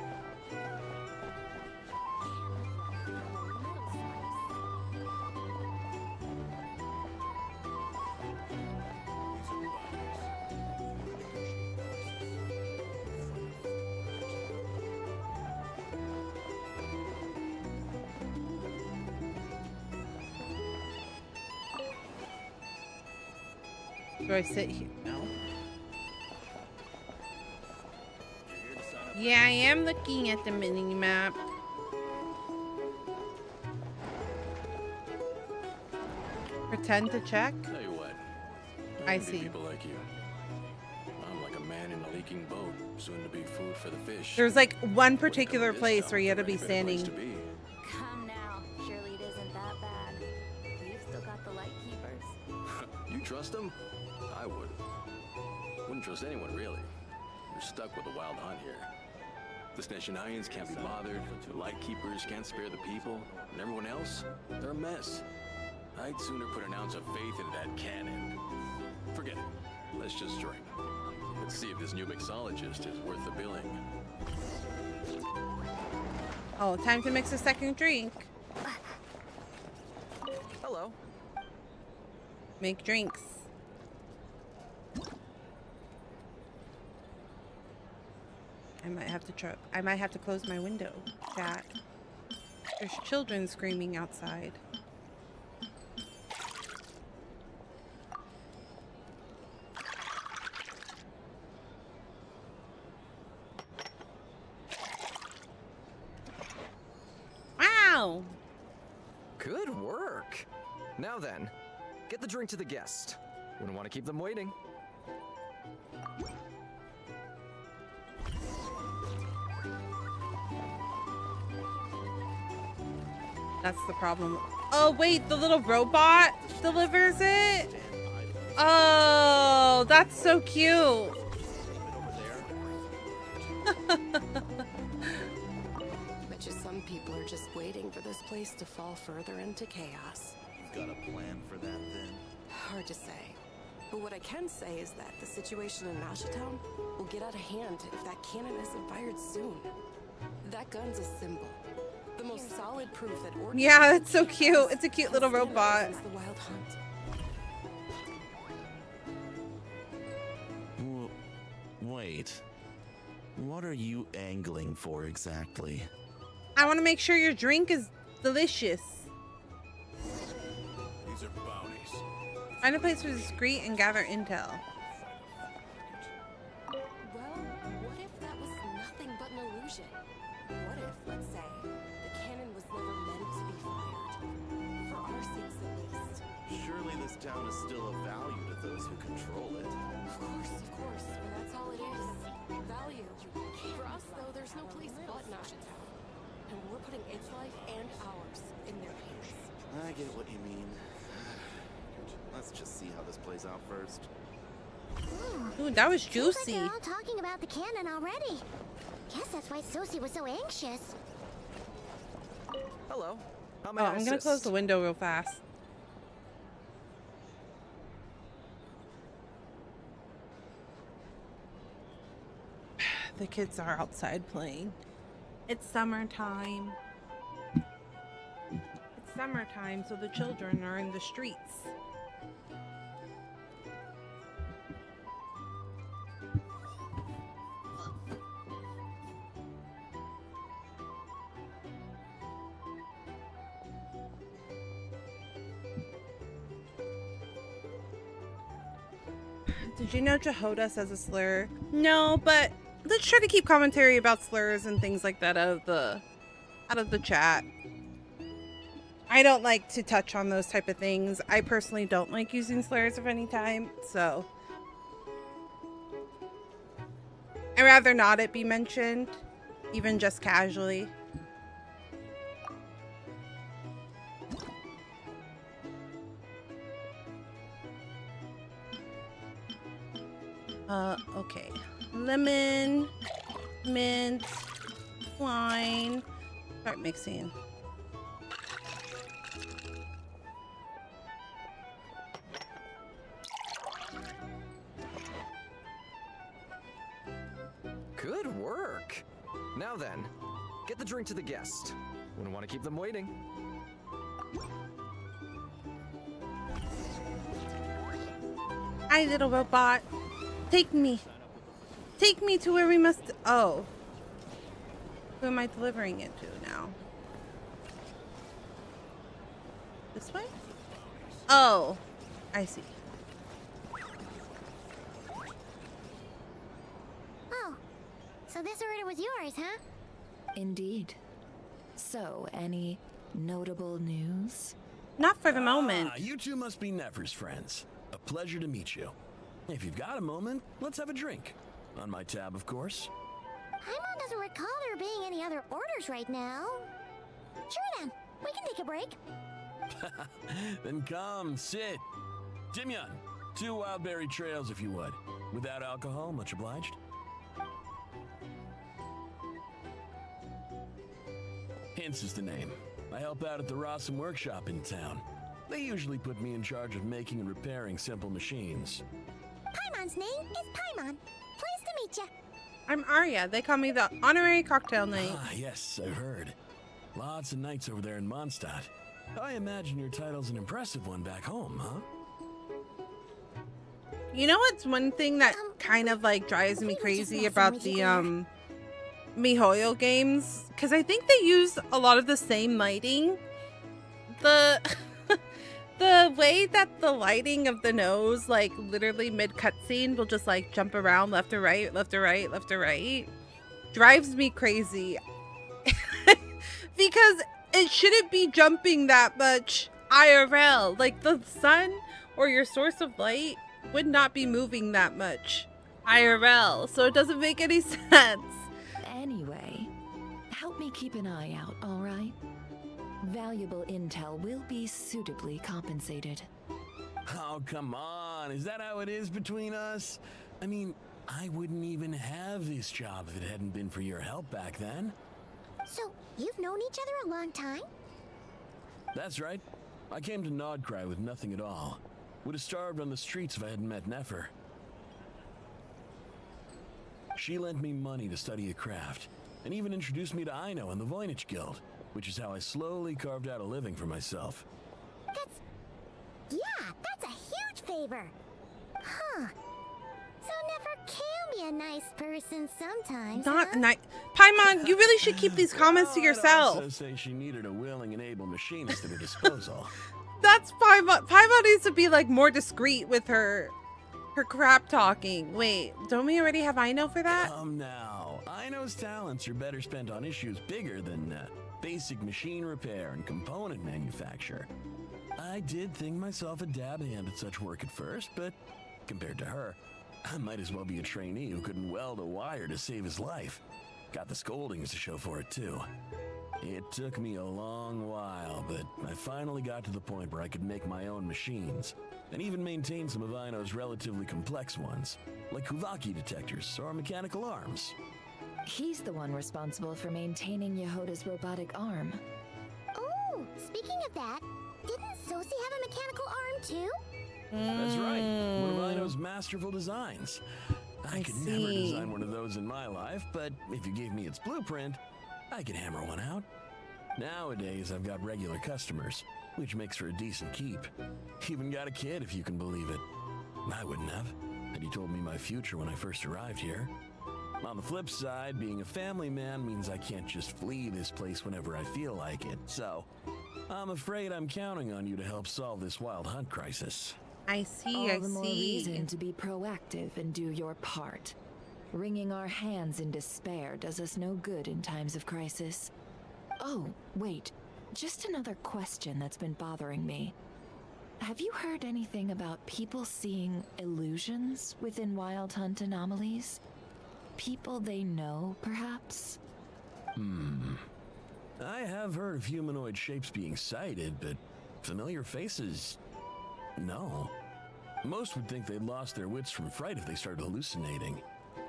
Do I sit here? No. Yeah, I am looking at the mini map. Pretend to check? Tell you what. I There see. People like you. I'm like a man in a leaking boat, soon to be food for the fish. There's like one particular place where you had to be standing. Come now. Surely it isn't that bad. We've still got the light keepers. You trust them? I would. Wouldn't trust anyone, really. You're stuck with a wild hunt here. The Snezhnayans can't be bothered, the Lightkeepers can't spare the people, and everyone else, they're a mess. I'd sooner put an ounce of faith into that cannon. Forget it. Let's just drink. Let's see if this new mixologist is worth the billing. Oh, time to mix a second drink. Hello. Make drinks. I might have to close my window, chat. There's children screaming outside. Wow! Good work. Now then, get the drink to the guest. Wouldn't want to keep them waiting. That's the problem. Oh, wait, the little robot delivers it? Oh, that's so cute. Bet you some people are just waiting for this place to fall further into chaos. You've got a plan for that, then? Hard to say. But what I can say is that the situation in Nashatown will get out of hand if that cannon isn't fired soon. That gun's a symbol. The most solid proof that Yeah, it's so cute. It's a cute little robot. the wild hunt. Wait. What are you angling for exactly? I want to make sure your drink is delicious. These are bounties. Find a place for discreet and gather intel. Well, what if that was nothing but an illusion? What if, let's say, the cannon was never meant to be fired? For our sakes at least. Surely this town is still of value to those who control it. Of course, but that's all it is. Value. For us, though, there's no place but Nashatown. And we're putting its life and ours in their hands. I get what you mean. Let's just see how this plays out first. Ooh, that was Seems like juicy. they're all talking about the cannon already. Guess that's why Sosie was so anxious. Hello. How Oh, may I I'm gonna close assist? the window real fast. The kids are outside playing. It's summertime. It's summertime, so the children are in the streets. Did you know Jehoda says a slur? No, but let's try to keep commentary about slurs and things like that out of the chat. I don't like to touch on those type of things. I personally don't like using slurs of any time, so I'd rather not it be mentioned, even just casually. Okay. Lemon, mint, wine. Start mixing. Good work. Now then, get the drink to the guest. Wouldn't want to keep them waiting. Hi, little robot. Take me. Take me to where we must... Oh. Who am I delivering it to now? This way? Oh. I see. Oh. So this order was yours, huh? Indeed. So, any notable news? Not for the moment. You two must be Nefer's friends. A pleasure to meet you. If you've got a moment, let's have a drink. On my tab, of course. Paimon doesn't recall there being any other orders right now. Sure then, we can take a break. Then come, sit. Timyon, 2 wildberry trails if you would. Without alcohol, much obliged. Hints is the name. I help out at the Rossum workshop in town. They usually put me in charge of making and repairing simple machines. Paimon's name is Paimon. Pleased to meet you. I'm Arya. They call me the honorary cocktail knight. Ah, yes, I've heard. Lots of nights over there in Mondstadt. I imagine your title's an impressive one back home, huh? You know what's one thing that kind of like drives me crazy about the MiHoYo games? Because I think they use a lot of the same lighting. The the way that the lighting of the nose, like literally mid cutscene, will just like jump around left to right, left to right, left to right, drives me crazy. Because it shouldn't be jumping that much IRL. Like the sun or your source of light would not be moving that much IRL. So it doesn't make any sense. Anyway, help me keep an eye out, all right? Valuable intel will be suitably compensated. Oh, come on. Is that how it is between us? I mean, I wouldn't even have this job if it hadn't been for your help back then. So, you've known each other a long time? That's right. I came to Krai with nothing at all. Would have starved on the streets if I hadn't met Nefer. She lent me money to study a craft, and even introduced me to Aino and the Voynich Guild, which is how I slowly carved out a living for myself. That's a huge favor. Huh. So Nefer can be a nice person sometimes, Not huh? nice. Paimon, you really should keep these comments to I'd yourself. also say she needed a willing and able machinist at her disposal. That's Paimon. Paimon needs to be like more discreet with her crap talking. Wait, don't we already have Aino for that? Come now. Aino's talents are better spent on issues bigger than basic machine repair and component manufacture. I did think myself a dab hand at such work at first, but compared to her, I might as well be a trainee who couldn't weld a wire to save his life. Got the scoldings to show for it too. It took me a long while, but I finally got to the point where I could make my own machines, and even maintain some of Aino's relatively complex ones, like Kuvaki detectors or mechanical arms. He's the one responsible for maintaining Yehoda's robotic arm. Oh, speaking of that, didn't Sosi have a mechanical arm too? That's right, one of Aino's masterful designs. I could never design one of those in my life, but if you gave me its blueprint, I could hammer one out. Nowadays, I've got regular customers, which makes for a decent keep. Even got a kid, if you can believe it. I wouldn't have, had you told me my future when I first arrived here. On the flip side, being a family man means I can't just flee this place whenever I feel like it, so I'm afraid I'm counting on you to help solve this wild hunt crisis. I see, All the more reason to be proactive and do your part. Wringing our hands in despair does us no good in times of crisis. Oh, wait. just another question that's been bothering me. Have you heard anything about people seeing illusions within Wild Hunt anomalies? People they know, perhaps? I have heard of humanoid shapes being sighted, but familiar faces, no. Most would think they'd lost their wits from fright if they started hallucinating.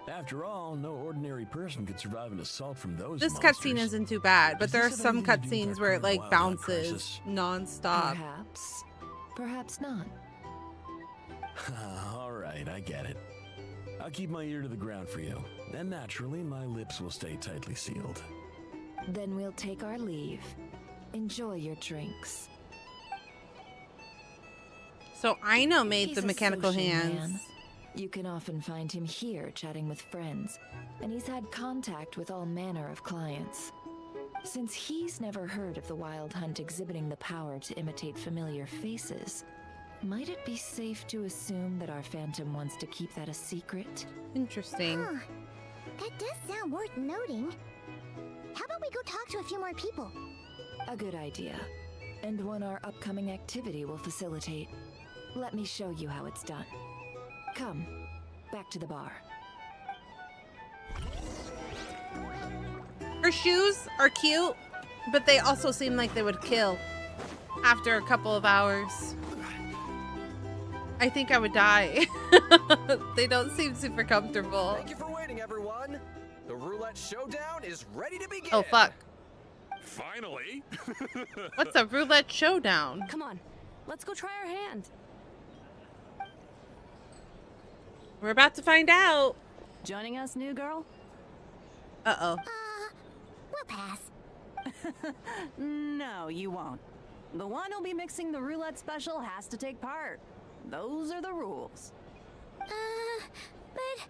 After all, no ordinary person could survive an assault from those This monsters. cutscene isn't too bad, but Does there are this have some anything to do with cutscenes our where it current like wildlife bounces crisis? non-stop. Perhaps. Perhaps not. All right, I get it. I'll keep my ear to the ground for you, and naturally, my lips will stay tightly sealed. Then we'll take our leave. Enjoy your drinks. So Aino made He's the a mechanical social hands. man. You can often find him here chatting with friends, and he's had contact with all manner of clients. Since he's never heard of the Wild Hunt exhibiting the power to imitate familiar faces, might it be safe to assume that our Phantom wants to keep that a secret? Interesting. Huh. That does sound worth noting. How about we go talk to a few more people? A good idea, and one our upcoming activity will facilitate. Let me show you how it's done. Come, back to the bar. Her shoes are cute, but they also seem like they would kill after a couple of hours. I think I would die. They don't seem super comfortable. Thank you for waiting, everyone. The roulette showdown is ready to begin. Oh, fuck. Finally. What's a roulette showdown? Come on, let's go try our hand. We're about to find out. Joining us, new girl? Uh-oh. We'll pass. No, you won't. The one who'll be mixing the roulette special has to take part. Those are the rules. But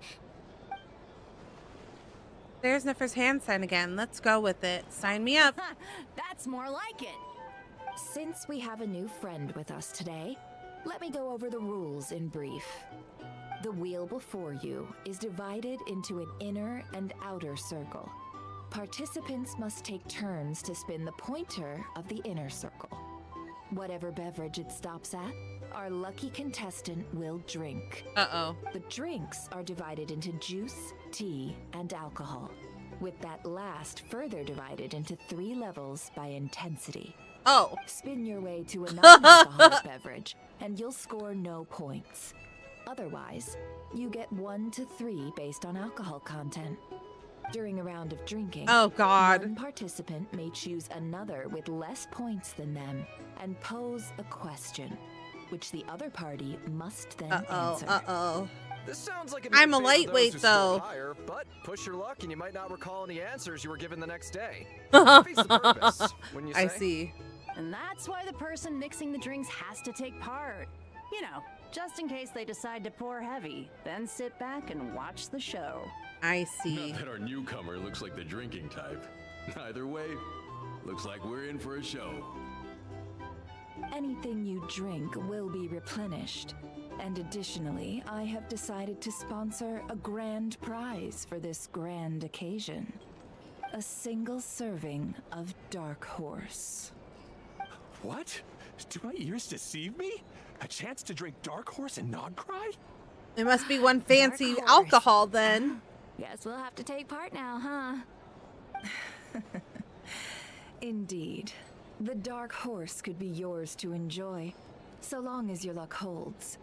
There's Niffer's hand sign again. Let's go with it. Sign me up. That's more like it. Since we have a new friend with us today, let me go over the rules in brief. The wheel before you is divided into an inner and outer circle. Participants must take turns to spin the pointer of the inner circle. Whatever beverage it stops at, our lucky contestant will drink. Uh-oh. The drinks are divided into juice, tea, and alcohol, with that last further divided into 3 levels by intensity. Oh. Spin your way to a non-alcoholic beverage, and you'll score no points. Otherwise, you get 1 to 3 based on alcohol content. During a round of drinking, oh God, one participant may choose another with less points than them and pose a question, which the other party must then answer. Uh-oh. This sounds like I'm a lightweight, though. Higher, but push your luck and you might not recall any answers you were given the next day. Defeats the purpose, wouldn't you say? I see. And that's why the person mixing the drinks has to take part. You know, just in case they decide to pour heavy, then sit back and watch the show. I see. Not that our newcomer looks like the drinking type. Either way, looks like we're in for a show. Anything you drink will be replenished. And additionally, I have decided to sponsor a grand prize for this grand occasion. A single serving of Dark Horse. What? Do my ears deceive me? A chance to drink Dark Horse and not cry? It must be one fancy alcohol then. Guess we'll have to take part now, huh? Indeed. The Dark Horse could be yours to enjoy, so long as your luck holds.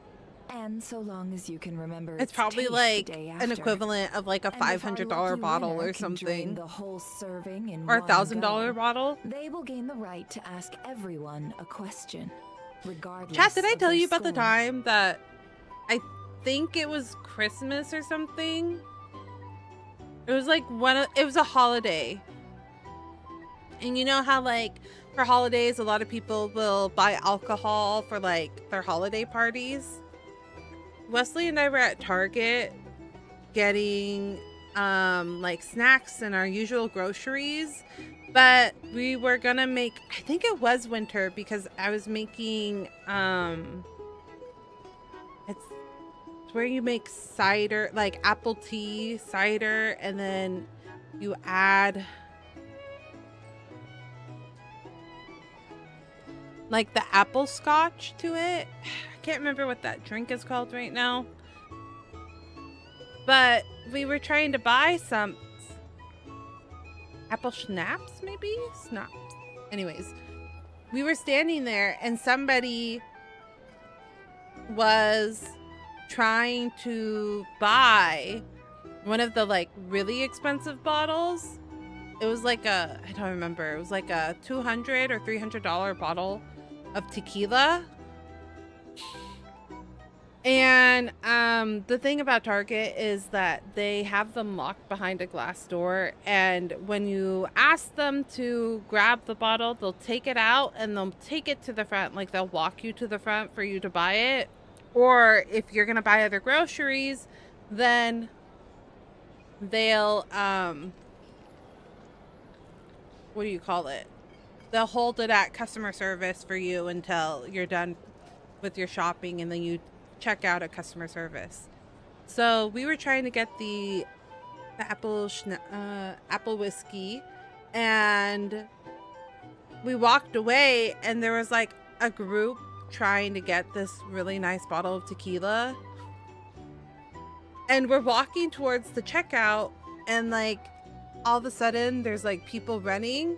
And so long as you can remember It's probably taste like the day an after. equivalent of like a And if our $500 lucky bottle winner or can drain something. the whole serving in Or a one $1,000 go, bottle. They will gain the right to ask everyone a question, regardless. Chat, did I of tell their you about the score. time that I think it was Christmas or something? It was like it was a holiday. And you know how like for holidays a lot of people will buy alcohol for like their holiday parties? Wesley and I were at Target getting like snacks and our usual groceries, but we were gonna make, I think it was winter, because I was making it's where you make cider, like apple tea cider, and then you add like the apple scotch to it. I can't remember what that drink is called right now. But we were trying to buy some apple schnapps, maybe? Schnapps. Anyways, we were standing there and somebody was trying to buy one of the like really expensive bottles. It was like a, I don't remember, it was like a $200 or $300 bottle of tequila. And the thing about Target is that they have them locked behind a glass door, and when you ask them to grab the bottle, they'll take it out and they'll take it to the front, like they'll walk you to the front for you to buy it. Or if you're gonna buy other groceries, then they'll what do you call it? They'll hold it at customer service for you until you're done with your shopping, and then you check out at customer service. So we were trying to get the apple whiskey, and we walked away, and there was like a group trying to get this really nice bottle of tequila, and we're walking towards the checkout, and like all of a sudden there's like people running,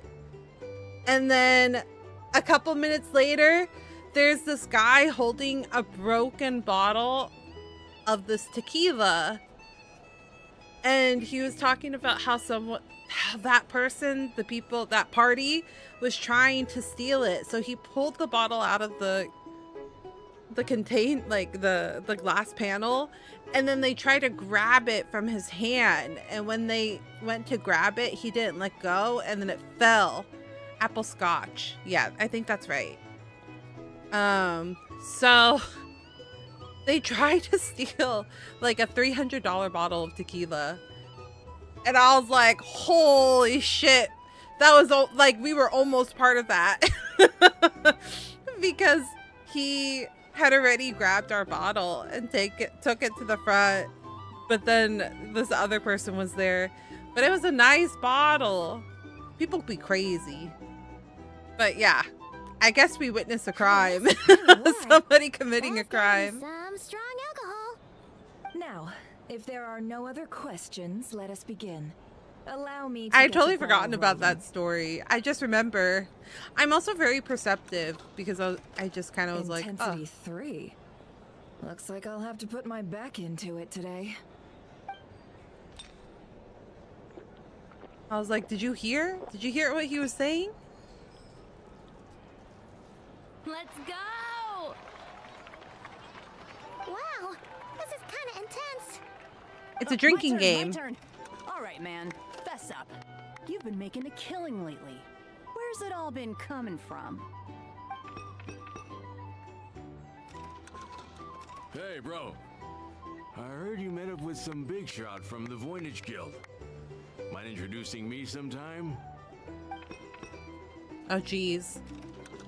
and then a couple minutes later there's this guy holding a broken bottle of this tequila, and he was talking about how that person, the people, that party was trying to steal it. So he pulled the bottle out of the glass panel, and then they tried to grab it from his hand, and when they went to grab it, he didn't let go, and then it fell. Apple scotch. Yeah, I think that's right. So they tried to steal like a $300 bottle of tequila, and I was like, holy shit, that was like, we were almost part of that. Because he had already grabbed our bottle and took it to the front, but then this other person was there, but it was a nice bottle. People be crazy. But yeah, I guess we witnessed a crime. Somebody committing a crime. Some strong alcohol. Now, if there are no other questions, let us begin. Allow me to I totally forgotten about that story. I just remember. I'm also very perceptive because I just kind of was like, Intensity 3. Looks like I'll have to put my back into it today. I was like, did you hear? Did you hear what he was saying? Let's go! Wow, this is kind of intense. It's a drinking game. My turn. All right, man, fess up. You've been making a killing lately. Where's it all been coming from? Hey, bro. I heard you met up with some big shot from the Voynich Guild. Mind introducing me sometime? Oh, geez.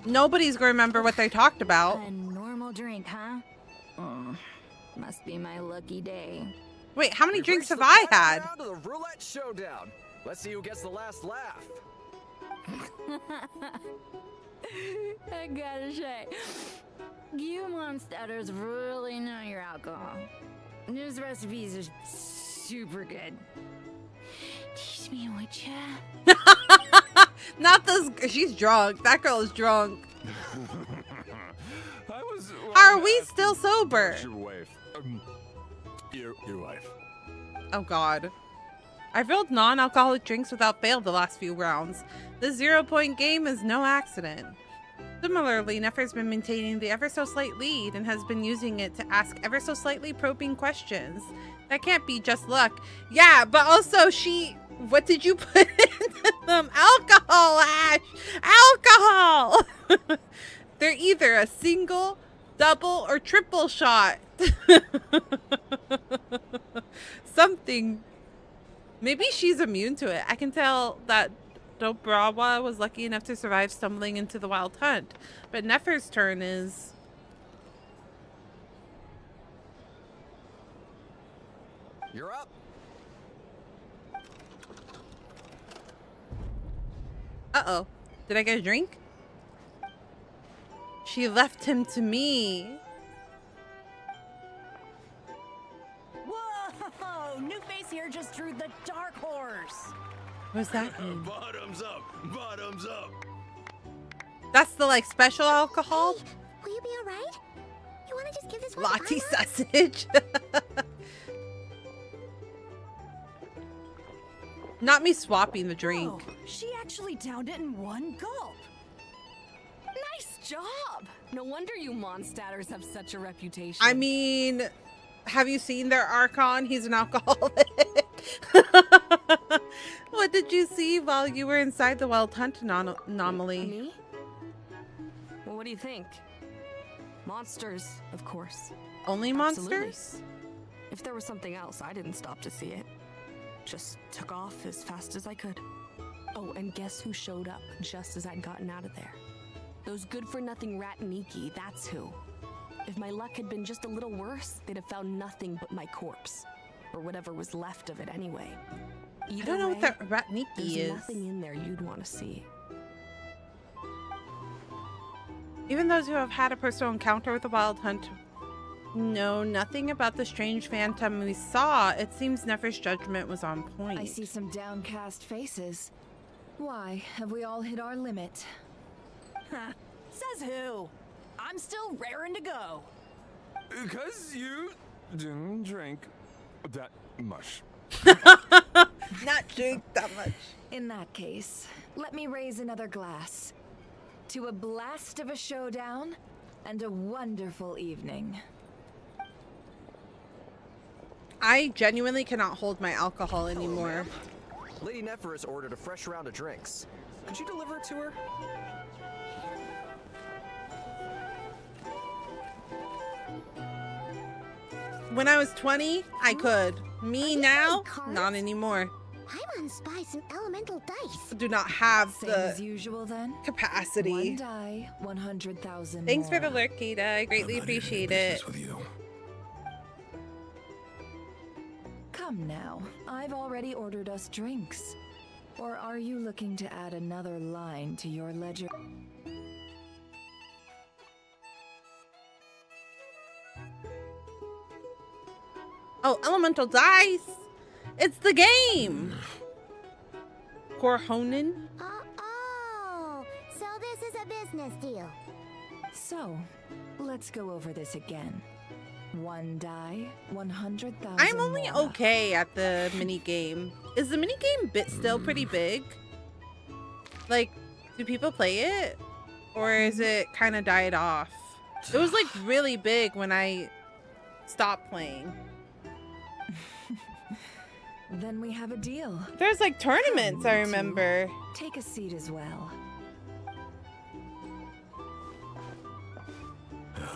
Nobody's gonna remember what they talked about. A normal drink, huh? Must be my lucky day. Wait, how many drinks have I had? Round of the roulette showdown. Let's see who gets the last laugh. I gotta say, you monsters really know your alcohol. This recipe is super good. Teach me, would ya? Not this. She's drunk. That girl is drunk. How are we still sober? Your wife. Your wife. Oh God. I've rolled non-alcoholic drinks without fail the last few rounds. This 0-point game is no accident. Similarly, Nefer's been maintaining the ever so slight lead and has been using it to ask ever so slightly probing questions. That can't be just luck. Yeah, but also what did you put in them? Alcohol, Ash! Alcohol! They're either a single, double, or triple shot. Something. Maybe she's immune to it. I can tell that Dobrawa was lucky enough to survive stumbling into the wild hunt. But Nefer's turn is... You're up. Uh-oh. Did I get a drink? She left him to me. Whoa! New face here just drew the dark horse. What's that mean? Bottoms up! Bottoms up! That's the like special alcohol? Hey, will you be alright? You wanna just give this one Lottie to Anna? sausage. Not me swapping the drink. Oh, she actually downed it in one gulp. Nice job! No wonder you Mondstatters have such a reputation. I mean, have you seen their Archon? He's an alcoholic. What did you see while you were inside the Wild Hunt anomaly? Me? Well, what do you think? Monsters, of course. Only Absolutely. monsters? If there was something else, I didn't stop to see it. Just took off as fast as I could. Oh, and guess who showed up just as I'd gotten out of there? Those good-for-nothing rat and Iki, that's who. If my luck had been just a little worse, they'd have found nothing but my corpse. Or whatever was left of it anyway. Either I don't know way, what that rat Niki there's is. nothing in there you'd want to see. Even those who have had a personal encounter with the Wild Hunt know nothing about the strange phantom we saw. It seems Nefer's judgment was on point. I see some downcast faces. Why, have we all hit our limit? Says who? I'm still raring to go. Because you didn't drink that much. Not drink that much. In that case, let me raise another glass. To a blast of a showdown and a wonderful evening. I genuinely cannot hold my alcohol anymore. Lady Nefer has ordered a fresh round of drinks. Could you deliver it to her? When I was 20, I could. Me now, cards? not anymore. I wanna spy some elemental dice. Do not have Same as the usual then. capacity. One die, 100,000 Thanks for the more. lurk, Ada. I greatly appreciate it. With you. Come now, I've already ordered us drinks. Or are you looking to add another line to your ledger? Oh, elemental dice! It's the game! Korhonen? Oh, so this is a business deal. So, let's go over this again. One die, 100,000 I'm only more. okay at the mini game. Is the mini game bit still pretty big? Like, do people play it? Or is it kind of died off? It was like really big when I stopped playing. Then we have a deal. There's like tournaments, I remember. Take a seat as well.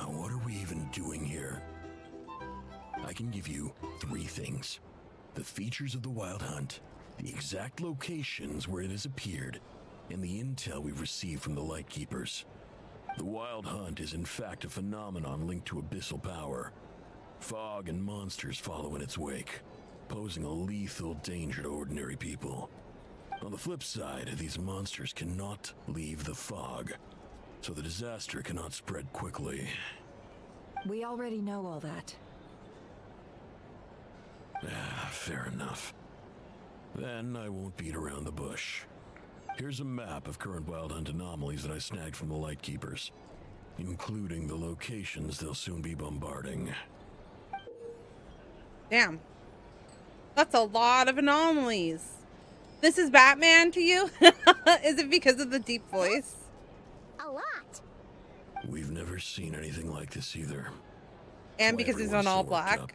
What are we even doing here? I can give you 3 things. The features of the Wild Hunt, the exact locations where it has appeared, and the intel we've received from the Lightkeepers. The Wild Hunt is in fact a phenomenon linked to abyssal power. Fog and monsters follow in its wake, posing a lethal danger to ordinary people. On the flip side, these monsters cannot leave the fog, so the disaster cannot spread quickly. We already know all that. Fair enough. Then I won't beat around the bush. Here's a map of current Wild Hunt anomalies that I snagged from the Lightkeepers, including the locations they'll soon be bombarding. Damn. That's a lot of anomalies. This is Batman to you? Is it because of the deep voice? A lot. We've never seen anything like this either. And because he's on all Everyone's so worked black? up.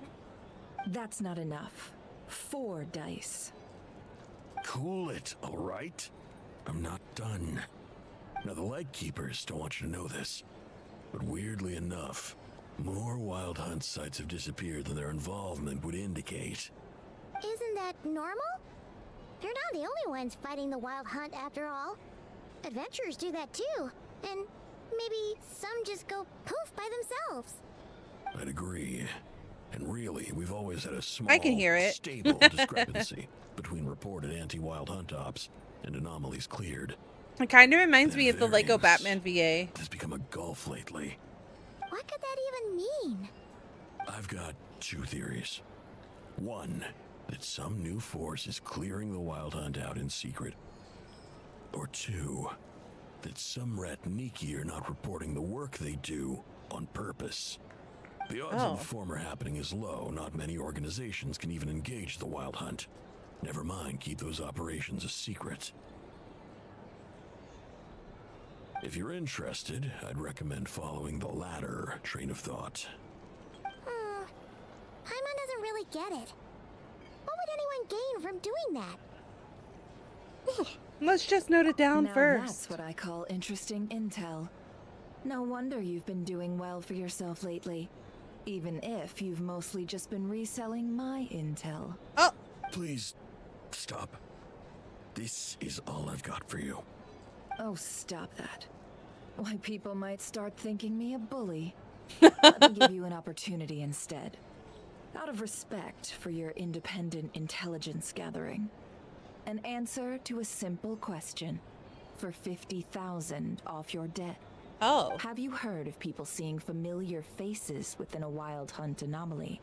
That's not enough. 4 dice. Cool it, all right? I'm not done. Now, the Lightkeepers don't want you to know this, but weirdly enough, more Wild Hunt sites have disappeared than their involvement would indicate. Isn't that normal? They're not the only ones fighting the Wild Hunt after all. Adventurers do that too. And maybe some just go poof by themselves. I'd agree. And really, we've always had a small, I can hear it. stable discrepancy between reported anti-Wild Hunt ops and anomalies cleared. It kind of reminds The me of the Lego variance Batman VA. has become a gulf lately. What could that even mean? I've got two theories. One, that some new force is clearing the Wild Hunt out in secret. Or two, that some Ratniki are not reporting the work they do on purpose. The odds of the former happening is low. Not many organizations can even engage the Wild Hunt. Never mind, keep those operations a secret. If you're interested, I'd recommend following the latter train of thought. Paimon doesn't really get it. What would anyone gain from doing that? Let's just note it down now first. That's what I call interesting intel. No wonder you've been doing well for yourself lately. Even if you've mostly just been reselling my intel. Oh! Please, stop. This is all I've got for you. Oh, stop that. Why, people might start thinking me a bully. Let me give you an opportunity instead. Out of respect for your independent intelligence gathering. An answer to a simple question for 50,000 off your debt. Oh. Have you heard of people seeing familiar faces within a Wild Hunt anomaly?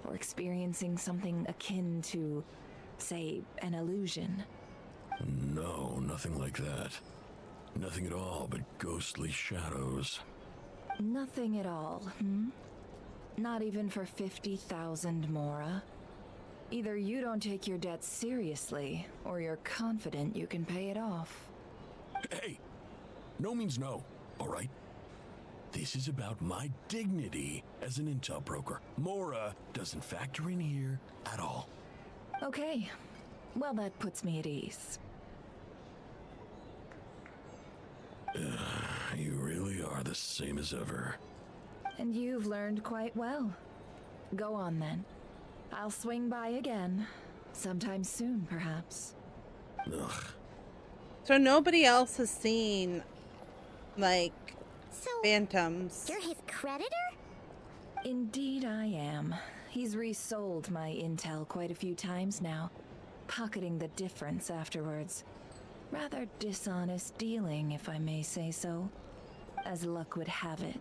Or experiencing something akin to, say, an illusion? No, nothing like that. Nothing at all but ghostly shadows. Nothing at all, Not even for 50,000 Mora? Either you don't take your debt seriously, or you're confident you can pay it off. Hey, no means no, all right? This is about my dignity as an intel broker. Mora doesn't factor in here at all. Okay, well that puts me at ease. You really are the same as ever. And you've learned quite well. Go on then. I'll swing by again. Sometime soon, perhaps. Ugh. So nobody else has seen, like, phantoms. You're his creditor? Indeed I am. He's resold my intel quite a few times now, pocketing the difference afterwards. Rather dishonest dealing, if I may say so. As luck would have it,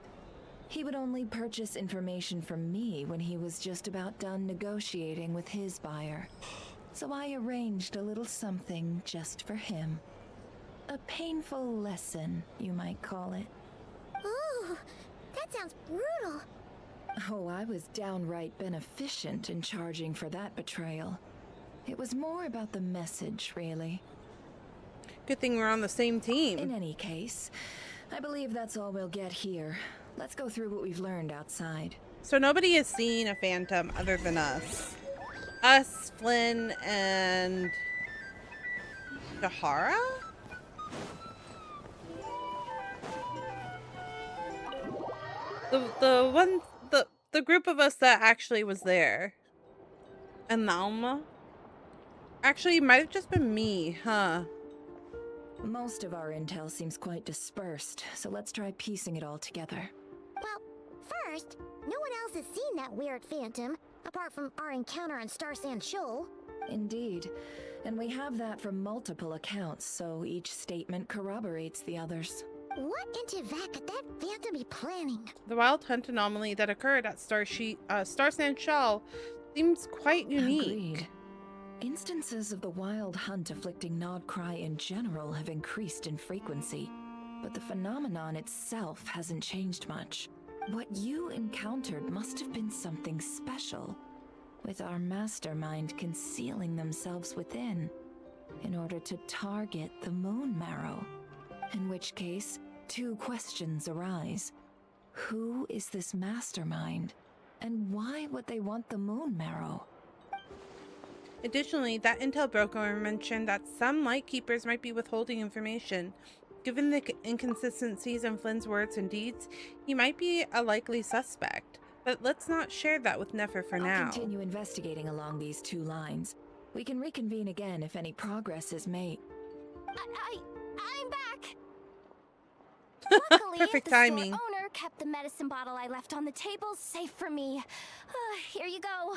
he would only purchase information from me when he was just about done negotiating with his buyer. So I arranged a little something just for him. A painful lesson, you might call it. Ooh, that sounds brutal. Oh, I was downright beneficent in charging for that betrayal. It was more about the message, really. Good thing we're on the same team. In any case, I believe that's all we'll get here. Let's go through what we've learned outside. So nobody has seen a phantom other than us. Us, Flynn, and Shahara? The group of us that actually was there. And Nalma? Actually, it might have just been me, huh? Most of our intel seems quite dispersed, so let's try piecing it all together. Well, first, no one else has seen that weird phantom, apart from our encounter on Star Sand Shoal. Indeed. And we have that from multiple accounts, so each statement corroborates the others. What in Teyvat could that phantom be planning? The Wild Hunt anomaly that occurred at Star Sand Shoal seems quite unique. Agreed. Instances of the Wild Hunt afflicting Krai in general have increased in frequency, but the phenomenon itself hasn't changed much. What you encountered must have been something special, with our mastermind concealing themselves within, in order to target the Moon Marrow. In which case, two questions arise. Who is this mastermind, and why would they want the Moon Marrow? Additionally, that intel broker mentioned that some Lightkeepers might be withholding information. Given the inconsistencies in Flynn's words and deeds, he might be a likely suspect. But let's not share that with Nefer for now. I'll continue investigating along these two lines. We can reconvene again if any progress is made. I'm back! Luckily, Perfect the timing. store owner kept the medicine bottle I left on the table safe for me. Here you go.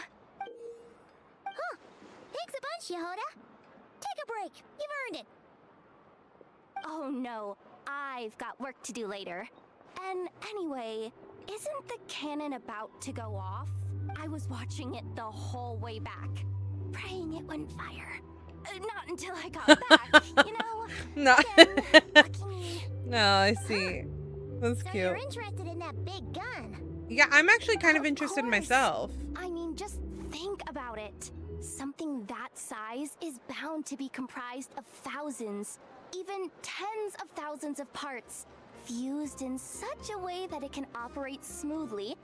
Huh. Thanks a bunch, Yehoda. Take a break. You've earned it. Oh no, I've got work to do later. And anyway, isn't the cannon about to go off? I was watching it the whole way back, praying it wouldn't fire. Not until I got back, you know? No. Again, lucky me. No, I see. That's So cute. you're interested in that big gun? Yeah, I'm actually kind of interested course. myself. I mean, just think about it. Something that size is bound to be comprised of thousands, even tens of thousands of parts, fused in such a way that it can operate smoothly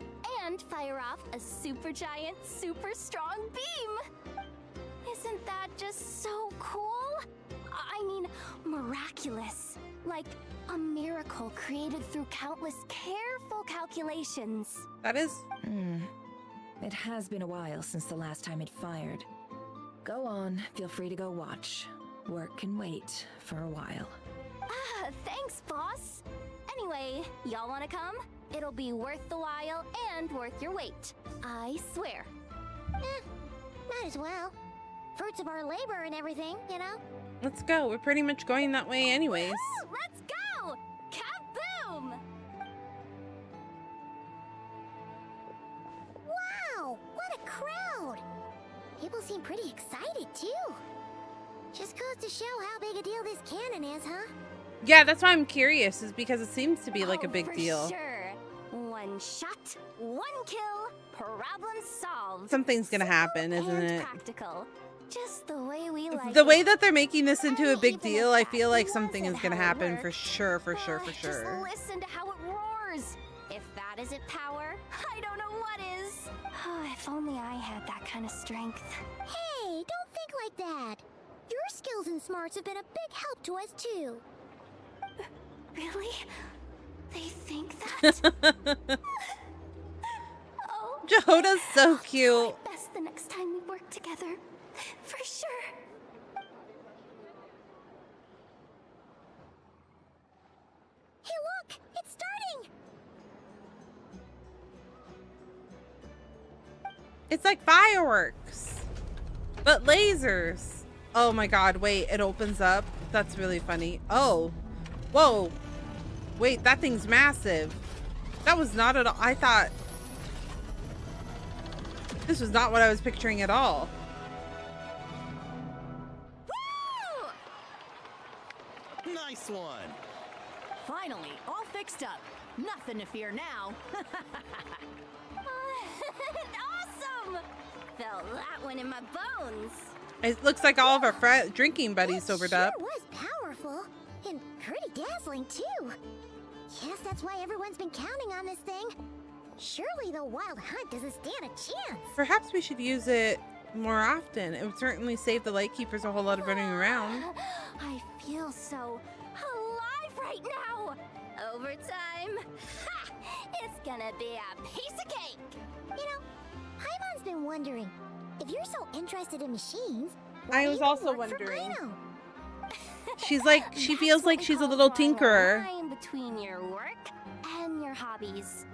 and fire off a supergiant, super strong beam. Isn't that just so cool? I mean, miraculous. Like a miracle created through countless careful calculations. That is... It has been a while since the last time it fired. Go on, feel free to go watch. Work can wait for a while. Ah, thanks, boss. Anyway, y'all wanna come? It'll be worth the while and worth your wait. I swear. Might as well. Fruits of our labor and everything, you know? Let's go. We're pretty much going that way anyways. Woo, let's go! Kaboom! Wow, what a crowd! People seem pretty excited, too. Just goes to show how big a deal this cannon is, huh? Yeah, that's why I'm curious, is because it seems to be like a big for deal. Sure. One shot, one kill, problem solved. Something's gonna happen, isn't and it? Practical. Just the way we like The way it. that they're making this into a big deal, I feel like something is gonna how it happen works. for sure, for sure, for Just sure. listen to how it roars. If that isn't power, I don't know what is. If only I had that kind of strength. Hey, don't think like that. Your skills and smarts have been a big help to us, too. Really? They think that? Oh, Jehoda's so cute. best the next time we work together. For sure. Hey, look! It's starting! It's like fireworks, but lasers. Oh my god, wait, it opens up. That's really funny. Oh, whoa. Wait, that thing's massive. That was not at all. I thought this was not what I was picturing at all. Nice one. Finally, all fixed up. Nothing to fear now. Awesome! Felt that one in my bones. It looks like all of our drinking buddies sobered up. It was powerful. And pretty dazzling, too. Guess that's why everyone's been counting on this thing. Surely the wild hunt doesn't stand a chance. Perhaps we should use it more often. It would certainly save the Lightkeepers a whole lot of running around. I feel so alive right now. Overtime. Ha! It's gonna be a piece of cake. You know, Paimon's been wondering, if you're so interested in machines, I was also work for wondering. Paimon? She's like, she feels like she's a little tinkerer. Line between your work and your hobbies.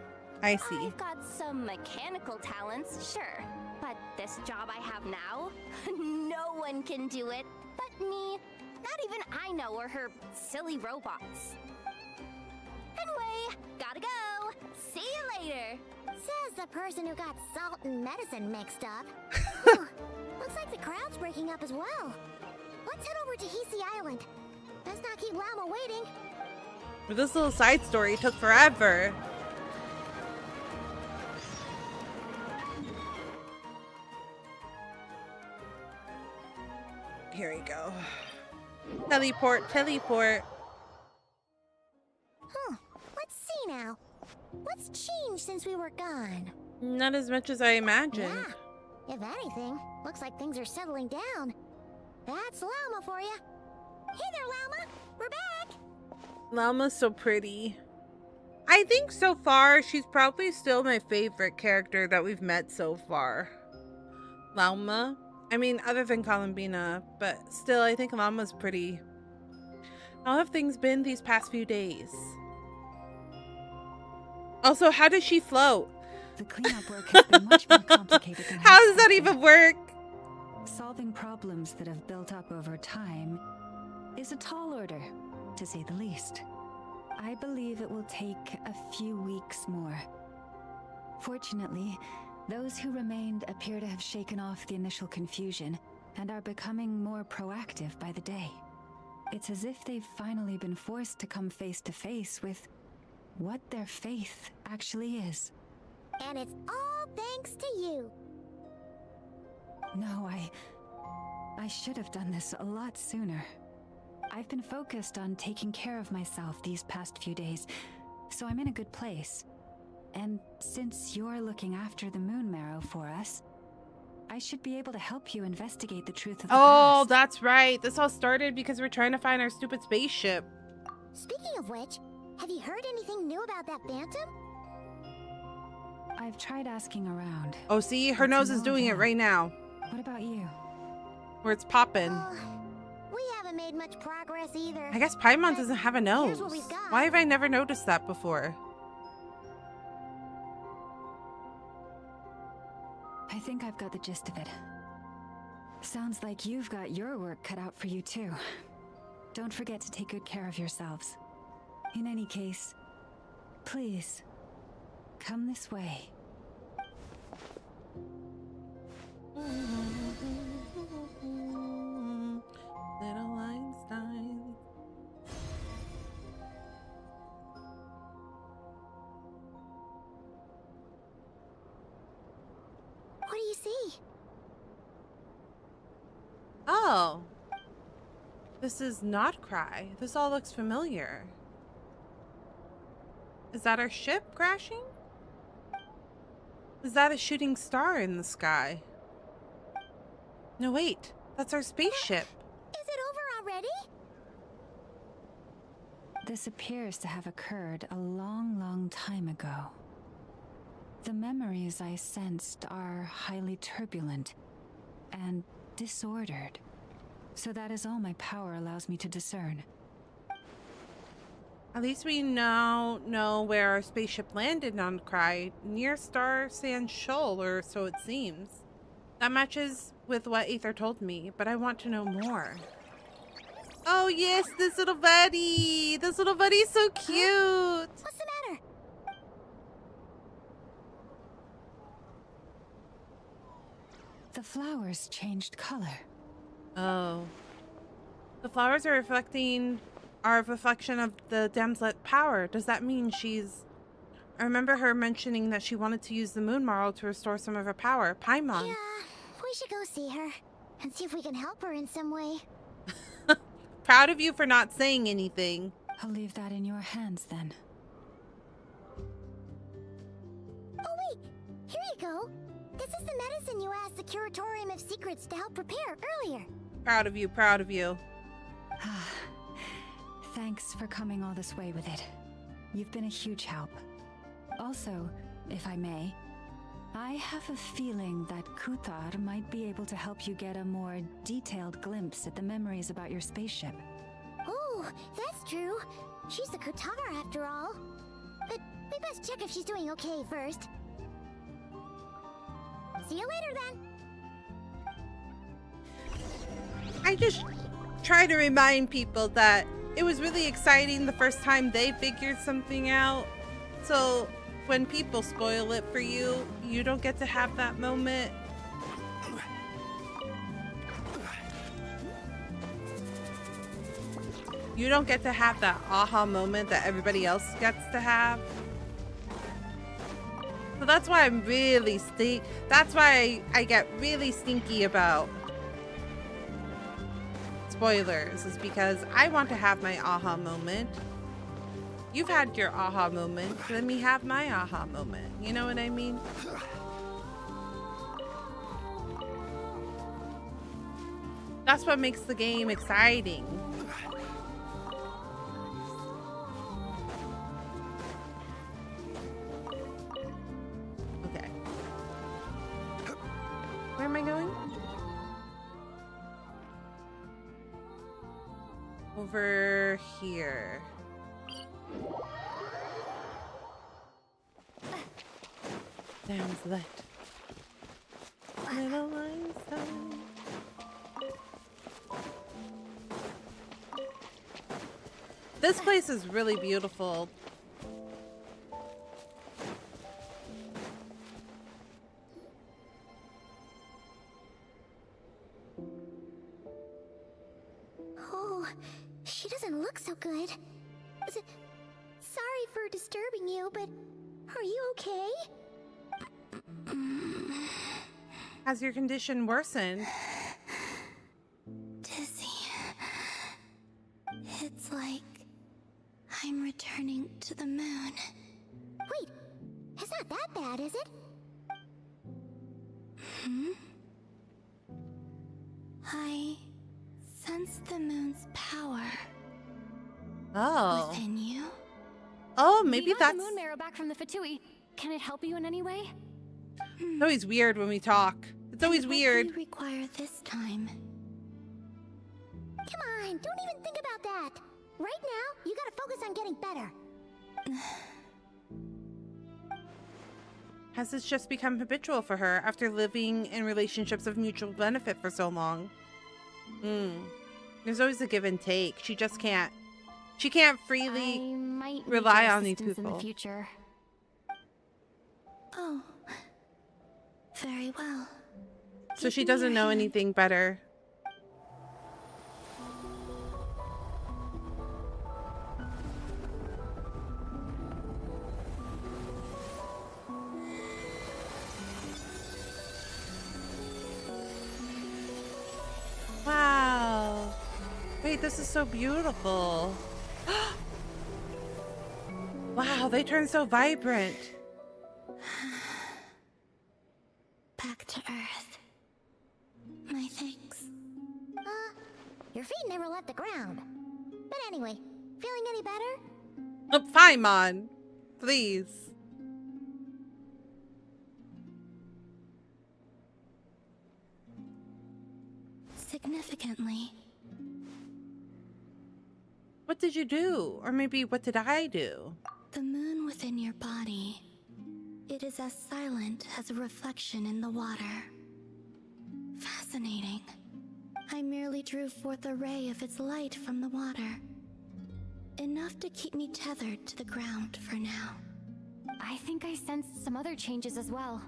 I see. I've got some mechanical talents, sure. But this job I have now, no one can do it but me. Not even I know or her silly robots. Anyway, gotta go. See you later. Says the person who got salt and medicine mixed up. Whew, looks like the crowd's breaking up as well. Let's head over to Hisi Island. Let's not keep Llama waiting. But this little side story took forever. Here we go. Teleport, teleport. Huh, let's see now. What's changed since we were gone? Not as much as I imagined. Yeah, if anything, looks like things are settling down. That's Llama for you. Hey there, Llama. We're back. Llama's so pretty. I think so far she's probably still my favorite character that we've met so far. Llama. I mean, other than Columbina, but still, I think Llama's pretty. How have things been these past few days? Also, how does she float? The cleanup work has been much more complicated than How does that even work? Solving problems that have built up over time is a tall order. to say the least. I believe it will take a few weeks more. Fortunately, those who remained appear to have shaken off the initial confusion and are becoming more proactive by the day. It's as if they've finally been forced to come face to face with what their faith actually is. And it's all thanks to you. No, I should have done this a lot sooner. I've been focused on taking care of myself these past few days, so I'm in a good place. And since you're looking after the moon marrow for us, I should be able to help you investigate the truth of the past. That's right. This all started because we're trying to find our stupid spaceship. Speaking of which, have you heard anything new about that phantom? I've tried asking around. Oh, see? Her nose is doing it right now. What about you? Where it's popping. We haven't made much progress either. I guess Paimon doesn't have a nose. Here's what we've got. Why have I never noticed that before? I think I've got the gist of it. Sounds like you've got your work cut out for you too. Don't forget to take good care of yourselves. In any case, please, come this way. Little Einstein. What do you see? Oh. This is not Krai. This all looks familiar. Is that our ship crashing? Is that a shooting star in the sky? No, wait. That's our spaceship. Is it over already? This appears to have occurred a long, long time ago. The memories I sensed are highly turbulent and disordered. So that is all my power allows me to discern. At least we now know where our spaceship landed on Krai, near Star Sand Shoal, or so it seems. That matches with what Aether told me, but I want to know more. Oh yes, this little buddy! This little buddy's so cute! What's the matter? The flowers changed color. Oh. The flowers are a reflection of the damslet power. Does that mean she's... I remember her mentioning that she wanted to use the moon marrow to restore some of her power. Paimon. Yeah, we should go see her and see if we can help her in some way. Proud of you for not saying anything. I'll leave that in your hands then. Oh wait, here you go. This is the medicine you asked the Curatorium of Secrets to help prepare earlier. Proud of you, proud of you. Thanks for coming all this way with it. You've been a huge help. Also, if I may, I have a feeling that Kuthar might be able to help you get a more detailed glimpse at the memories about your spaceship. Oh, that's true. She's the Kuthar after all. But we best check if she's doing okay first. See you later then. I just try to remind people that it was really exciting the first time they figured something out. So when people spoil it for you, you don't get to have that moment. You don't get to have that aha moment that everybody else gets to have. So that's why I'm really that's why I get really stinky about spoilers, is because I want to have my aha moment. You've had your aha moment, let me have my aha moment. You know what I mean? That's what makes the game exciting. Okay. Where am I going? Over here. Damslet. Little Einstein. This place is really beautiful. Oh, she doesn't look so good. Sorry for disturbing you, but are you okay? Has your condition worsened? Dizzy. It's like I'm returning to the moon. Wait, it's not that bad, is it? I sense the moon's power. Oh. Within you. Oh, maybe we got that's... the moon marrow back from the Fatui. Can it help you in any way? It's always weird when we talk. It's always weird. What do you require this time? Come on, don't even think about that. Right now, you gotta focus on getting better. Has this just become habitual for her after living in relationships of mutual benefit for so long? There's always a give and take. She just can't. She can't freely rely on these people. In the future. Oh, very well. So she doesn't know anything better. Wow. Wait, this is so beautiful. Wow, they turn so vibrant. Back to Earth. My thanks. Your feet never left the ground. But anyway, feeling any better? Oh, fine, Mon. Please. Significantly. What did you do? Or maybe what did I do? The moon within your body. It is as silent as a reflection in the water. Fascinating. I merely drew forth a ray of its light from the water. Enough to keep me tethered to the ground for now. I think I sensed some other changes as well.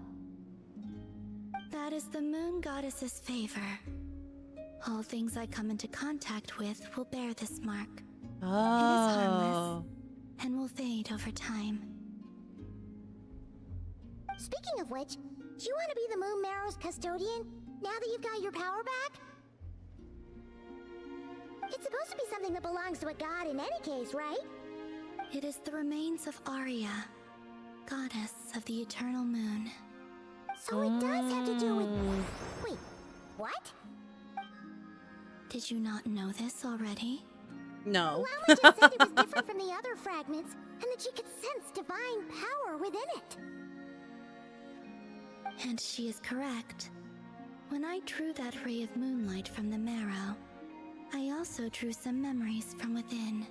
That is the moon goddess's favor. All things I come into contact with will bear this mark. It is harmless and will fade over time. Speaking of which, do you want to be the Moon Marrow's custodian now that you've got your power back? It's supposed to be something that belongs to a god in any case, right? It is the remains of Arya, goddess of the eternal moon. So it does have to do with... Wait, what? Did you not know this already? No. Llama just said it was different from the other fragments, and that she could sense divine power within it. And she is correct. When I drew that ray of moonlight from the marrow, I also drew some memories from within.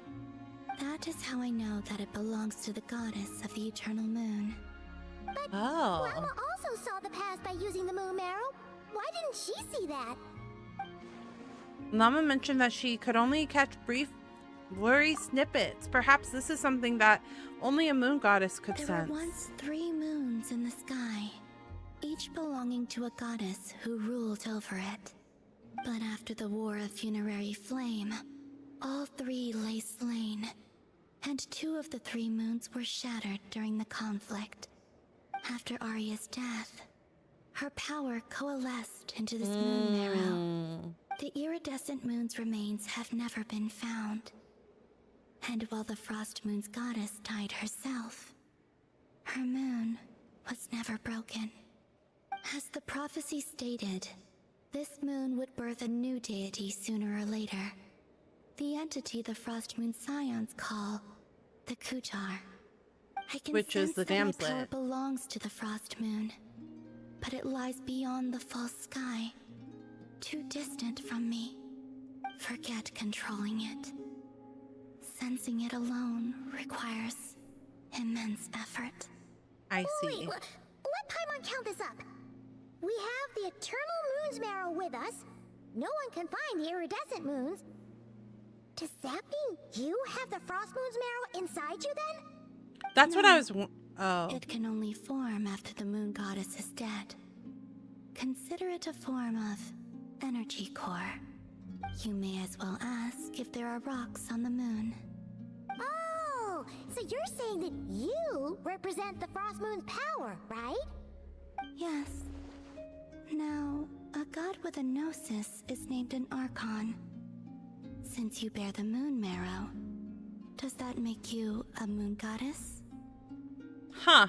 That is how I know that it belongs to the goddess of the eternal moon. But Llama also saw the past by using the moon marrow. Why didn't she see that? Llama mentioned that she could only catch brief, blurry snippets. Perhaps this is something that only a moon goddess could sense. There were once 3 moons in the sky, each belonging to a goddess who ruled over it. But after the War of Funerary Flame, all 3 lay slain, and 2 of the 3 moons were shattered during the conflict. After Arya's death, her power coalesced into this moon marrow. The iridescent moon's remains have never been found. And while the Frost Moon's goddess died herself, her moon was never broken. As the prophecy stated, this moon would birth a new deity sooner or later. The entity the Frost Moon Scions call the Kutar. I can Which is sense the that my Damslet. power belongs to the Frost Moon, but it lies beyond the false sky, too distant from me. Forget controlling it. Sensing it alone requires immense effort. I see. Wait, let Paimon count this up. We have the Eternal Moon's Marrow with us. No one can find the iridescent moons. Does that mean you have the Frost Moon's marrow inside you then? That's what I was. Oh. It can only form after the moon goddess is dead. Consider it a form of energy core. You may as well ask if there are rocks on the moon. Oh, so you're saying that you represent the Frost Moon's power, right? Yes. Now, a god with a gnosis is named an Archon. Since you bear the moon marrow, does that make you a moon goddess? Huh.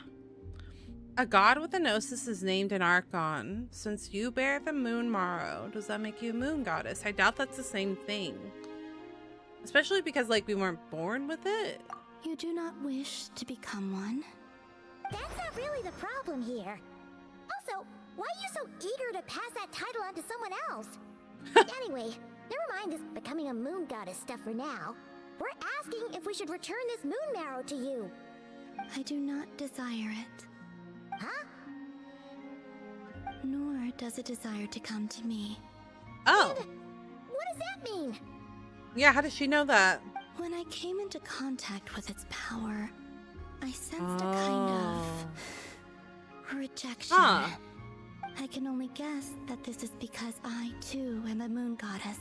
A god with a gnosis is named an Archon. Since you bear the moon marrow, does that make you a moon goddess? I doubt that's the same thing. Especially because, like, we weren't born with it. You do not wish to become one? That's not really the problem here. Also, why are you so eager to pass that title on to someone else? Anyway, never mind this becoming a moon goddess stuff for now. We're asking if we should return this moon marrow to you. I do not desire it. Huh? Nor does it desire to come to me. Oh. And what does that mean? Yeah, how does she know that? When I came into contact with its power, I sensed a kind of rejection. Huh. I can only guess that this is because I, too, am a moon goddess.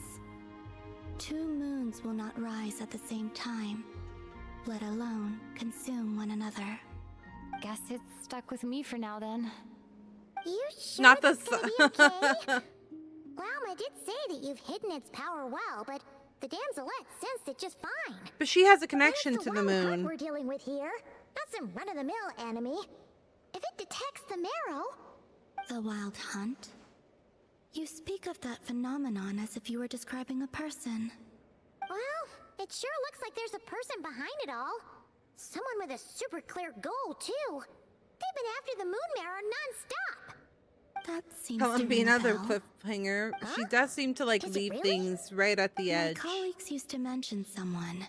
Two moons will not rise at the same time, let alone consume one another. Guess it's stuck with me for now then. You sure Not that's the gonna be okay? Glauma did say that you've hidden its power well, but the damselette sensed it just fine. But she has a connection to the Wild Hunt moon. we're dealing with here, not some run-of-the-mill enemy. If it detects the marrow... The Wild Hunt? You speak of that phenomenon as if you were describing a person. Well, it sure looks like there's a person behind it all. Someone with a super clear goal, too. They've been after the moon marrow non-stop. That seems That to would be ring a another bell. cliffhanger. Huh? She does seem to, like, Is it leave really? things right at the My edge. colleagues used to mention someone,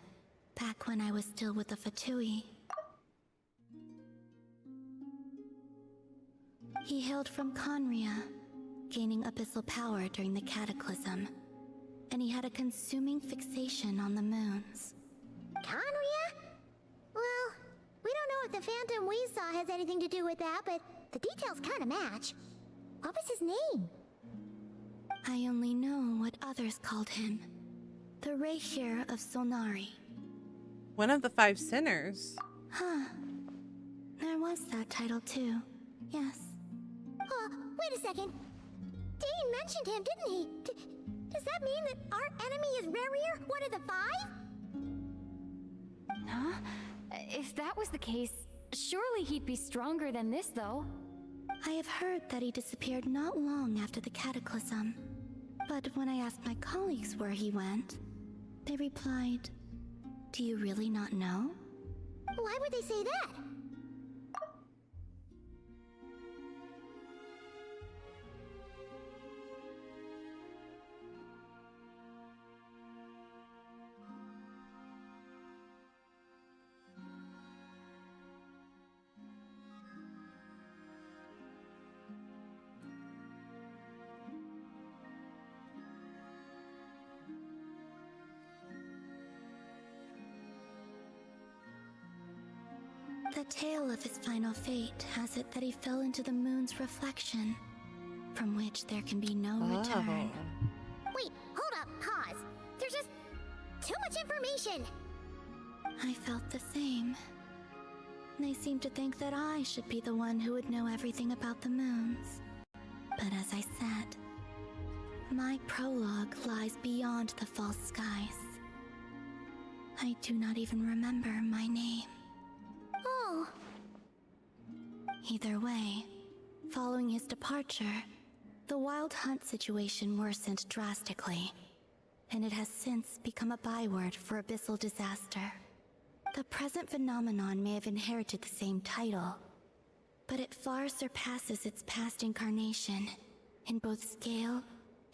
back when I was still with the Fatui. He hailed from Conria, gaining abyssal power during the Cataclysm, and he had a consuming fixation on the moons. Conria? Well, we don't know if the phantom we saw has anything to do with that, but the details kind of match. What was his name? I only know what others called him. The Rayhir of Solnari. One of the 5 sinners. Huh. There was that title too. Yes. Wait a second. Dane mentioned him, didn't he? Does that mean that our enemy is Rarier, one of the 5? Huh? If that was the case, surely he'd be stronger than this, though. I have heard that he disappeared not long after the Cataclysm. But when I asked my colleagues where he went, they replied, "Do you really not know?" Why would they say that? The tale of his final fate has it that he fell into the moon's reflection, from which there can be no return. Wait, hold up, pause. There's just too much information. I felt the same. They seemed to think that I should be the one who would know everything about the moons. But as I said, my prologue lies beyond the false skies. I do not even remember my name. Oh. Either way, following his departure, the Wild Hunt situation worsened drastically, and it has since become a byword for abyssal disaster. The present phenomenon may have inherited the same title, but it far surpasses its past incarnation in both scale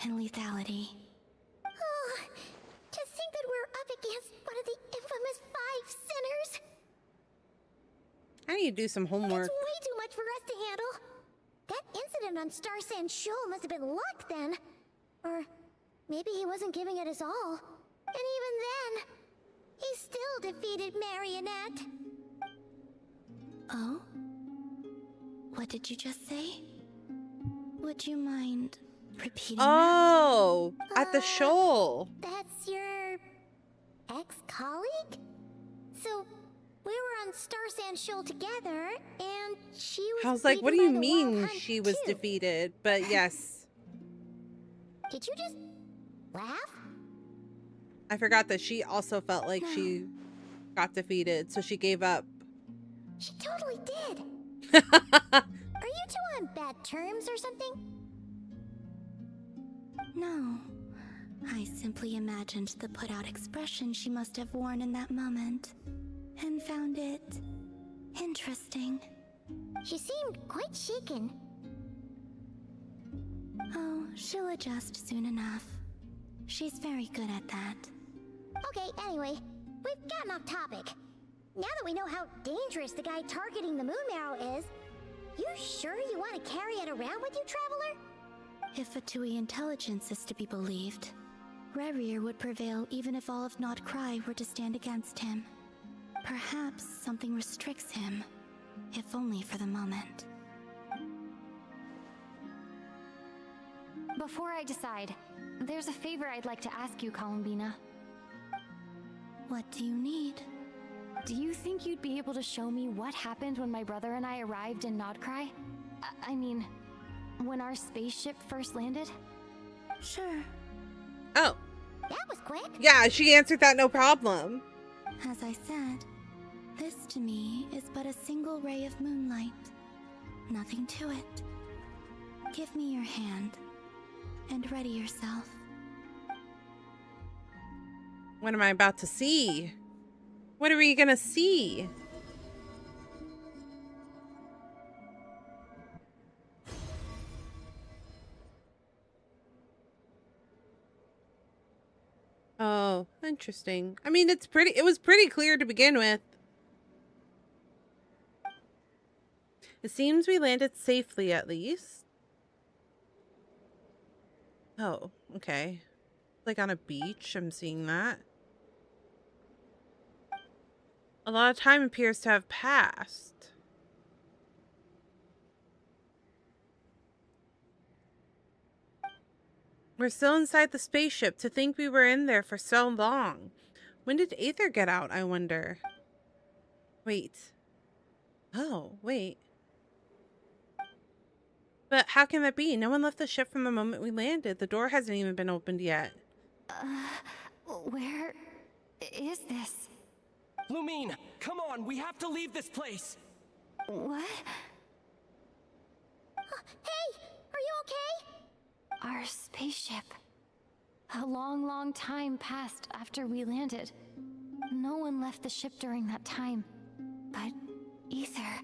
and lethality. Oh, to think that we're up against one of the infamous 5 sinners. I need to do some homework. It's way too much for us to handle. That incident on Star Sand Shoal must have been luck then. Or maybe he wasn't giving it his all. And even then, he still defeated Marionette. Oh? What did you just say? Would you mind repeating Oh, at the shoal. That's your ex-colleague? So, we were on Star Sand Shoal together, and she was I was like, what do beaten you by the Wild mean Hunt she was too. defeated? But yes, Did you just laugh? I forgot that she also felt like she got defeated, so she gave up. She totally did. Are you two on bad terms or something? No. I simply imagined the put-out expression she must have worn in that moment, and found it interesting. She seemed quite shaken. Oh, she'll adjust soon enough. She's very good at that. Okay, anyway, we've gotten off topic. Now that we know how dangerous the guy targeting the moon marrow is, you sure you want to carry it around with you, Traveler? If Fatui intelligence is to be believed, Rerir would prevail even if all of Not Krai were to stand against him. Perhaps something restricts him, if only for the moment. Before I decide, there's a favor I'd like to ask you, Columbina. What do you need? Do you think you'd be able to show me what happened when my brother and I arrived in Nodkrai? I mean, when our spaceship first landed? Sure. Oh. That was quick. Yeah, she answered that no problem. As I said, this to me is but a single ray of moonlight. Nothing to it. Give me your hand, and ready yourself. What am I about to see? What are we gonna see? Oh, interesting. I mean, it was pretty clear to begin with. It seems we landed safely, at least. Oh, okay. Like on a beach, I'm seeing that. A lot of time appears to have passed. We're still inside the spaceship. To think we were in there for so long. When did Aether get out, I wonder? Wait. Oh, wait. But how can that be? No one left the ship from the moment we landed. The door hasn't even been opened yet. Where is this? Lumine, come on, we have to leave this place. What? Hey, are you okay? Our spaceship. A long, long time passed after we landed. No one left the ship during that time. But Aether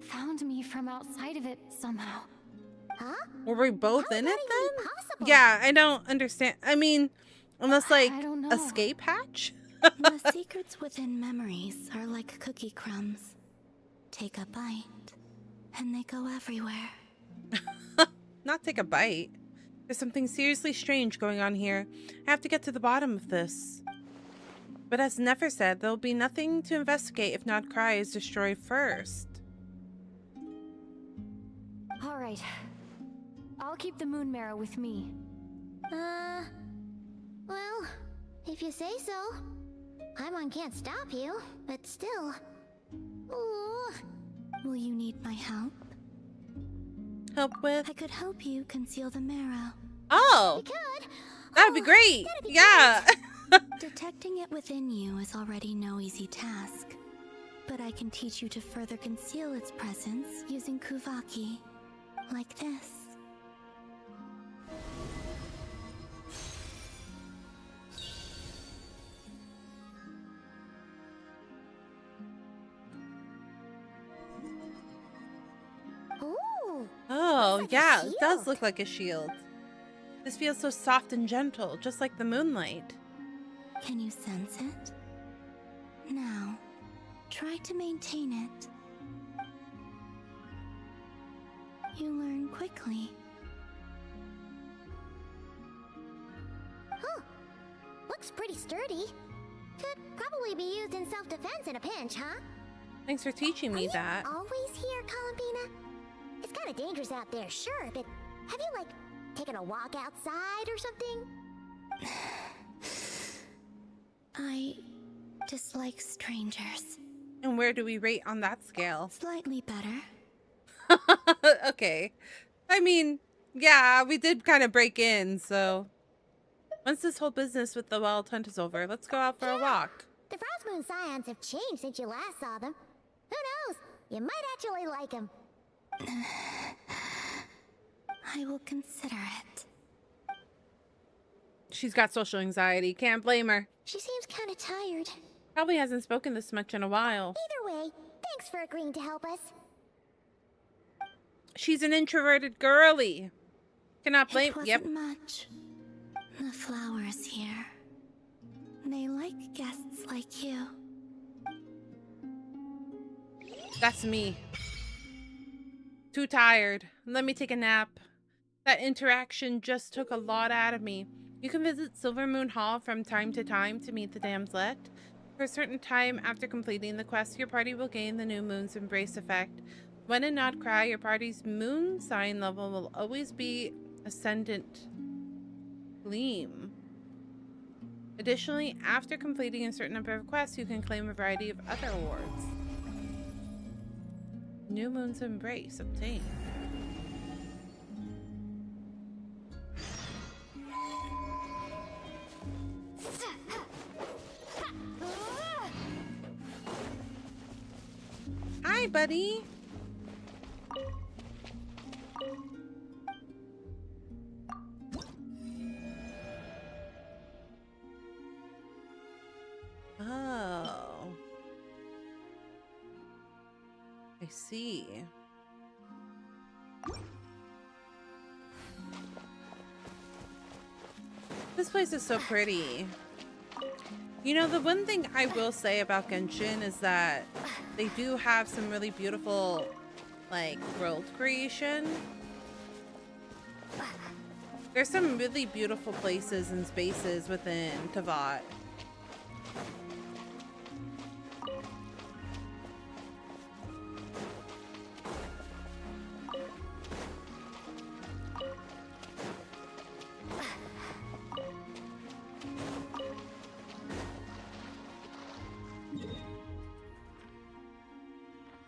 found me from outside of it somehow. Huh? Were we both in it then? Yeah, I don't understand. I mean, unless like escape hatch? The secrets within memories are like cookie crumbs. Take a bite, and they go everywhere. Not take a bite. There's something seriously strange going on here. I have to get to the bottom of this. But as Nefer said, there'll be nothing to investigate if Not Krai is destroyed first. All right. I'll keep the moon marrow with me. Well, if you say so. Paimon can't stop you, but still. Ooh. Will you need my help? Help with? I could help you conceal the marrow. Oh! You could? That'd be great! Yeah! Detecting it within you is already no easy task. But I can teach you to further conceal its presence using Kuvaki. Like this. Oh, yeah, it does look like a shield. This feels so soft and gentle, just like the moonlight. Can you sense it? Now, try to maintain it. You learn quickly. Huh. Looks pretty pretty sturdy. Could probably be used in self-defense in a pinch, huh? Thanks for teaching me that. Always here, Columbina? It's kind of dangerous out there, sure, but have you, like, taken a walk outside or something? I dislike strangers. And where do we rate on that scale? Slightly better. Okay. I mean, yeah, we did kind of break in, so once this whole business with the wild hunt is over, let's go out for a walk. The Frost Moon Scions have changed since you last saw them. Who knows? You might actually like them. I will consider it. She's got social anxiety. Can't blame her. She seems kind of tired. Probably hasn't spoken this much in a while. Either way, thanks for agreeing to help us. She's an introverted girly. Cannot blame. It wasn't Yep. much. The flowers here. They like guests like you. That's me. Too tired. Let me take a nap. That interaction just took a lot out of me. You can visit Silver Moon Hall from time to time to meet the damslet. For a certain time after completing the quest, your party will gain the new moon's embrace effect. When in Not Cry, your party's moon sign level will always be Ascendant Gleam. Additionally, after completing a certain number of quests, you can claim a variety of other awards. New Moon's Embrace obtained. Hi, buddy. Oh. I see. This place is so pretty. You know, the one thing I will say about Genshin is that they do have some really beautiful, like, world creation. There's some really beautiful places and spaces within Tavat.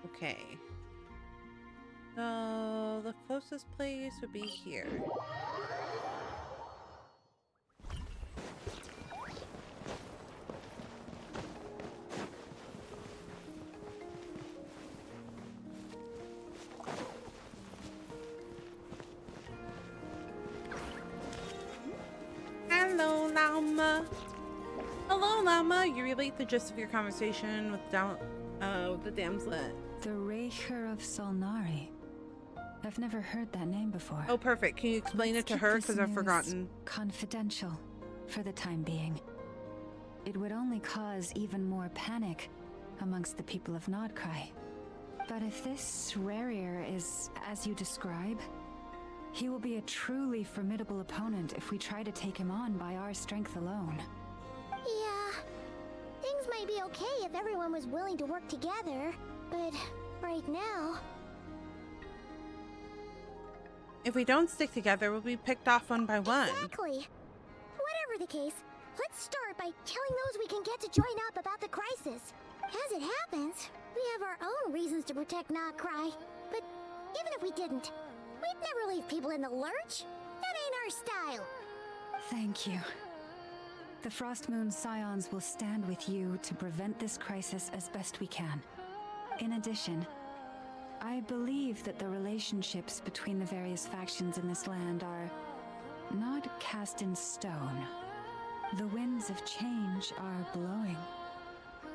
Okay. So the closest place would be here. Hello, Llama. Hello, Llama. You relate the gist of your conversation with the damslet. The Raker of Solnari. I've never heard that name before. Oh, perfect. Can you explain it to her? Because I've forgotten. Confidential, for the time being. It would only cause even more panic amongst the people of Nodcry. But if this Rarier is as you describe, he will be a truly formidable opponent if we try to take him on by our strength alone. Yeah. Things might be okay if everyone was willing to work together, but right now... If we don't stick together, we'll be picked off one by one. Exactly. Whatever the case, let's start by telling those we can get to join up about the crisis. As it happens, we have our own reasons to protect Not Cry. But even if we didn't, we'd never leave people in the lurch. That ain't our style. Thank you. The Frost Moon Scions will stand with you to prevent this crisis as best we can. In addition, I believe that the relationships between the various factions in this land are not cast in stone. The winds of change are blowing,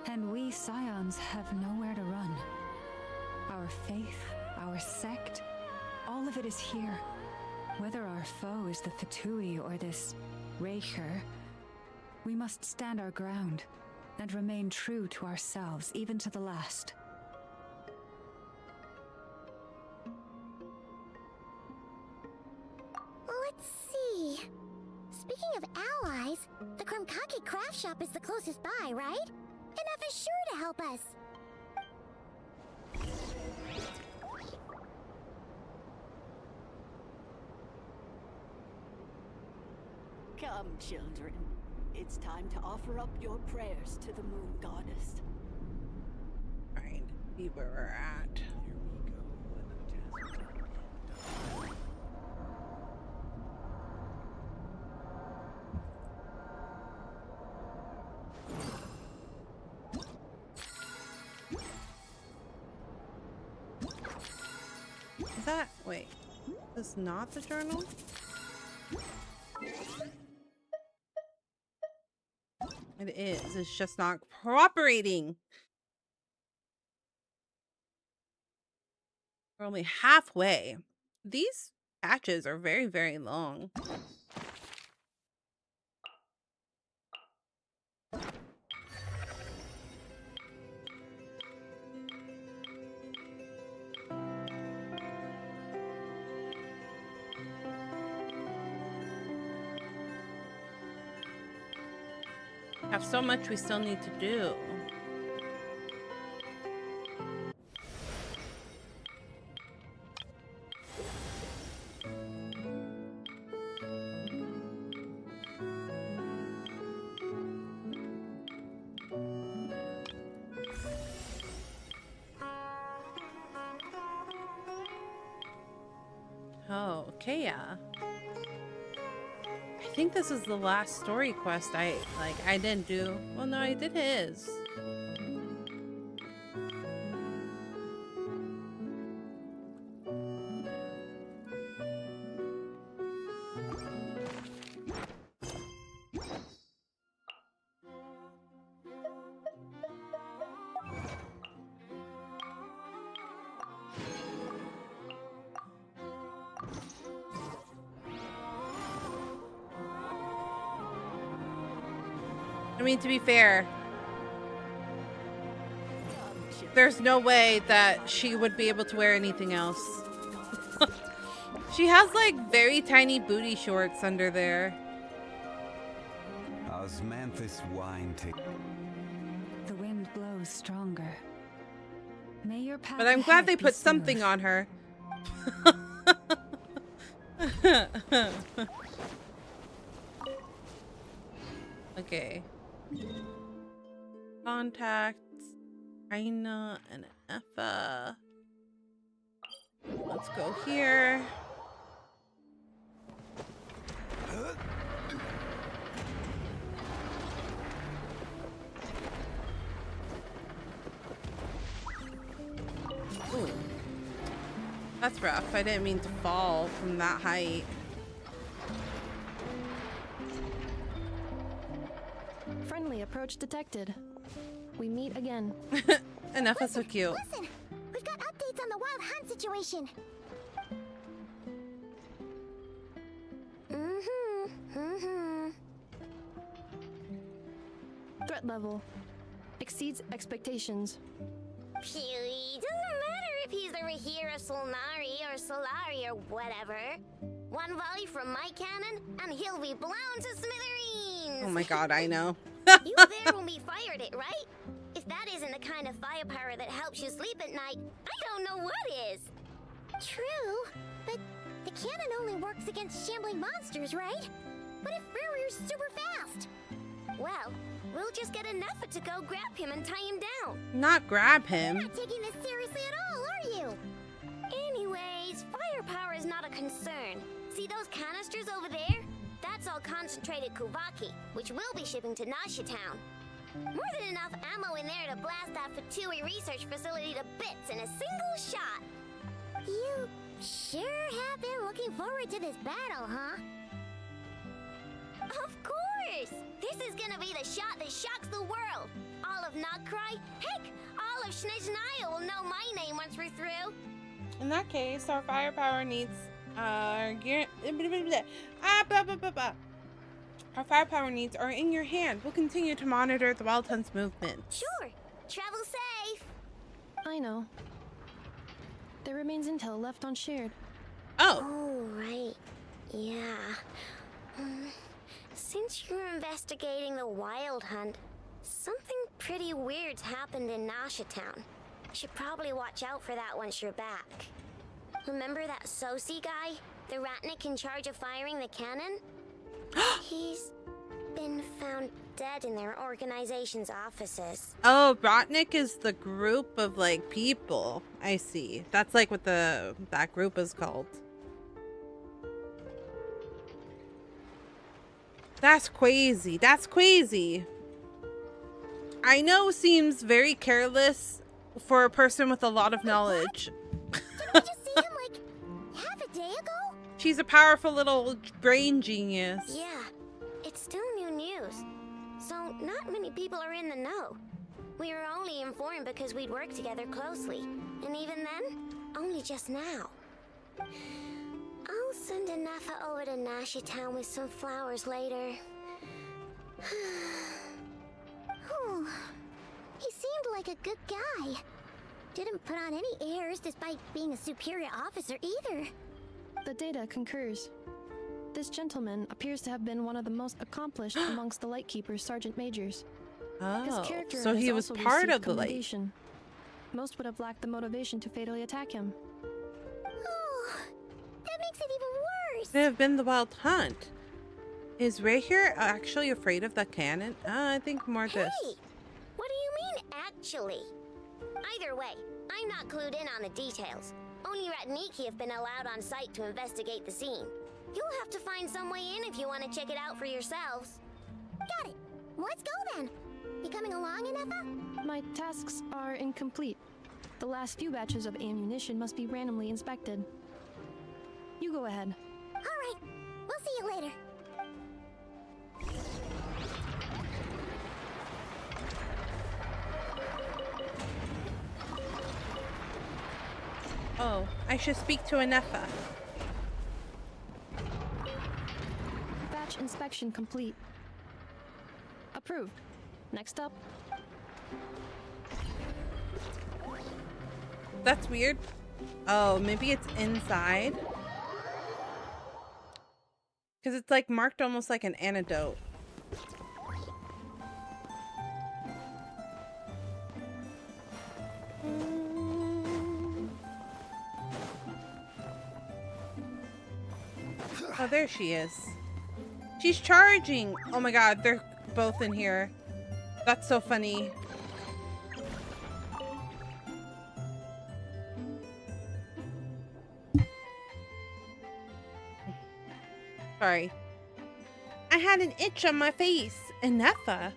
and we Scions have nowhere to run. Our faith, our sect, all of it is here. Whether our foe is the Fatui or this Raker, we must stand our ground and remain true to ourselves, even to the last. Let's see. Speaking of allies, the Krumkaki craft shop is the closest by, right? Enough is sure to help us. Come, children. It's time to offer up your prayers to the moon goddess. Alright, see where we're at. Is that, wait, this is not the journal? It is, it's just not cooperating. We're only halfway. These patches are very, very long. Have so much we still need to do. Oh, Kea. I think this is the last story quest I didn't do. Well, no, I did his. I mean, to be fair, there's no way that she would be able to wear anything else. She has like very tiny booty shorts under there. Osmanthus wine The wind blows stronger. May your path But I'm glad they ahead be put smooth. something on her. Okay. Contacts, Aina and Effa. Let's go here. Ooh. That's rough. I didn't mean to fall from that height. Friendly approach detected. We meet again. Enough is so cute. Listen, we've got updates on the wild hunt situation. Threat level exceeds expectations. Phew, doesn't matter if he's the Rahira Solnari or Solari or whatever. One volley from my cannon, and he'll be blown to smithereens! Oh my god, I know. You were there when we fired it, right? If that isn't the kind of firepower that helps you sleep at night, I don't know what is. True, but the cannon only works against shambling monsters, right? What if Rarir's super fast? Well, we'll just get enough to go grab him and tie him down. Not grab You're him. not taking this seriously at all, are you? Anyways, firepower is not a concern. See those canisters over there? That's all concentrated Kuvaki, which we'll be shipping to Nasha Town. More than enough ammo in there to blast that Fatui research facility to bits in a single shot. You sure have been looking forward to this battle, huh? Of course! This is gonna be the shot that shocks the world. All of Krai, heck, all of Snezhnaya will know my name once we're through. In that case, our firepower needs our firepower needs are in your hand. We'll continue to monitor the Wild Hunt's movement. Sure. Travel safe. I know. There remains intel left unshared. Oh. Oh, right. Yeah. Since you're investigating the Wild Hunt, something pretty weird's happened in Nashatown. Should probably watch out for that once you're back. Remember that Sosi guy? The Ratnik in charge of firing the cannon? He's been found dead in their organization's offices. Oh, Ratnik is the group of like people. I see. That's like what that group is called. That's crazy. That's crazy. I know seems very careless for a person with a lot of knowledge. Did we just see him like half a day ago? She's a powerful little brain genius. Yeah, it's still new news. So not many people are in the know. We were only informed because we'd worked together closely. And even then, only just now. I'll send Anafa over to Nashatown with some flowers later. He seemed like a good guy. Didn't put on any airs despite being a superior officer either. The data concurs. This gentleman appears to have been one of the most accomplished amongst the Lightkeeper's sergeant majors. His Oh, character so has he was also part received of the Light. commendation. Most would have lacked the motivation to fatally attack him. Oh, that makes it even worse. Could have been the Wild Hunt. Is Ray here actually afraid of the cannon? I think more this. Hey, what do you mean, actually? Either way, I'm not clued in on the details. Only Ratniki have been allowed on site to investigate the scene. You'll have to find some way in if you want to check it out for yourselves. Got it. Let's go then. You coming along, Anafa? My tasks are incomplete. The last few batches of ammunition must be randomly inspected. You go ahead. All right. We'll see you later. Oh, I should speak to Anafa. Batch inspection complete. Approved. Next up. That's weird. Oh, maybe it's inside. Because it's like marked almost like an antidote. Oh, there she is. She's charging. Oh my god, they're both in here. That's so funny. Sorry. I had an itch on my face. Anafa.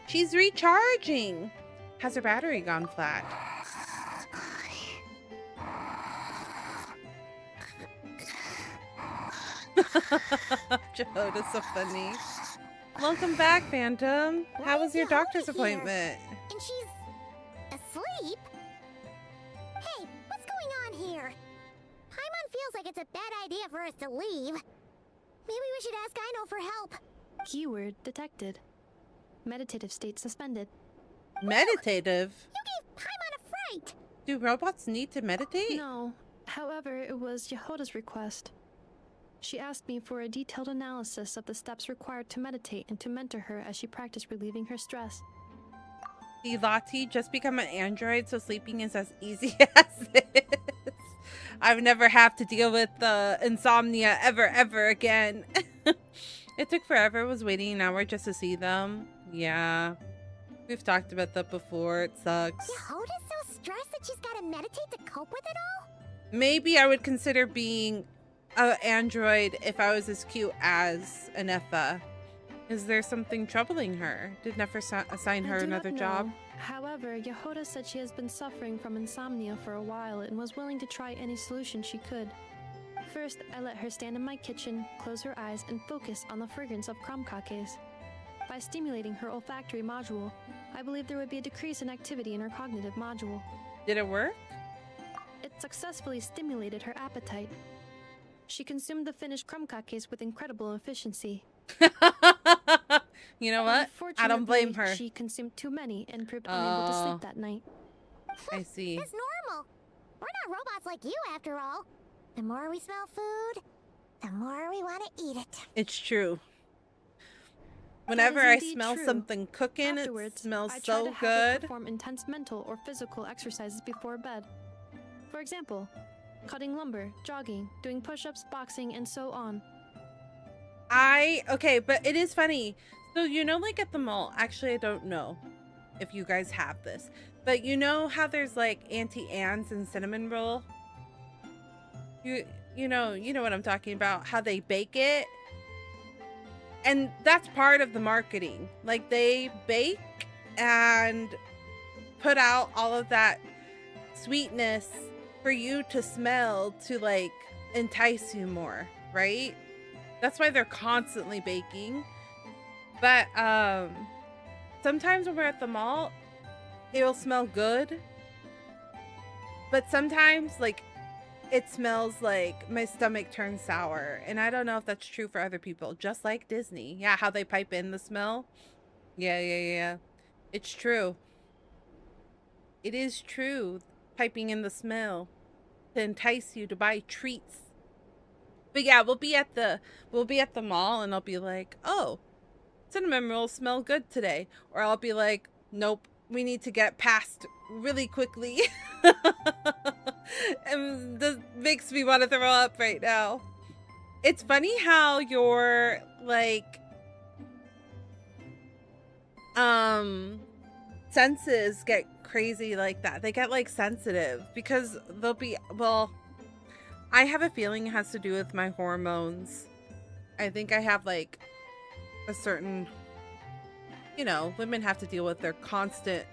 She's recharging. Has her battery gone flat? Jehoda's so funny. Welcome back, Phantom. How was your doctor's appointment? And she's asleep? Hey, what's going on here? Paimon feels like it's a bad idea for us to leave. Maybe we should ask Aino for help. Keyword detected. Meditative state suspended. Meditative? You gave Paimon a fright. Do robots need to meditate? No. However, it was Yehoda's request. She asked me for a detailed analysis of the steps required to meditate and to mentor her as she practiced relieving her stress. The Lottie just become an android, so sleeping is as easy as it is. I've never have to deal with insomnia ever again. It took forever. I was waiting an hour just to see them. Yeah. We've talked about that before. It sucks. Yehoda's so stressed that she's gotta meditate to cope with it all? Maybe I would consider being an android if I was as cute as Anafa. Is there something troubling her? Did Nefer assign her another job? However, Yehoda said she has been suffering from insomnia for a while and was willing to try any solution she could. First, I let her stand in my kitchen, close her eyes, and focus on the fragrance of crumcakes. By stimulating her olfactory module, I believe there would be a decrease in activity in her cognitive module. Did it work? It successfully stimulated her appetite. She consumed the finished crumcakes with incredible efficiency. You know what? I don't blame Unfortunately, her. She consumed too many and proved unable to sleep that night. I see. That's normal. We're not robots like you, after all. The more we smell food, the more we want to eat it. It's true. Whenever That I is indeed smell true. something cooking, it Afterwards, smells I try so to have good. it perform intense mental or physical exercises before bed. For example, cutting lumber, jogging, doing push-ups, boxing, and so on. Okay, but it is funny. So, you know, like at the mall, actually, I don't know if you guys have this, but you know how there's like Auntie Anne's and cinnamon roll? You know what I'm talking about, how they bake it. And that's part of the marketing. Like they bake and put out all of that sweetness for you to smell to like entice you more, right? That's why they're constantly baking. But sometimes when we're at the mall, it'll smell good. But sometimes like it smells like my stomach turns sour. And I don't know if that's true for other people. Just like Disney. Yeah, how they pipe in the smell. Yeah. It's true. It is true. Piping in the smell to entice you to buy treats. But yeah, we'll be at the mall and I'll be like, oh, cinnamon rolls smell good today. Or I'll be like, nope, we need to get past really quickly. And this makes me want to throw up right now. It's funny how your like senses get crazy like that. They get like sensitive because they'll be, well, I have a feeling it has to do with my hormones. I think I have like a certain, you know, women have to deal with their constant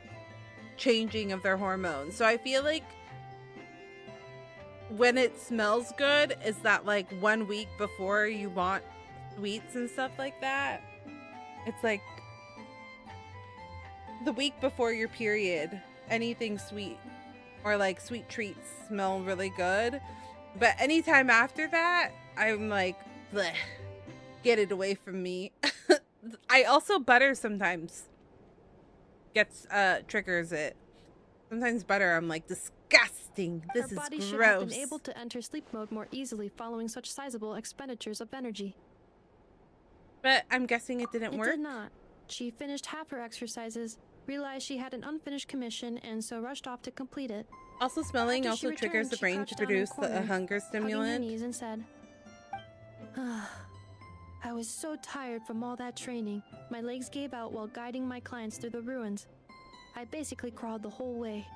changing of their hormones. So I feel like when it smells good is that like 1 week before you want sweets and stuff like that. It's like the week before your period, anything sweet or like sweet treats smell really good. But anytime after that, I'm like, bleh, get it away from me. I also butter sometimes gets triggers it. Sometimes butter, I'm like, disgusting. This is Her body gross. should have been able to enter sleep mode more easily following such sizable expenditures of energy. But I'm guessing it didn't work. It did not. She finished half her exercises, realized she had an unfinished commission, and so rushed off to complete it. Also, smelling After she also triggers returned, the she brain to crouched down in produce a corner, the hunger hugging her stimulant. knees and said, I was so tired from all that training. My legs gave out while guiding my clients through the ruins. I basically crawled the whole way.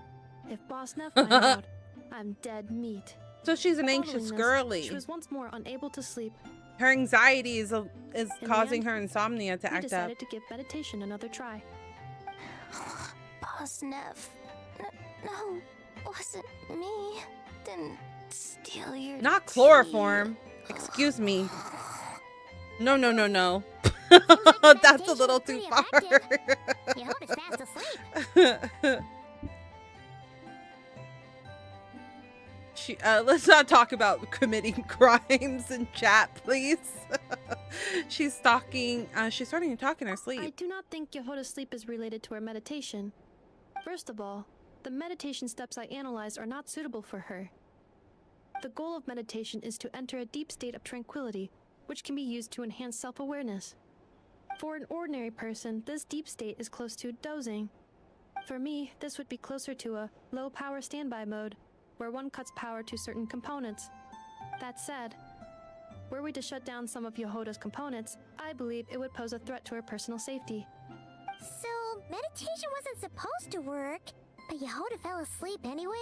If Boss Neff finds out, I'm dead meat. So she's an Following anxious this, girly. She was once more unable to sleep. Her anxiety is the causing end, her insomnia to We act up. decided to give meditation another try. Boss Neff. No, wasn't me. Didn't steal your Not chloroform. Excuse me. No. That's a little too far. You hope it's fast asleep. Let's not talk about committing crimes in chat, please. She's starting to talk in her sleep. I do not think Yehoda's sleep is related to her meditation. First of all, the meditation steps I analyzed are not suitable for her. The goal of meditation is to enter a deep state of tranquility, which can be used to enhance self-awareness. For an ordinary person, this deep state is close to dozing. For me, this would be closer to a low-power standby mode, where one cuts power to certain components. That said, were we to shut down some of Yehoda's components, I believe it would pose a threat to her personal safety. So, meditation wasn't supposed to work, but Yehoda fell asleep anyway?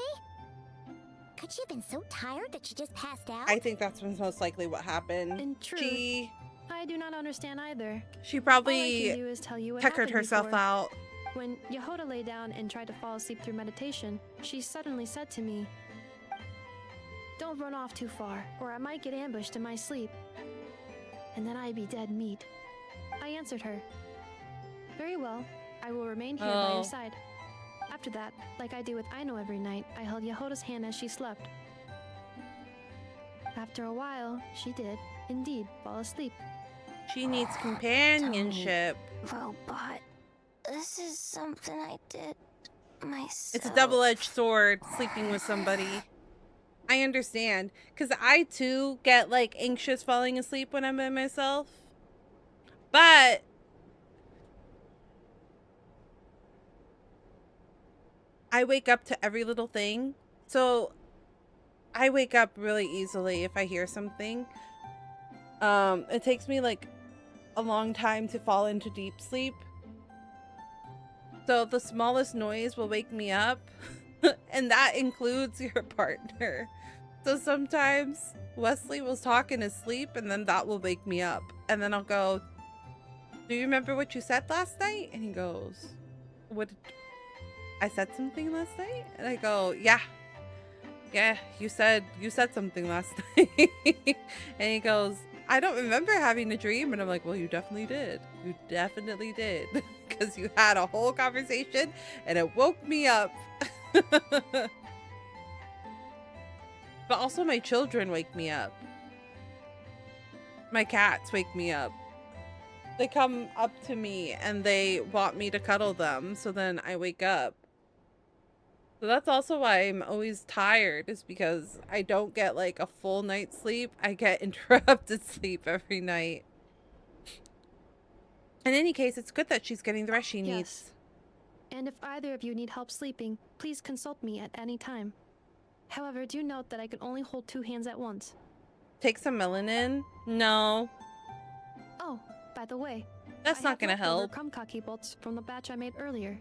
Could she have been so tired that she just passed out? I think that's most likely what happened. In truth, I do not understand either. She All I probably can do is tell you what tuckered happened herself before. out. When Yehoda lay down and tried to fall asleep through meditation, she suddenly said to me, "Don't run off too far, or I might get ambushed in my sleep. And then I'd be dead meat." I answered her, "Very well, I will remain here by Oh. your side." After that, like I do with Aino every night, I held Yehoda's hand as she slept. After a while, she did, indeed, fall asleep. She needs companionship. Robot. This is something I did myself. It's a double-edged sword, sleeping with somebody. I understand, because I too get like anxious falling asleep when I'm by myself. But I wake up to every little thing. So I wake up really easily if I hear something. It takes me like a long time to fall into deep sleep. So the smallest noise will wake me up, and that includes your partner. So sometimes Wesley will talk in his sleep, and then that will wake me up. And then I'll go, do you remember what you said last night? And he goes, what? I said something last night? And I go, yeah, you said something last night. And he goes, I don't remember having a dream. And I'm like, well, you definitely did. You definitely did. Because you had a whole conversation and it woke me up. But also my children wake me up. My cats wake me up. They come up to me and they want me to cuddle them. So then I wake up. So that's also why I'm always tired, is because I don't get like a full night's sleep. I get interrupted sleep every night. In any case, it's good that she's getting the rest she needs. And if either of you need help sleeping, please consult me at any time. However, do note that I can only hold 2 hands at once. Take some melanin? No. Oh, by the way, that's not gonna help. Krumkaki bolts from the batch I made earlier.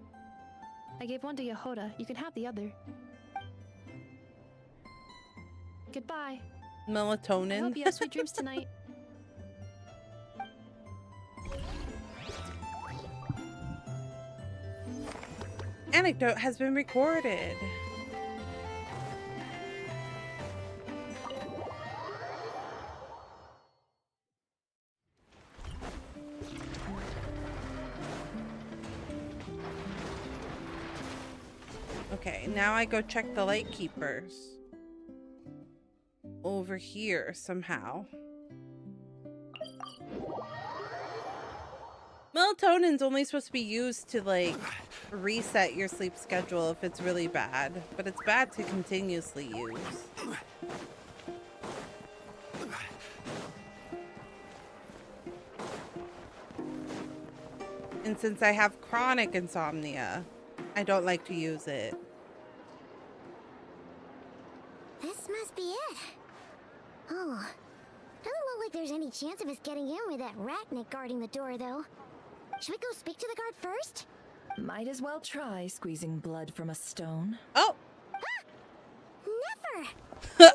I gave one to Yehoda. You can have the other. Goodbye. Melatonin. I hope you have sweet dreams tonight. Anecdote has been recorded. Okay, now I go check the light keepers. Over here somehow. Melatonin's only supposed to be used to like reset your sleep schedule if it's really bad, but it's bad to continuously use. And since I have chronic insomnia, I don't like to use it. This must be it. Oh, doesn't look like there's any chance of us getting in with that ratnik guarding the door, though. Should we go speak to the guard first? Might as well try squeezing blood from a stone. Oh! Never!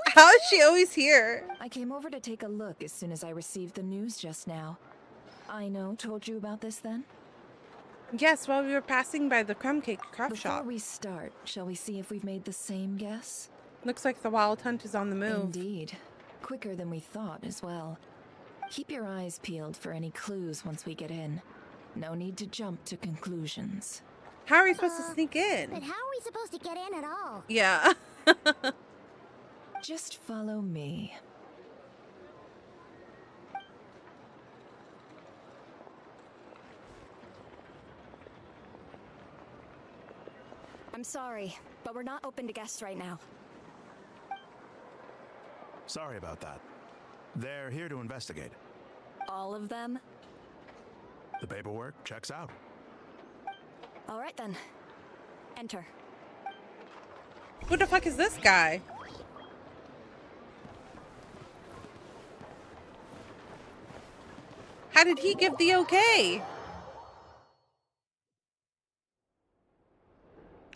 How is she always here? I came over to take a look as soon as I received the news just now. Aino told you about this then? Yes, while we were passing by the crumb cake craft shop. Before we start, shall we see if we've made the same guess? Looks like the wild hunt is on the move. Indeed. Quicker than we thought as well. Keep your eyes peeled for any clues once we get in. No need to jump to conclusions. How are we supposed to sneak in? But how are we supposed to get in at all? Yeah. Just follow me. I'm sorry, but we're not open to guests right now. Sorry about that. They're here to investigate. All of them? The paperwork checks out. All right then. Enter. Who the fuck is this guy? How did he give the okay?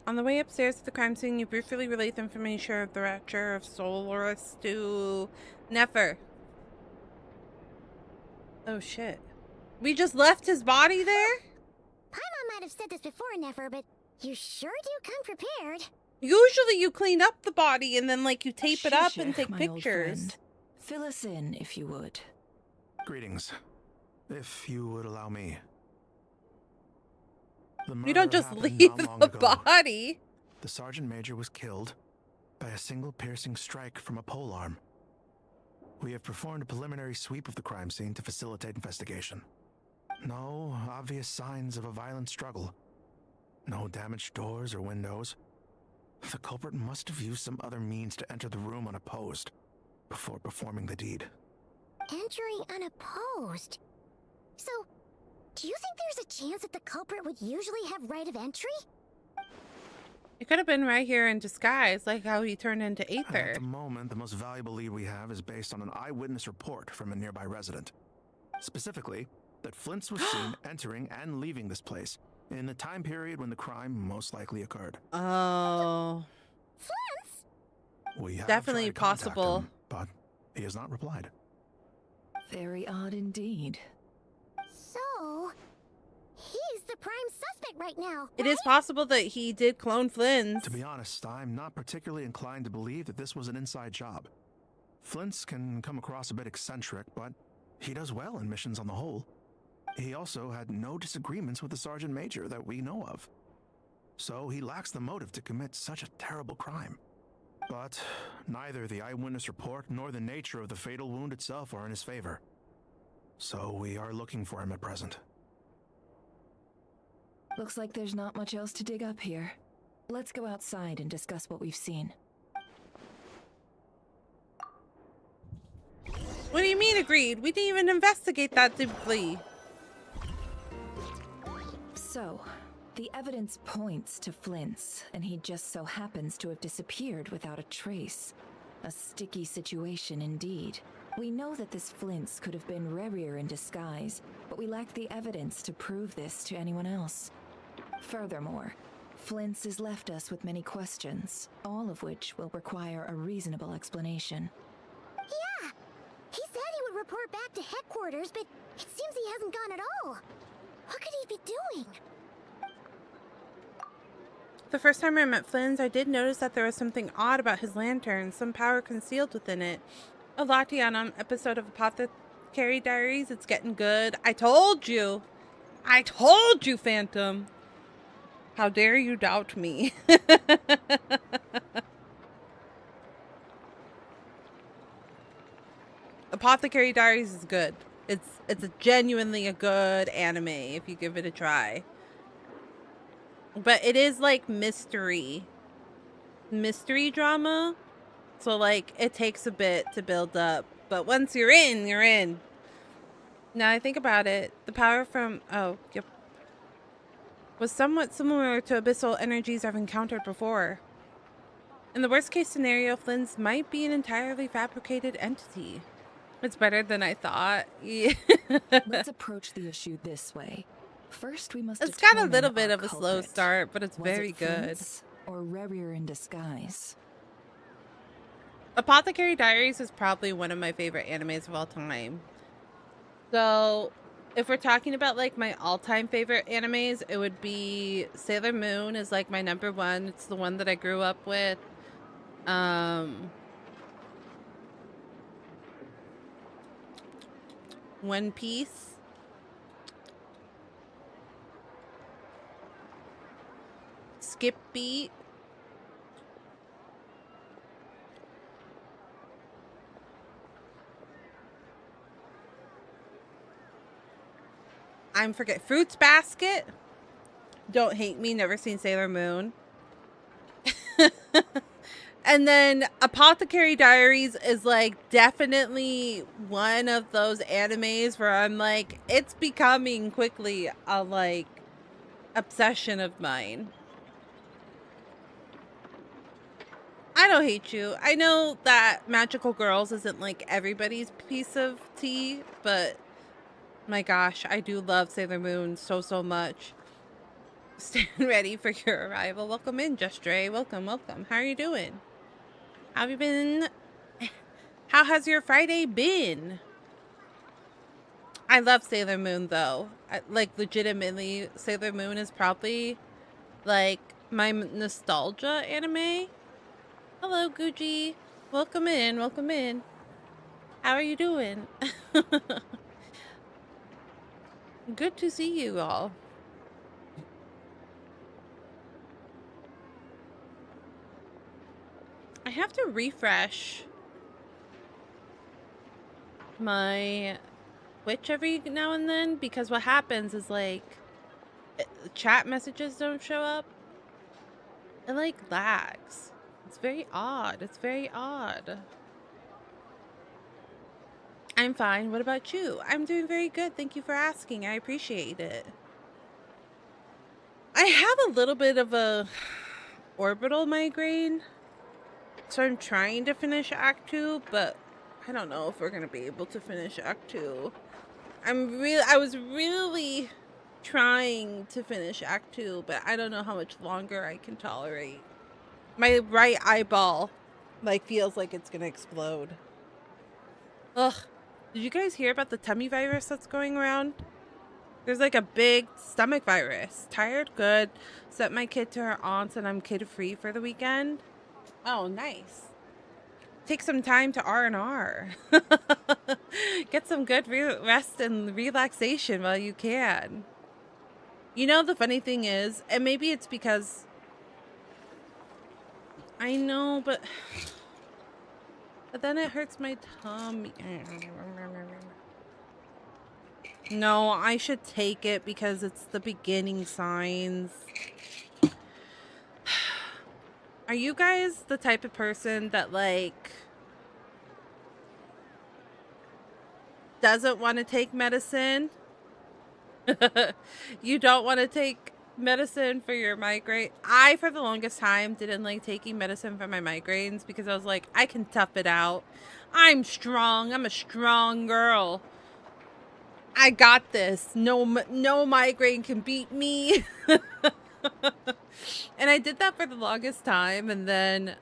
On the way upstairs to the crime scene, you briefly relate the information of the rapture of Solaris to Nefer. Oh shit. We just left his body there? Paimon might have said this before, Nefer, but you sure do come prepared. Usually you clean up the body and then like you tape it up and Shishak, take my old pictures. friend. Fill us in, if you would. Greetings. If you would allow me. You don't just leave the body. The sergeant major was killed by a single piercing strike from a polearm. We have performed a preliminary sweep of the crime scene to facilitate investigation. No obvious signs of a violent struggle. No damaged doors or windows. The culprit must have used some other means to enter the room unopposed before performing the deed. Entering unopposed? So, do you think there's a chance that the culprit would usually have right of entry? It could have been right here in disguise, like how he turned into Aether. At the moment, the most valuable lead we have is based on an eyewitness report from a nearby resident. Specifically, that Flint's was seen entering and leaving this place in the time period when the crime most likely occurred. Oh. Flint's? We have Definitely tried to contact possible. him, but he has not replied. Very odd indeed. So, he's the prime suspect right now. It is possible that he did clone Flynn's. To be honest, I'm not particularly inclined to believe that this was an inside job. Flint's can come across a bit eccentric, but he does well in missions on the whole. He also had no disagreements with the Sergeant Major that we know of. So he lacks the motive to commit such a terrible crime. But neither the eyewitness report nor the nature of the fatal wound itself are in his favor. So we are looking for him at present. Looks like there's not much else to dig up here. Let's go outside and discuss what we've seen. What do you mean agreed? We didn't even investigate that deeply. So, the evidence points to Flint's, and he just so happens to have disappeared without a trace. A sticky situation indeed. We know that this Flint's could have been Rerir in disguise, but we lack the evidence to prove this to anyone else. Furthermore, Flint's has left us with many questions, all of which will require a reasonable explanation. Yeah! He said he would report back to headquarters, but it seems he hasn't gone at all. What could he be doing? The first time I met Flynn's, I did notice that there was something odd about his lantern, some power concealed within it. A Lottie on an episode of Apothecary Diaries, it's getting good. I told you! I told you, Phantom! How dare you doubt me? Apothecary Diaries is good. It's genuinely a good anime if you give it a try. But it is like mystery drama. So like it takes a bit to build up, but once you're in, you're in. Now I think about it, the power from was somewhat similar to abyssal energies I've encountered before. In the worst case scenario, Flynn's might be an entirely fabricated entity. It's better than I thought. Yeah. Let's approach the issue this way. First, we must. It's got a little bit of a slow start, but it's very good. Flint's or Rerir in disguise? Apothecary Diaries is probably one of my favorite animes of all time. So, if we're talking about like my all-time favorite animes, it would be Sailor Moon is like my number one. It's the one that I grew up with. One Piece. Skip Beat. I'm forget Fruits Basket. Don't hate me, never seen Sailor Moon. And then Apothecary Diaries is like definitely one of those animes where I'm like, it's becoming quickly a like obsession of mine. I don't hate you. I know that Magical Girls isn't like everybody's piece of tea, but my gosh, I do love Sailor Moon so much. Stand ready for your arrival. Welcome in, Just Dre. Welcome. How are you doing? How have you been? How has your Friday been? I love Sailor Moon though. Like legitimately, Sailor Moon is probably like my nostalgia anime. Hello, Gucci. Welcome in. How are you doing? Good to see you all. I have to refresh my Twitch every now and then because what happens is like chat messages don't show up. It like lags. It's very odd. I'm fine. What about you? I'm doing very good. Thank you for asking. I appreciate it. I have a little bit of a orbital migraine. So I'm trying to finish Act 2, but I don't know if we're going to be able to finish Act 2. I was really trying to finish Act 2, but I don't know how much longer I can tolerate. My right eyeball, like, feels like it's gonna explode. Ugh. Did you guys hear about the tummy virus that's going around? There's like a big stomach virus. Tired? Good. Sent my kid to her aunt's and I'm kid-free for the weekend. Oh, nice. Take some time to R&R. Get some good rest and relaxation while you can. You know, the funny thing is, and maybe it's because... I know, but then it hurts my tummy. No, I should take it because it's the beginning signs. Are you guys the type of person that, like, doesn't want to take medicine? You don't want to take medicine for your migraine? I, for the longest time, didn't like taking medicine for my migraines because I was like, I can tough it out. I'm strong. I'm a strong girl. I got this. No migraine can beat me. And I did that for the longest time, and then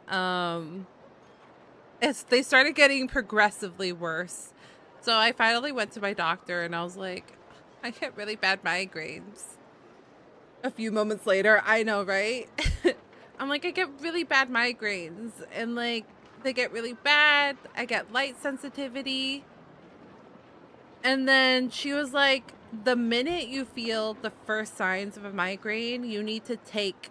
they started getting progressively worse. So I finally went to my doctor and I was like, I get really bad migraines. A few moments later, I know, right? I'm like, I get really bad migraines, and like they get really bad. I get light sensitivity. And then she was like, the minute you feel the first signs of a migraine, you need to take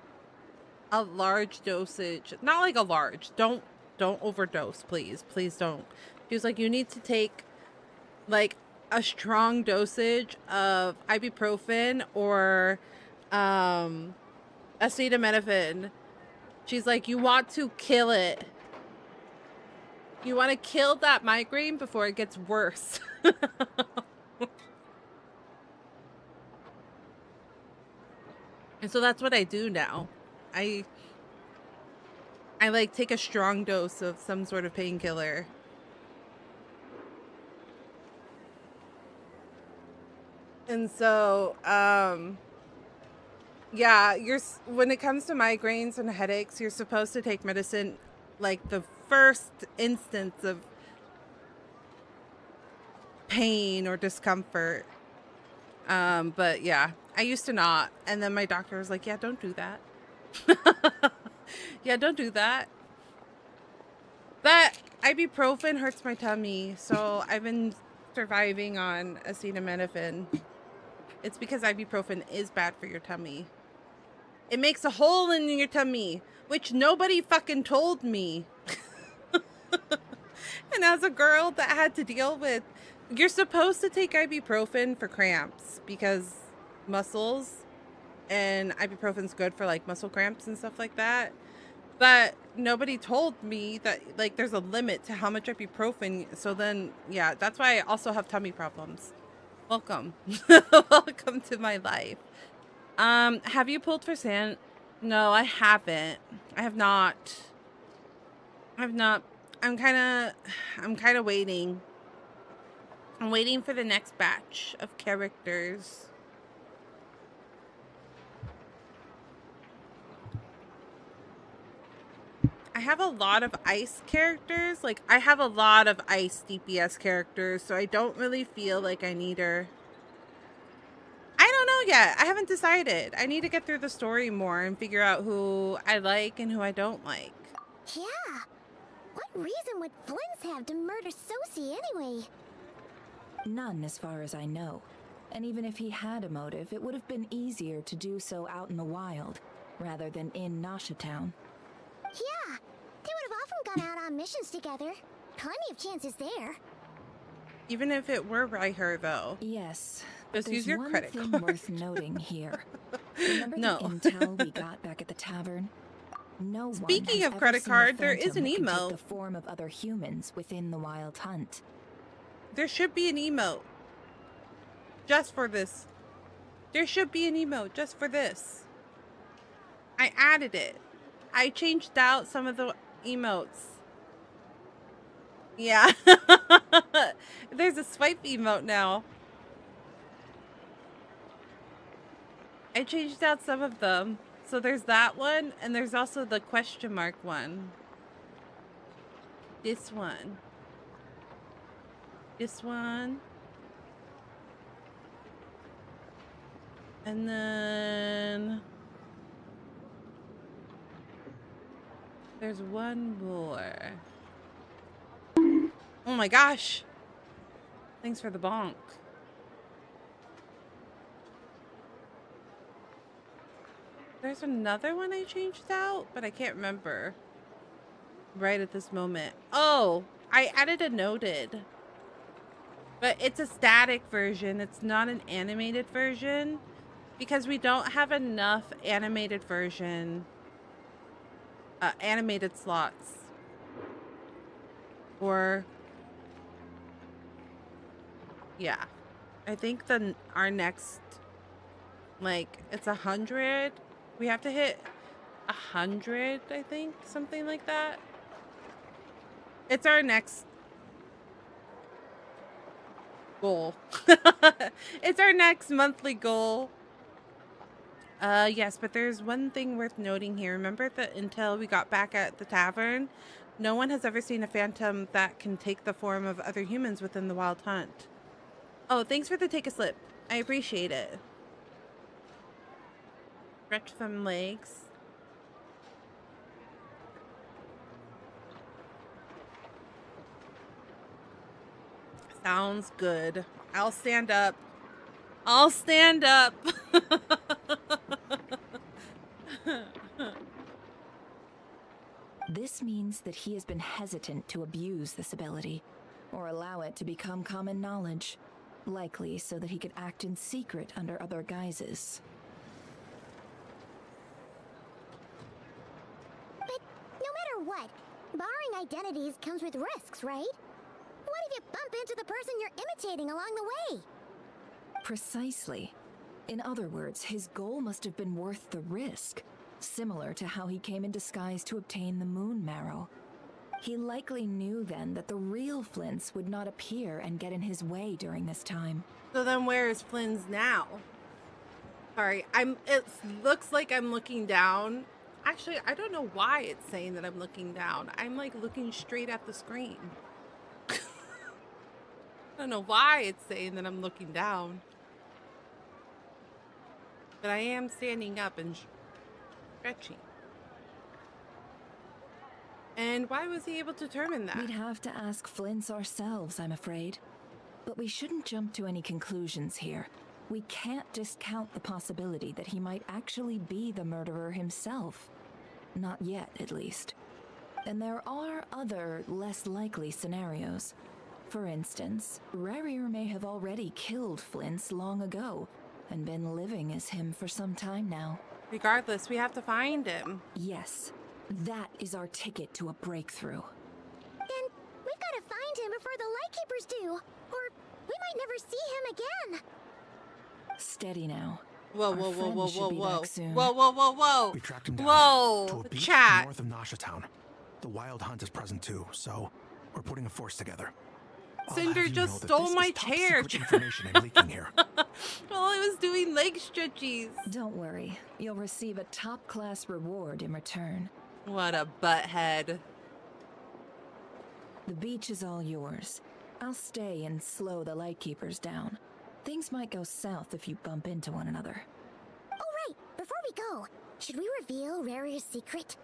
a large dosage. Not like a large. Don't overdose, please. Please don't. She was like, you need to take like a strong dosage of ibuprofen or acetaminophen. She's like, you want to kill it. You want to kill that migraine before it gets worse. And so that's what I do now. I like take a strong dose of some sort of painkiller. And so, yeah, when it comes to migraines and headaches, you're supposed to take medicine like the first instance of pain or discomfort. But yeah, I used to not. And then my doctor was like, yeah, don't do that. Yeah, don't do that. But ibuprofen hurts my tummy, so I've been surviving on acetaminophen. It's because ibuprofen is bad for your tummy. It makes a hole in your tummy, which nobody fucking told me. And as a girl that had to deal with, you're supposed to take ibuprofen for cramps because muscles, and ibuprofen's good for like muscle cramps and stuff like that. But nobody told me that like there's a limit to how much ibuprofen. So then, yeah, that's why I also have tummy problems. Welcome. Welcome to my life. Have you pulled for sand? No, I haven't. I have not. I'm kind of waiting. I'm waiting for the next batch of characters. I have a lot of ice characters. Like, I have a lot of ice DPS characters, so I don't really feel like I need her. I don't know yet. I haven't decided. I need to get through the story more and figure out who I like and who I don't like. Yeah. What reason would Flint's have to murder Sosie anyway? None, as far as I know. And even if he had a motive, it would have been easier to do so out in the wild, rather than in Nasha Town. Yeah, they would have often gone out on missions together. Plenty of chances there. Even if it were by her, though. Yes. Just use your credit card. One thing worth noting here. Remember the intel we got back at the tavern? No Speaking one of credit card, there is an emote. emote. The form of other humans within the Wild Hunt. There should be an emote. Just for this. There should be an emote just for this. I added it. I changed out some of the emotes. Yeah. There's a swipe emote now. I changed out some of them. So there's that one, and there's also the question mark one. This one. This one. And then there's one more. Oh my gosh. Thanks for the bonk. There's another one I changed out, but I can't remember right at this moment. Oh, I added a noted. But it's a static version. It's not an animated version because we don't have enough animated version, animated slots. Or, yeah. I think our next, like, it's 100. We have to hit 100, I think, something like that. It's our next goal. It's our next monthly goal. Yes, but there's one thing worth noting here. Remember the intel we got back at the tavern? No one has ever seen a phantom that can take the form of other humans within the Wild Hunt. Oh, thanks for the take a slip. I appreciate it. Stretch them legs. Sounds good. I'll stand up. I'll stand up. This means that he has been hesitant to abuse this ability, or allow it to become common knowledge, likely so that he could act in secret under other guises. But no matter what, borrowing identities comes with risks, right? What if you bump into the person you're imitating along the way? Precisely. In other words, his goal must have been worth the risk, similar to how he came in disguise to obtain the moon marrow. He likely knew then that the real Flints would not appear and get in his way during this time. So then where is Flynn's now? Sorry, it looks like I'm looking down. Actually, I don't know why it's saying that I'm looking down. I'm like looking straight at the screen. I don't know why it's saying that I'm looking down. But I am standing up and stretching. And why was he able to determine that? We'd have to ask Flints ourselves, I'm afraid. But we shouldn't jump to any conclusions here. We can't discount the possibility that he might actually be the murderer himself. Not yet, at least. And there are other, less likely scenarios. For instance, Rarier may have already killed Flints long ago, and been living as him for some time now. Regardless, we have to find him. Yes, that is our ticket to a breakthrough. Then we've got to find him before the Lightkeepers do, or we might never see him again. Steady now. Whoa, Our whoa, whoa, friend whoa, should whoa, be whoa. back soon. Whoa, whoa, whoa, whoa. We tracked him down Whoa, to a beach chat. north of Nasha Town. The Wild Hunt is present too, so we're putting a force together. Cinder just stole my chair. Information I'm leaking here. Well, I was doing leg stretchies. Don't worry, you'll receive a top-class reward in return. What a butthead. The beach is all yours. I'll stay and slow the Lightkeepers down. Things might go south if you bump into one another. Oh right, before we go, should we reveal Rarier's secret?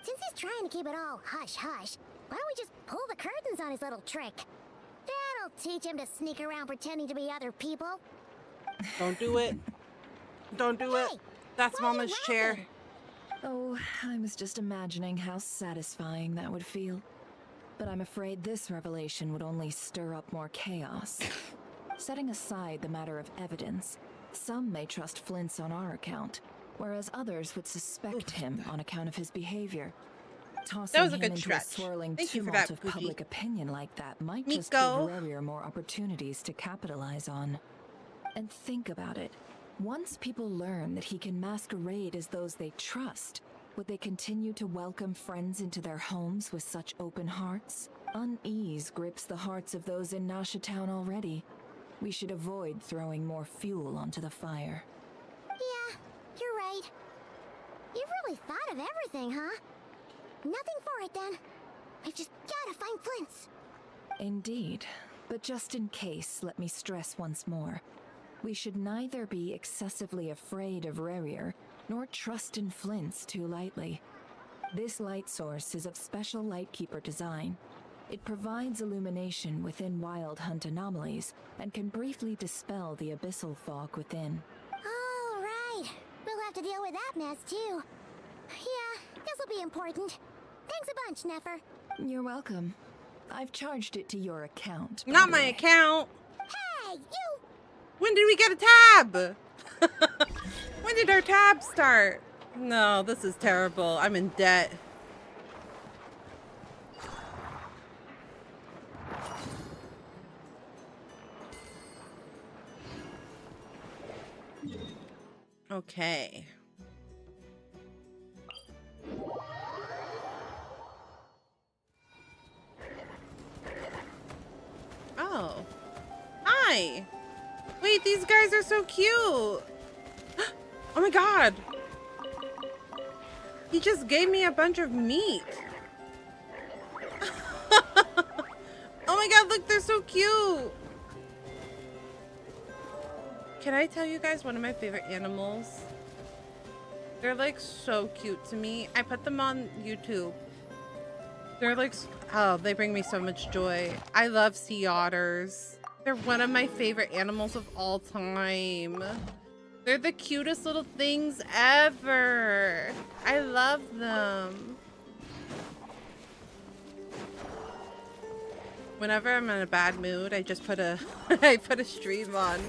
Since he's trying to keep it all hush-hush, why don't we just pull the curtains on his little trick? That'll teach him to sneak around pretending to be other people. Don't do it. Don't do it. That's Mama's chair. Oh, I was just imagining how satisfying that would feel. But I'm afraid this revelation would only stir up more chaos. Setting aside the matter of evidence, some may trust Flint's on our account, whereas others would suspect him on account of his behavior. Tossing That was a him good into stretch. a swirling Thank you for tumult that, of Pookie. public opinion like that might just Miko. give Rarier more opportunities to capitalize on. And think about it. Once people learn that he can masquerade as those they trust, Would they continue to welcome friends into their homes with such open hearts? Unease grips the hearts of those in Nasha Town already. We should avoid throwing more fuel onto the fire. Yeah, you're right. You've really thought of everything, huh? Nothing for it then. We've just gotta find Flint's. Indeed. But just in case, let me stress once more. We should neither be excessively afraid of Rarier, nor trust in Flint's too lightly. This light source is of special Lightkeeper design. It provides illumination within Wild Hunt anomalies, and can briefly dispel the abyssal fog within. All right. We'll have to deal with that mess, too. Yeah, this'll be important. Thanks a bunch, Nefer. You're welcome. I've charged it to your account. Not my account. Hey, you! When did we get a tab? When did our tab start? No, this is terrible. I'm in debt. Okay. Oh. Hi. Wait, these guys are so cute. Oh my god. He just gave me a bunch of meat. Oh my god, look, they're so cute. Can I tell you guys one of my favorite animals? They're like so cute to me. I put them on YouTube. They're like, oh, they bring me so much joy. I love sea otters. They're one of my favorite animals of all time. They're the cutest little things ever. I love them. Whenever I'm in a bad mood, I just put a I put a stream on.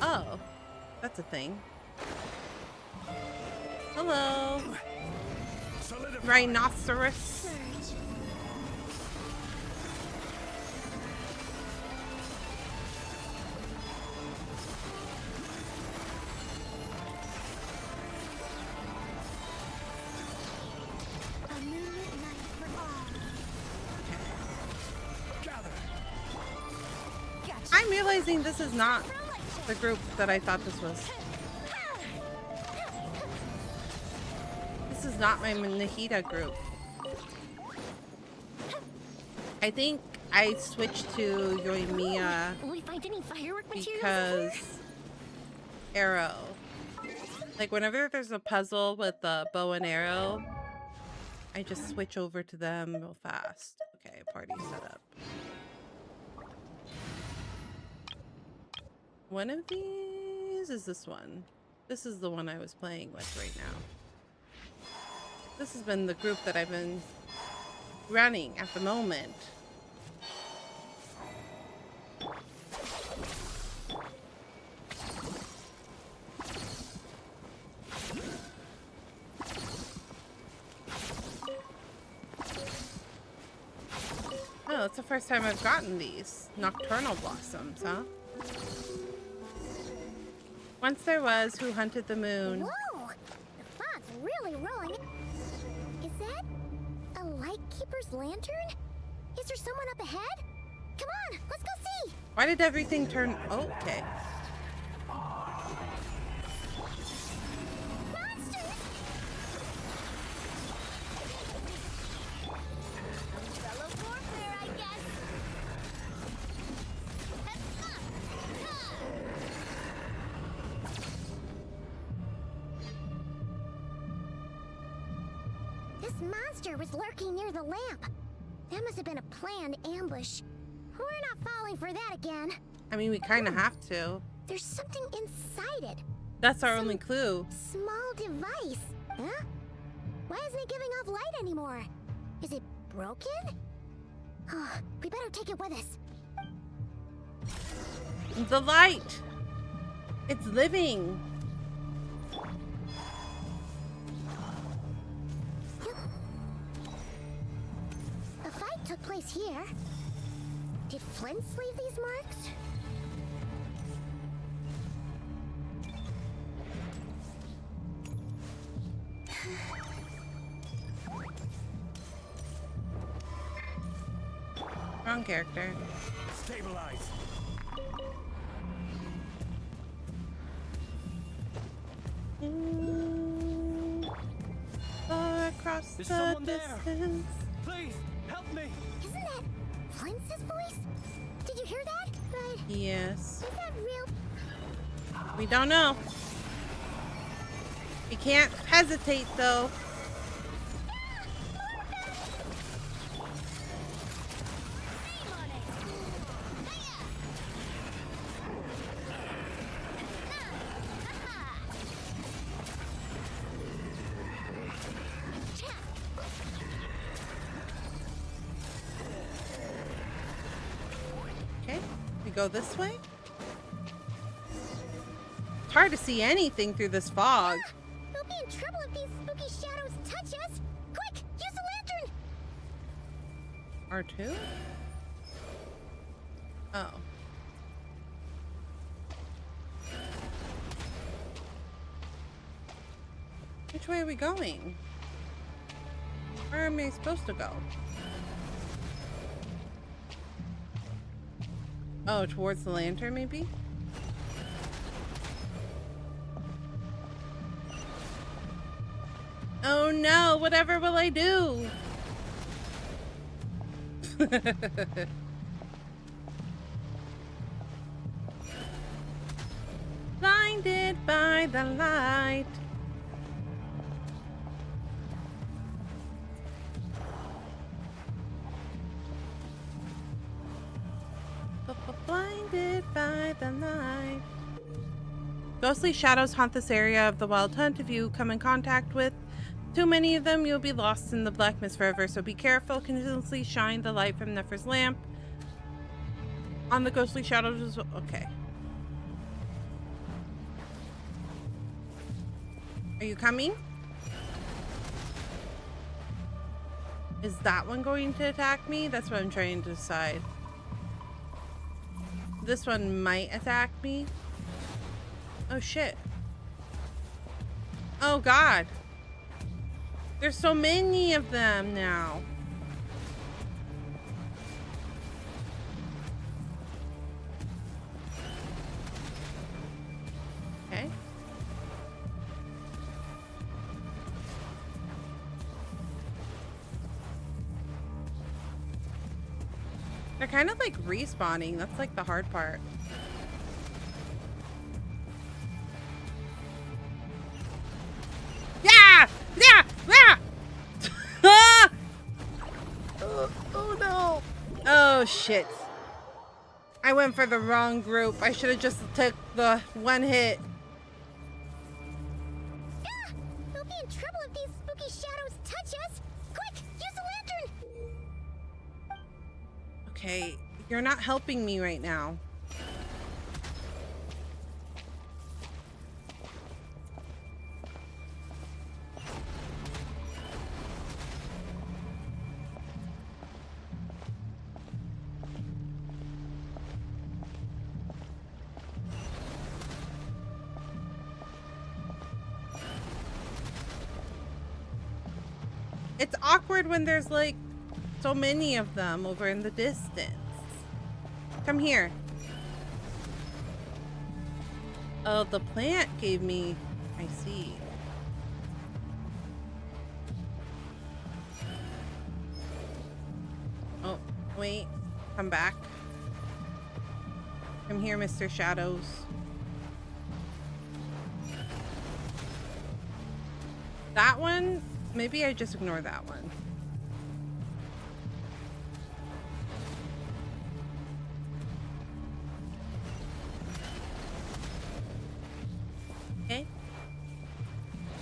Oh, that's a thing. Hello. Rhinoceros. I'm realizing this is not the group that I thought this was. This is not my Nahida group. I think I switched to Yoimiya because arrow. Like whenever there's a puzzle with a bow and arrow, I just switch over to them real fast. Okay, party set up. One of these is this one. This is the one I was playing with right now. This has been the group that I've been running at the moment. Oh, it's the first time I've gotten these nocturnal blossoms, huh? Once there was who hunted the moon. Whoa! The fog's really rolling. Is that a Lightkeeper's lantern? Is there someone up ahead? Come on, let's go see! Why did everything turn... Oh, okay. Monsters! Fellow warfare, I guess. This monster was lurking near the lamp. That must have been a planned ambush. We're not falling for that again. I mean, we kind of have to. There's something inside it. That's our only clue. Small device. Huh? Why isn't it giving off light anymore? Is it broken? Oh, we better take it with us. The light. It's living. A fight took place here. Did Flint's leave these marks? Wrong character. Stabilize. Far across Is the someone there? distance. Please help me. Isn't that Flince's voice? Did you hear that? Right. Yes. Is that real? We don't know. We can't hesitate though. Okay, we go this way. It's hard to see anything through this fog. We'll be in trouble if these spooky shadows touch us. Quick, use the lantern. R2? Oh. Which way are we going? Where am I supposed to go? Oh, towards the lantern, maybe? Oh no, whatever will I do? Blinded by the light. Blinded by the light. Ghostly shadows haunt this area of the Wild Hunt. If you come in contact with too many of them, you'll be lost in the black mist forever. So be careful. Continuously shine the light from Nefer's lamp on the ghostly shadows as well. Okay. Are you coming? Is that one going to attack me? That's what I'm trying to decide. This one might attack me. Oh shit. Oh god. There's so many of them now. Okay. They're kind of like respawning. That's like the hard part. Yeah! Yeah! Yeah! Oh no. Oh shit. I went for the wrong group. I should have just took the one hit. Ah! We'll be in trouble if these spooky shadows touch us. Quick, use the lantern. Okay, you're not helping me right now. It's awkward when there's like so many of them over in the distance. Come here. Oh, the plant gave me... I see. Oh, wait. Come back. Come here, Mr. Shadows. That one? Maybe I just ignore that one. Okay.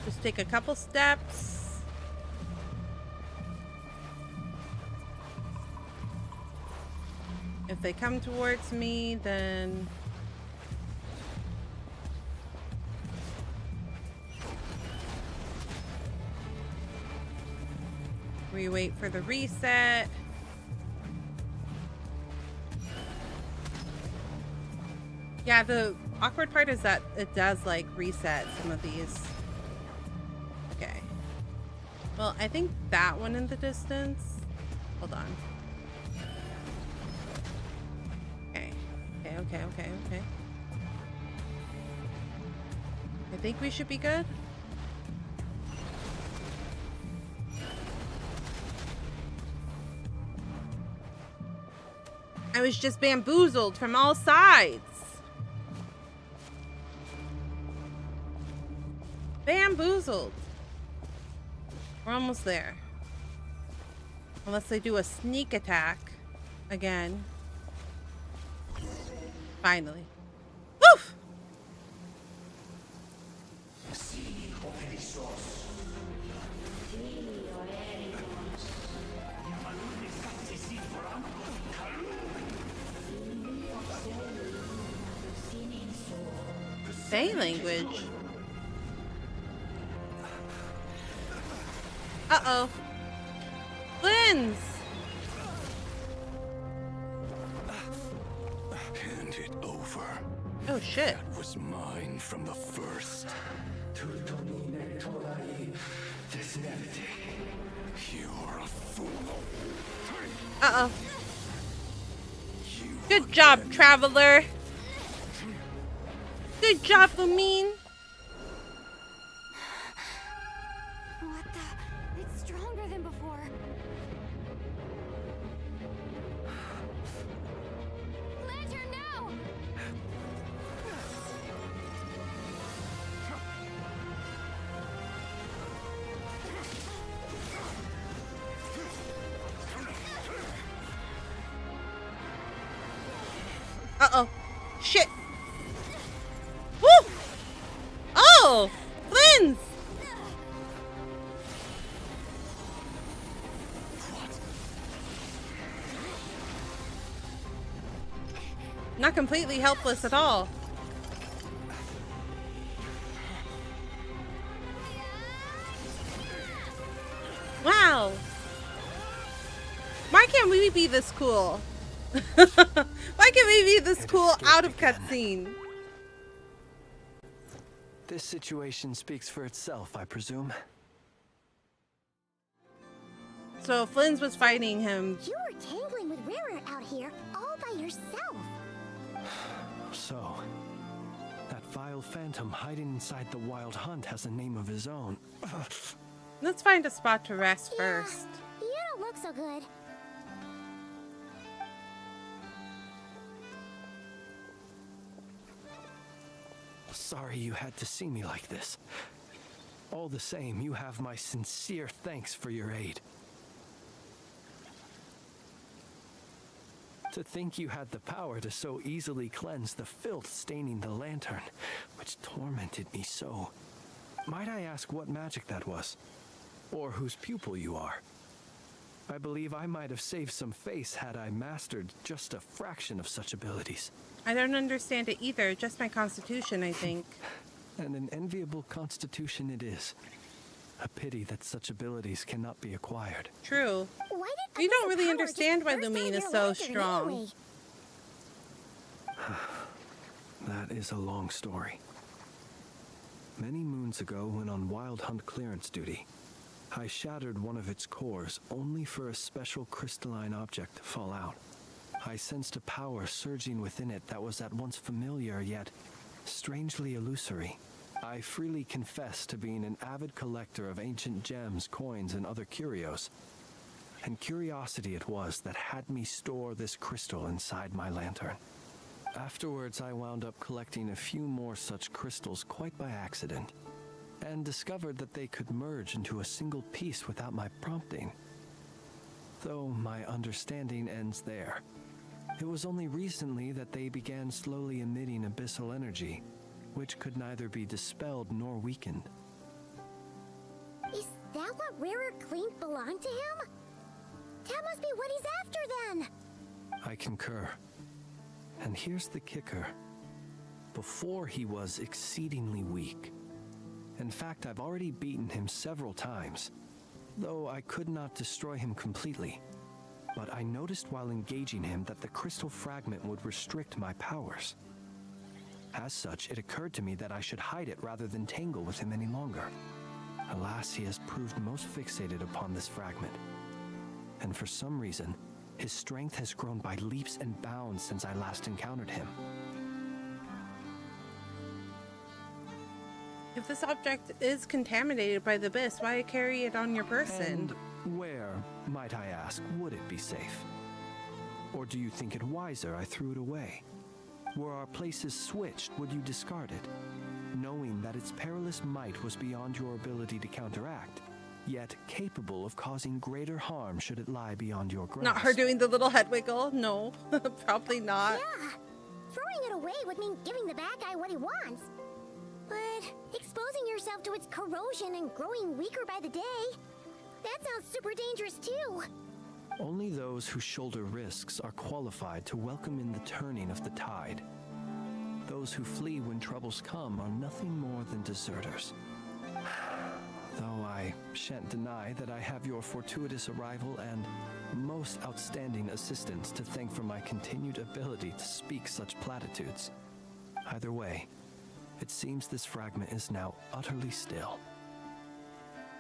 Just take a couple steps. If they come towards me, then... we wait for the reset. Yeah, the awkward part is that it does like reset some of these. Okay. Well, I think that one in the distance. Hold on. okay. I think we should be good. I was just bamboozled from all sides. Bamboozled. We're almost there. Unless they do a sneak attack again. Finally. Woof! Bay language. Uh-oh. Lens! Hand it over. Oh shit. That was mine from the first. You're a fool. Uh-oh. Good job, traveler. Good job, Lumine. What the? It's stronger than before. Lantern, no! Uh-oh. Shit. Woo! Oh! Lens! Not completely helpless at all. Wow. Why can't we be this cool? Why can't we be this cool out of cutscene? This situation speaks for itself, I presume. So Flynn's was fighting him. You were tangling with Rara out here all by yourself. So, that vile phantom hiding inside the Wild Hunt has a name of his own. Let's find a spot to rest first. You don't look so good. Sorry you had to see me like this. All the same, you have my sincere thanks for your aid. To think you had the power to so easily cleanse the filth staining the lantern, which tormented me so. Might I ask what magic that was? Or whose pupil you are? I believe I might have saved some face had I mastered just a fraction of such abilities. I don't understand it either, just my constitution, I think. And an enviable constitution it is. A pity that such abilities cannot be acquired. True. We don't really understand why Lumine is so strong. That is a long story. Many moons ago, when on Wild Hunt clearance duty, I shattered one of its cores only for a special crystalline object to fall out. I sensed a power surging within it that was at once familiar yet strangely illusory. I freely confess to being an avid collector of ancient gems, coins, and other curios. And curiosity it was that had me store this crystal inside my lantern. Afterwards, I wound up collecting a few more such crystals quite by accident, and discovered that they could merge into a single piece without my prompting. Though my understanding ends there. It was only recently that they began slowly emitting abyssal energy, which could neither be dispelled nor weakened. Is that what Rara claimed belonged to him? That must be what he's after then! I concur. And here's the kicker. Before he was exceedingly weak. In fact, I've already beaten him several times, though I could not destroy him completely. But I noticed while engaging him that the crystal fragment would restrict my powers. As such, it occurred to me that I should hide it rather than tangle with him any longer. Alas, he has proved most fixated upon this fragment. And for some reason, His strength has grown by leaps and bounds since I last encountered him. If this object is contaminated by the abyss, why carry it on your person? And where, might I ask, would it be safe? Or do you think it wiser I threw it away? Were our places switched, would you discard it? Knowing that its perilous might was beyond your ability to counteract, yet capable of causing greater harm should it lie beyond your grasp. Not her doing the little head wiggle? No, probably not. Yeah, throwing it away would mean giving the bad guy what he wants. But exposing yourself to its corrosion and growing weaker by the day, that sounds super dangerous too. Only those who shoulder risks are qualified to welcome in the turning of the tide. Those who flee when troubles come are nothing more than deserters. Though I shan't deny that I have your fortuitous arrival and most outstanding assistance to thank for my continued ability to speak such platitudes. Either way, it seems this fragment is now utterly still.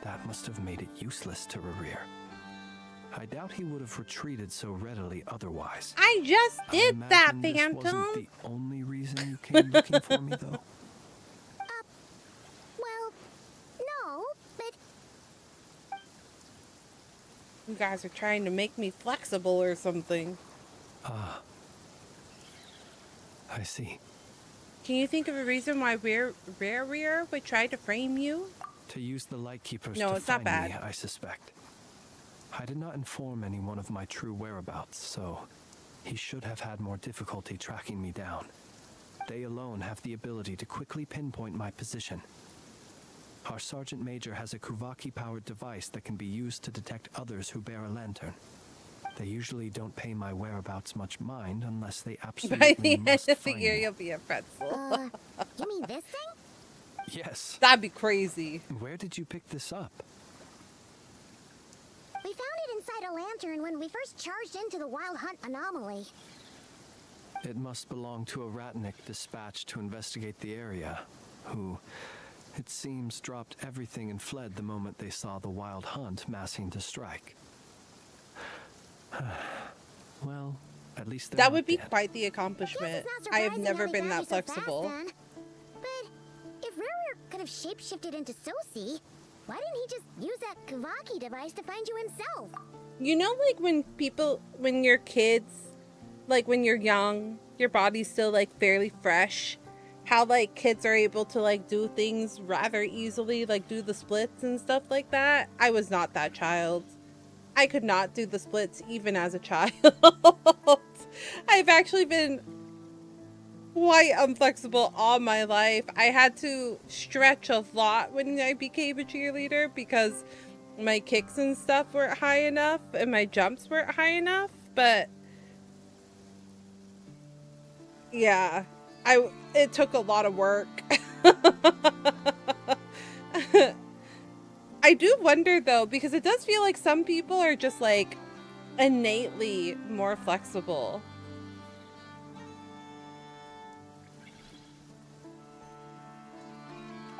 That must have made it useless to Rerir. I doubt he would have retreated so readily otherwise. I just did that, This Phantom. wasn't the only reason you came looking for me, though. Well, no, but You guys are trying to make me flexible or something. Ah. I see. Can you think of a reason why Rerir would try to frame you? To use the Lightkeepers No, to it's not find me, bad. I suspect. I did not inform anyone of my true whereabouts, so he should have had more difficulty tracking me down. They alone have the ability to quickly pinpoint my position. Our Sergeant Major has a Kuvaki-powered device that can be used to detect others who bear a lantern. They usually don't pay my whereabouts much mind unless they absolutely By the end must of the find year, me. you'll be a pretzel. you mean this thing? Yes. That'd be crazy. Where did you pick this up? We found it inside a lantern when we first charged into the Wild Hunt anomaly. It must belong to a Ratnik dispatched to investigate the area, who, it seems, dropped everything and fled the moment they saw the Wild Hunt massing to strike. Well, at least That would be quite the accomplishment. I have never been that flexible. But if Rerir could have shapeshifted into Sosi, why didn't he just use that Kuvaki device to find you himself? You know, like when you're kids, like when you're young, your body's still like fairly fresh. How like kids are able to like do things rather easily, like do the splits and stuff like that. I was not that child. I could not do the splits even as a child. I've actually been quite unflexible all my life. I had to stretch a lot when I became a cheerleader because my kicks and stuff weren't high enough and my jumps weren't high enough. But yeah, it took a lot of work. I do wonder though, because it does feel like some people are just like innately more flexible.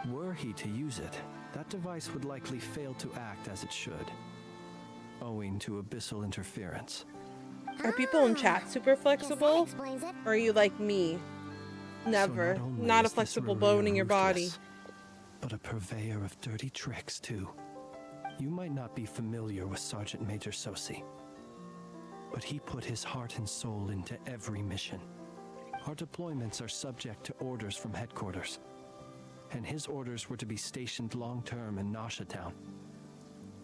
Were he to use it, that device would likely fail to act as it should, owing to abyssal interference. Are people in chat super flexible? Or are you like me? Never. So not a flexible bone in your body. But a purveyor of dirty tricks, too. You might not be familiar with Sergeant Major Sosi, but he put his heart and soul into every mission. Our deployments are subject to orders from headquarters, and his orders were to be stationed long-term in Nasha Town.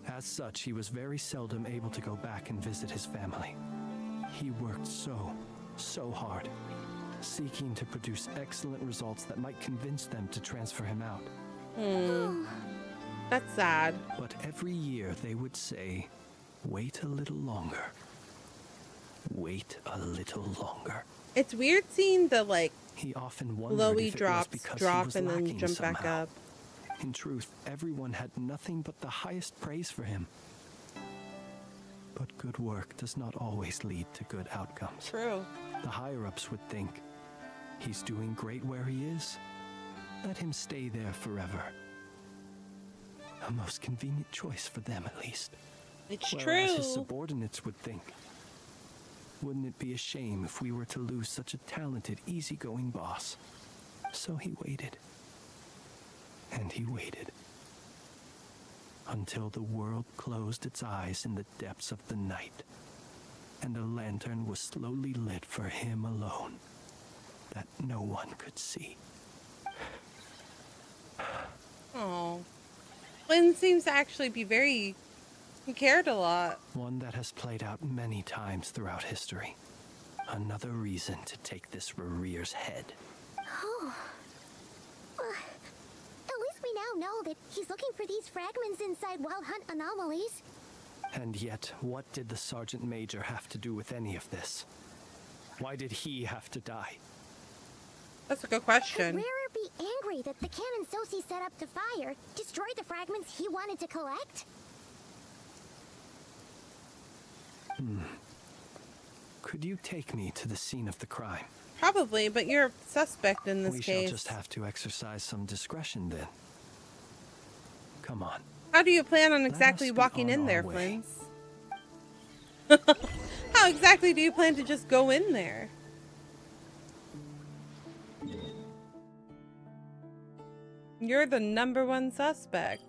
As such, he was very seldom able to go back and visit his family. He worked so hard, seeking to produce excellent results that might convince them to transfer him out. That's sad. But every year they would say, wait a little longer. Wait a little longer. It's weird seeing the like He often wondered glowy if it was drops because drop he was and then lacking jump back somehow. up. In truth, everyone had nothing but the highest praise for him. But good work does not always lead to good outcomes. True. The higher-ups would think, he's doing great where he is. Let him stay there forever. A most convenient choice for them, at least. It's Whereas true. his subordinates would think, Wouldn't it be a shame if we were to lose such a talented, easygoing boss? So he waited. And he waited. Until the world closed its eyes in the depths of the night, and a lantern was slowly lit for him alone, that no one could see. Oh. Flynn seems to actually be very... He cared a lot. One that has played out many times throughout history. Another reason to take this Rerere's head. Oh. At least we now know that he's looking for these fragments inside Wild Hunt anomalies. And yet, what did the Sergeant Major have to do with any of this? Why did he have to die? That's a good question. Could Rarer be angry that the cannon Sosi set up to fire destroyed the fragments he wanted to collect? Could you take me to the scene of the crime? Probably, but you're a suspect in this We case. shall just have to exercise some discretion then. Come on. How do you plan on exactly walking in there, Flynn? How exactly do you plan to just go in there? You're the #1 suspect.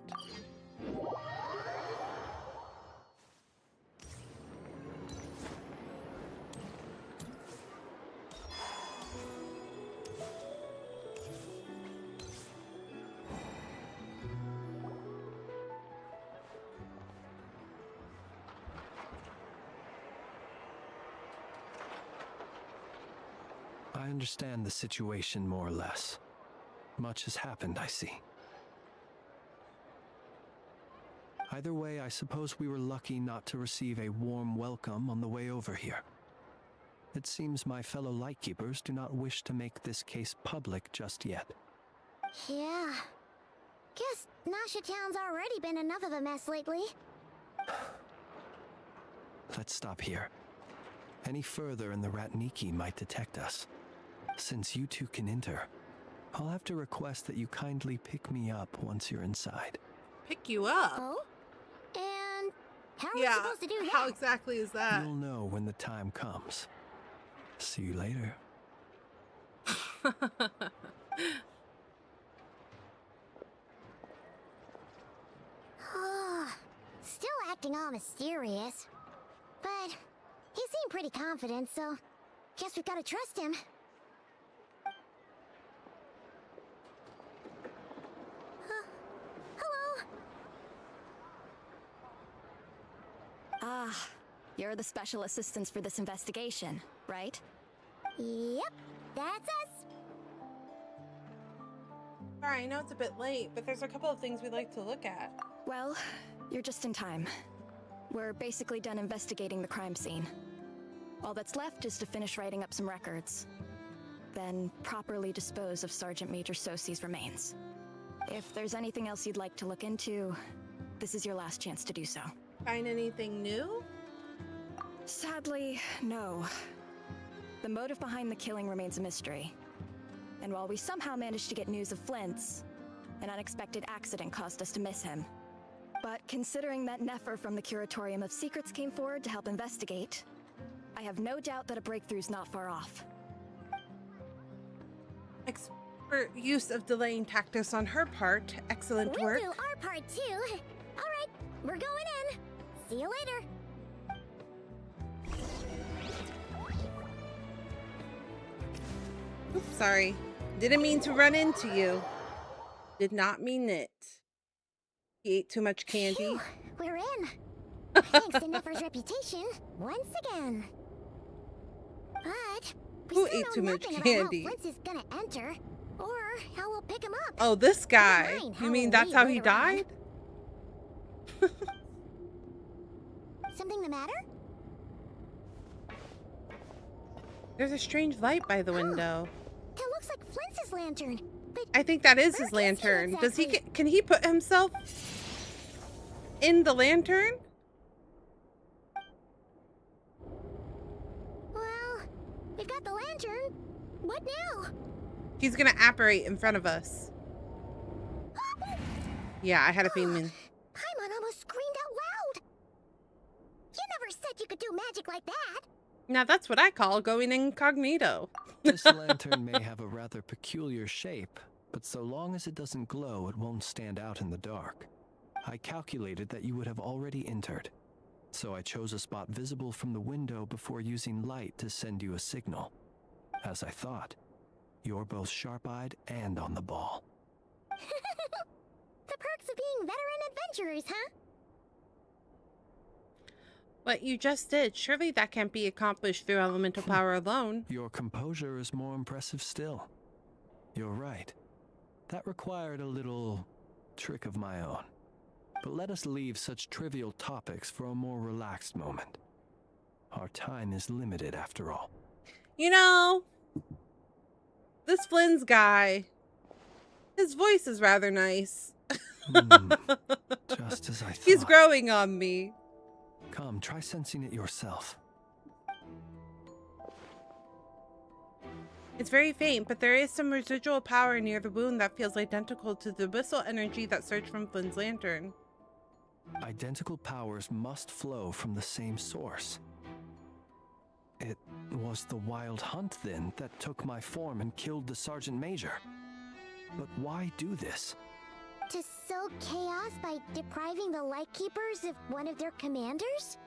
I understand the situation more or less. Much has happened, I see. Either way, I suppose we were lucky not to receive a warm welcome on the way over here. It seems my fellow Lightkeepers do not wish to make this case public just yet. Yeah. Guess Nasha Town's already been enough of a mess lately. Let's stop here. Any further and the Ratniki might detect us. Since you two can enter, I'll have to request that you kindly pick me up once you're inside. Pick you up? Oh? And how are we supposed to do that? How exactly is that? You'll know when the time comes. See you later. Still acting all mysterious. But he seemed pretty confident, so guess we've got to trust him. Hello? Ah, you're the special assistants for this investigation, right? Yep, that's us. Sorry, I know it's a bit late, but there's a couple of things we'd like to look at. Well, you're just in time. We're basically done investigating the crime scene. All that's left is to finish writing up some records. Then properly dispose of Sergeant Major Sosi's remains. If there's anything else you'd like to look into, this is your last chance to do so. Find anything new? Sadly, no. The motive behind the killing remains a mystery. And while we somehow managed to get news of Flint's, an unexpected accident caused us to miss him. But considering that Nefer from the Curatorium of Secrets came forward to help investigate, I have no doubt that a breakthrough's not far off. Expert use of delaying tactics on her part. Excellent work. We'll do our part too. All right, we're going in. See you later. Oops, sorry. Didn't mean to run into you. Did not mean it. He ate too much candy. Phew, we're in. Thanks to Nefer's reputation, once again. But we Who still ate know too much nothing candy? about how Flint's is gonna enter, or how we'll pick him up. Oh, this guy. Never mind You how mean we'll that's leave how he later on. died? Something the matter? There's a strange light by the window. That looks like Flint's lantern. But I think that is where his lantern. he Does he? exactly? Can he put himself in the lantern? Well, we've got the lantern. What now? He's gonna apparate in front of us. Yeah, I had a feeling. Paimon almost screamed out loud. You never said you could do magic like that. Now that's what I call going incognito. This lantern may have a rather peculiar shape, but so long as it doesn't glow, it won't stand out in the dark. I calculated that you would have already entered, so I chose a spot visible from the window before using light to send you a signal. As I thought, you're both sharp-eyed and on the ball. The perks of being veteran adventurers, huh? What you just did, surely that can't be accomplished through elemental power alone. Your composure is more impressive still. You're right. That required a little trick of my own. But let us leave such trivial topics for a more relaxed moment. Our time is limited after all. You know, this Flynn's guy, his voice is rather nice. Just as I thought. He's growing on me. Come, try sensing it yourself. It's very faint, but there is some residual power near the wound that feels identical to the abyssal energy that surged from Flynn's lantern. Identical powers must flow from the same source. It was the wild hunt, then, that took my form and killed the Sergeant Major. But why do this? To sow chaos by depriving the Lightkeepers of one of their commanders?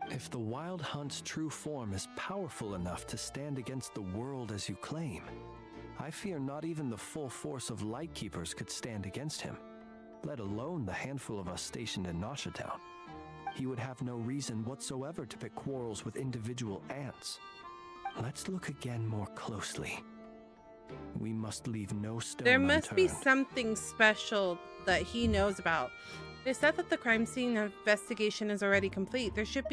If the Wild Hunt's true form is powerful enough to stand against the world as you claim, I fear not even the full force of Lightkeepers could stand against him, let alone the handful of us stationed in Nashatown. He would have no reason whatsoever to pick quarrels with individual ants. Let's look again more closely. We must leave no stone There must be unturned. something special that he knows about. They said that the crime scene investigation is already complete. There should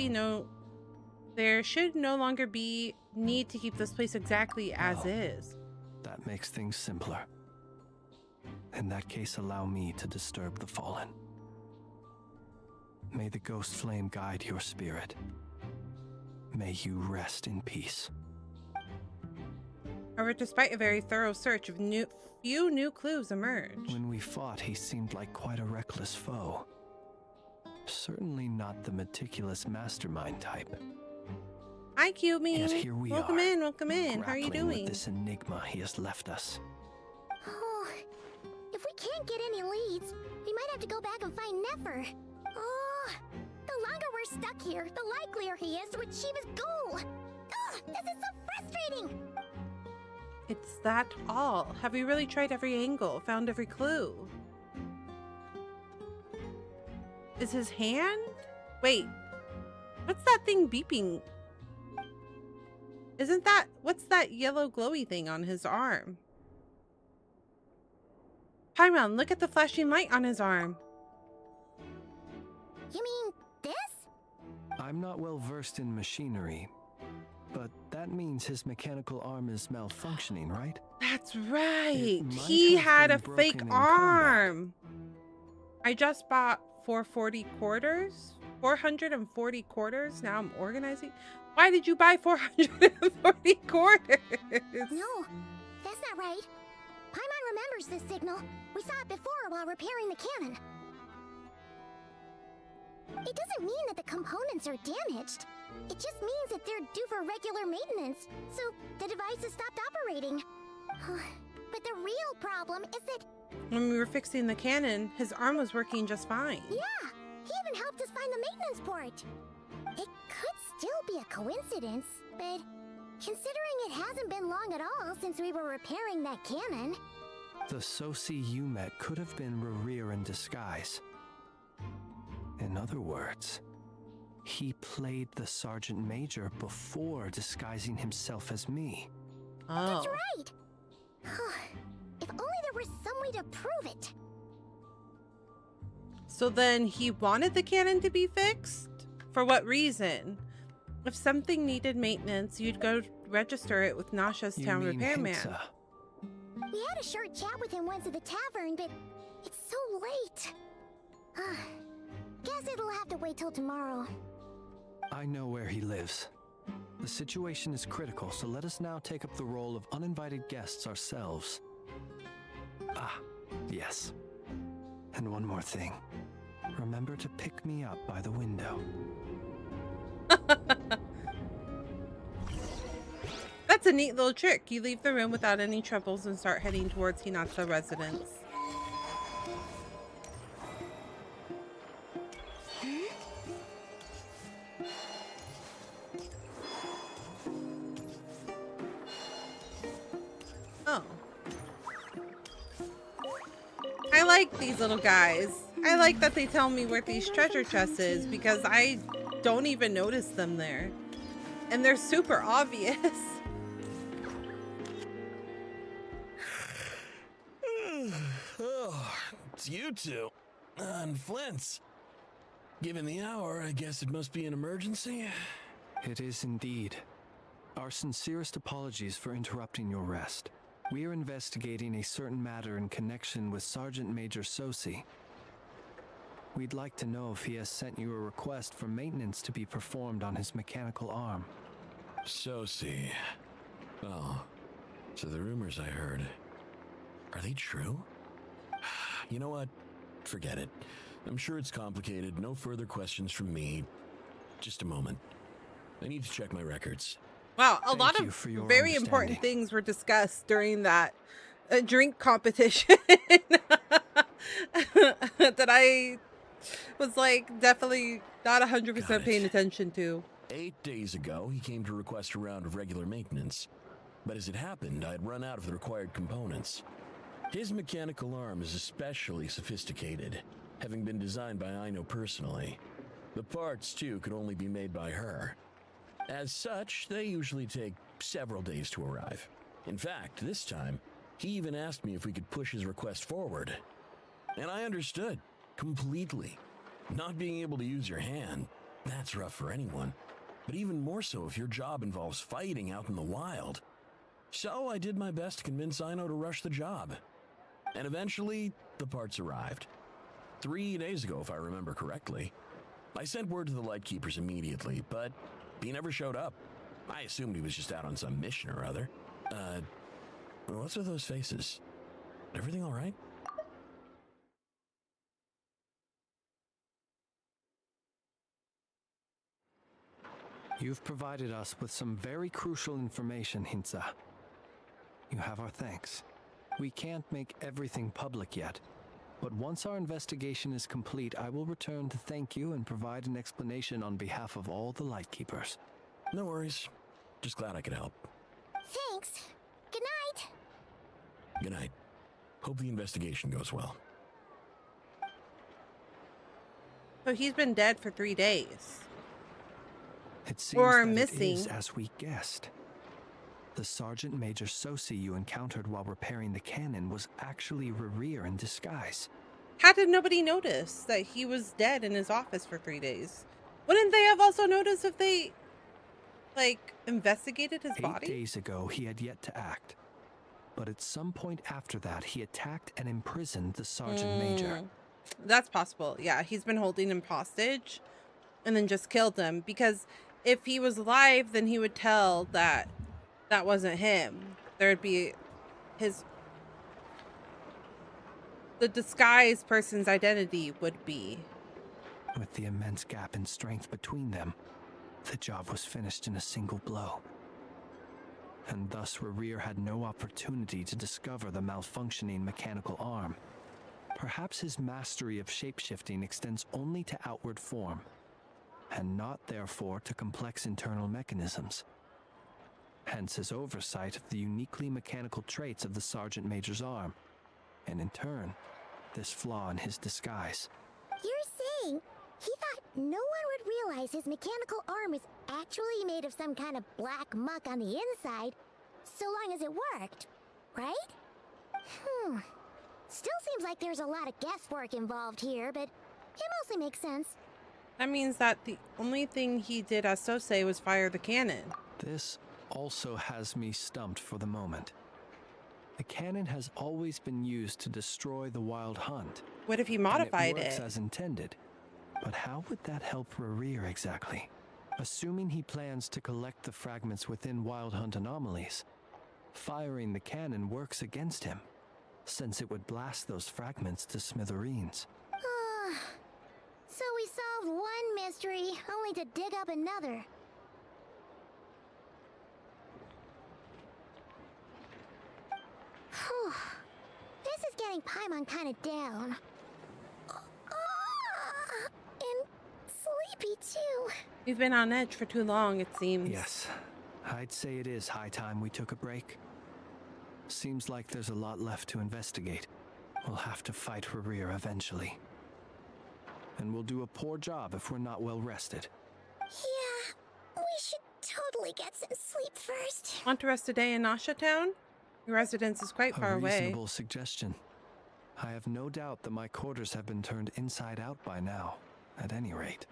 no longer be need to keep this place exactly as is. That makes things simpler. In that case, allow me to disturb the fallen. May the ghost flame guide your spirit. May you rest in peace. However, despite a very thorough search, few new clues emerged. When we fought, he seemed like quite a reckless foe. Certainly not the meticulous mastermind type. Hi, Cubie. Yet here we welcome are, in, welcome in. How are you grappling with doing? this enigma he has left us. Oh, if we can't get any leads, we might have to go back and find Nefer. Oh, the longer we're stuck here, the likelier he is to achieve his goal. Oh, this is so frustrating. It's that all. Have we really tried every angle, found every clue? Is his hand? Wait, what's that thing beeping? What's that yellow glowy thing on his arm? Paimon, look at the flashing light on his arm. You mean this? I'm not well versed in machinery, but that means his mechanical arm is malfunctioning, right? That's right. It might He have had been a fake broken in arm. I just bought 440 quarters. 440 quarters. Now I'm organizing. Why did you buy 440 quarters? No, that's not right. Paimon remembers this signal. We saw it before while repairing the cannon. It doesn't mean that the components are damaged. It just means that they're due for regular maintenance, so the device has stopped operating. But the real problem is that... When we were fixing the cannon, his arm was working just fine. Yeah, he even helped us find the maintenance port. It could still be a coincidence, but considering it hasn't been long at all since we were repairing that cannon... The Sosi you met could have been Rerir in disguise. In other words, he played the Sergeant Major before disguising himself as me. Oh. That's right! If only there were some way to prove it. So then he wanted the cannon to be fixed? For what reason? If something needed maintenance, you'd go register it with Nasha's You town mean repairman. Hinsa? We had a short chat with him once at the tavern, but it's so late. Guess it'll have to wait till tomorrow. I know where he lives. The situation is critical, so let us now take up the role of uninvited guests ourselves. Ah, yes. And one more thing. Remember to pick me up by the window. It's a neat little trick. You leave the room without any troubles and start heading towards Hinata residence. Oh. I like these little guys. I like that they tell me where these treasure chests is because I don't even notice them there. And they're super obvious. Oh, it's you two. On Flint's. Given the hour, I guess it must be an emergency. It is indeed. Our sincerest apologies for interrupting your rest. We are investigating a certain matter in connection with Sergeant Major Sosi. We'd like to know if he has sent you a request for maintenance to be performed on his mechanical arm. Sosi. Oh, so the rumors I heard, are they true? You know what? Forget it. I'm sure it's complicated. No further questions from me. Just a moment. I need to check my records. Wow, a lot of very important things were discussed during that drink competition that I was like definitely not 100% paying attention to. 8 days ago, he came to request a round of regular maintenance. But as it happened, I'd run out of the required components. His mechanical arm is especially sophisticated, having been designed by Aino personally. The parts, too, could only be made by her. As such, they usually take several days to arrive. In fact, this time, he even asked me if we could push his request forward. And I understood, completely. Not being able to use your hand, that's rough for anyone. But even more so if your job involves fighting out in the wild. So I did my best to convince Aino to rush the job. And eventually, the parts arrived. 3 days ago, if I remember correctly. I sent word to the Lightkeepers immediately, but he never showed up. I assumed he was just out on some mission or other. What's with those faces? Everything all right? You've provided us with some very crucial information, Hintsa. You have our thanks. We can't make everything public yet, but once our investigation is complete, I will return to thank you and provide an explanation on behalf of all the Lightkeepers. No worries. Just glad I could help. Thanks. Good night. Good night. Hope the investigation goes well. So he's been dead for 3 days. It seems or that missing. It is as we guessed. The Sergeant Major Sosi you encountered while repairing the cannon was actually Rerir in disguise. How did nobody notice that he was dead in his office for 3 days? Wouldn't they have also noticed if they, like, investigated his body? 8 days ago, he had yet to act. But at some point after that, he attacked and imprisoned the Sergeant Major. That's possible. Yeah, he's been holding him hostage and then just killed him. Because if he was alive, then he would tell that that wasn't him. There'd be the disguised person's identity would be. With the immense gap in strength between them, the job was finished in a single blow. And thus Rerir had no opportunity to discover the malfunctioning mechanical arm. Perhaps his mastery of shapeshifting extends only to outward form, and not therefore to complex internal mechanisms. Hence his oversight of the uniquely mechanical traits of the Sergeant Major's arm, and in turn, this flaw in his disguise. You're saying he thought no one would realize his mechanical arm is actually made of some kind of black muck on the inside, so long as it worked, right? Still seems like there's a lot of guesswork involved here, but it mostly makes sense. That means that the only thing he did as Sosei was fire the cannon. This also has me stumped for the moment. The cannon has always been used to destroy the wild hunt. What if he modified and it? Works it? As intended. But how would that help Rerir exactly? Assuming he plans to collect the fragments within wild hunt anomalies, firing the cannon works against him, since it would blast those fragments to smithereens. So we solved one mystery, only to dig up another. This is getting Paimon kind of down. And sleepy too. You've been on edge for too long, it seems. Yes, I'd say it is high time we took a break. Seems like there's a lot left to investigate. We'll have to fight Rear eventually. And we'll do a poor job if we're not well rested. Yeah, we should totally get some sleep first. Want to rest a day in Nasha Town? Your residence is quite far away. A reasonable suggestion. I have no doubt that my quarters have been turned inside out by now, at any rate.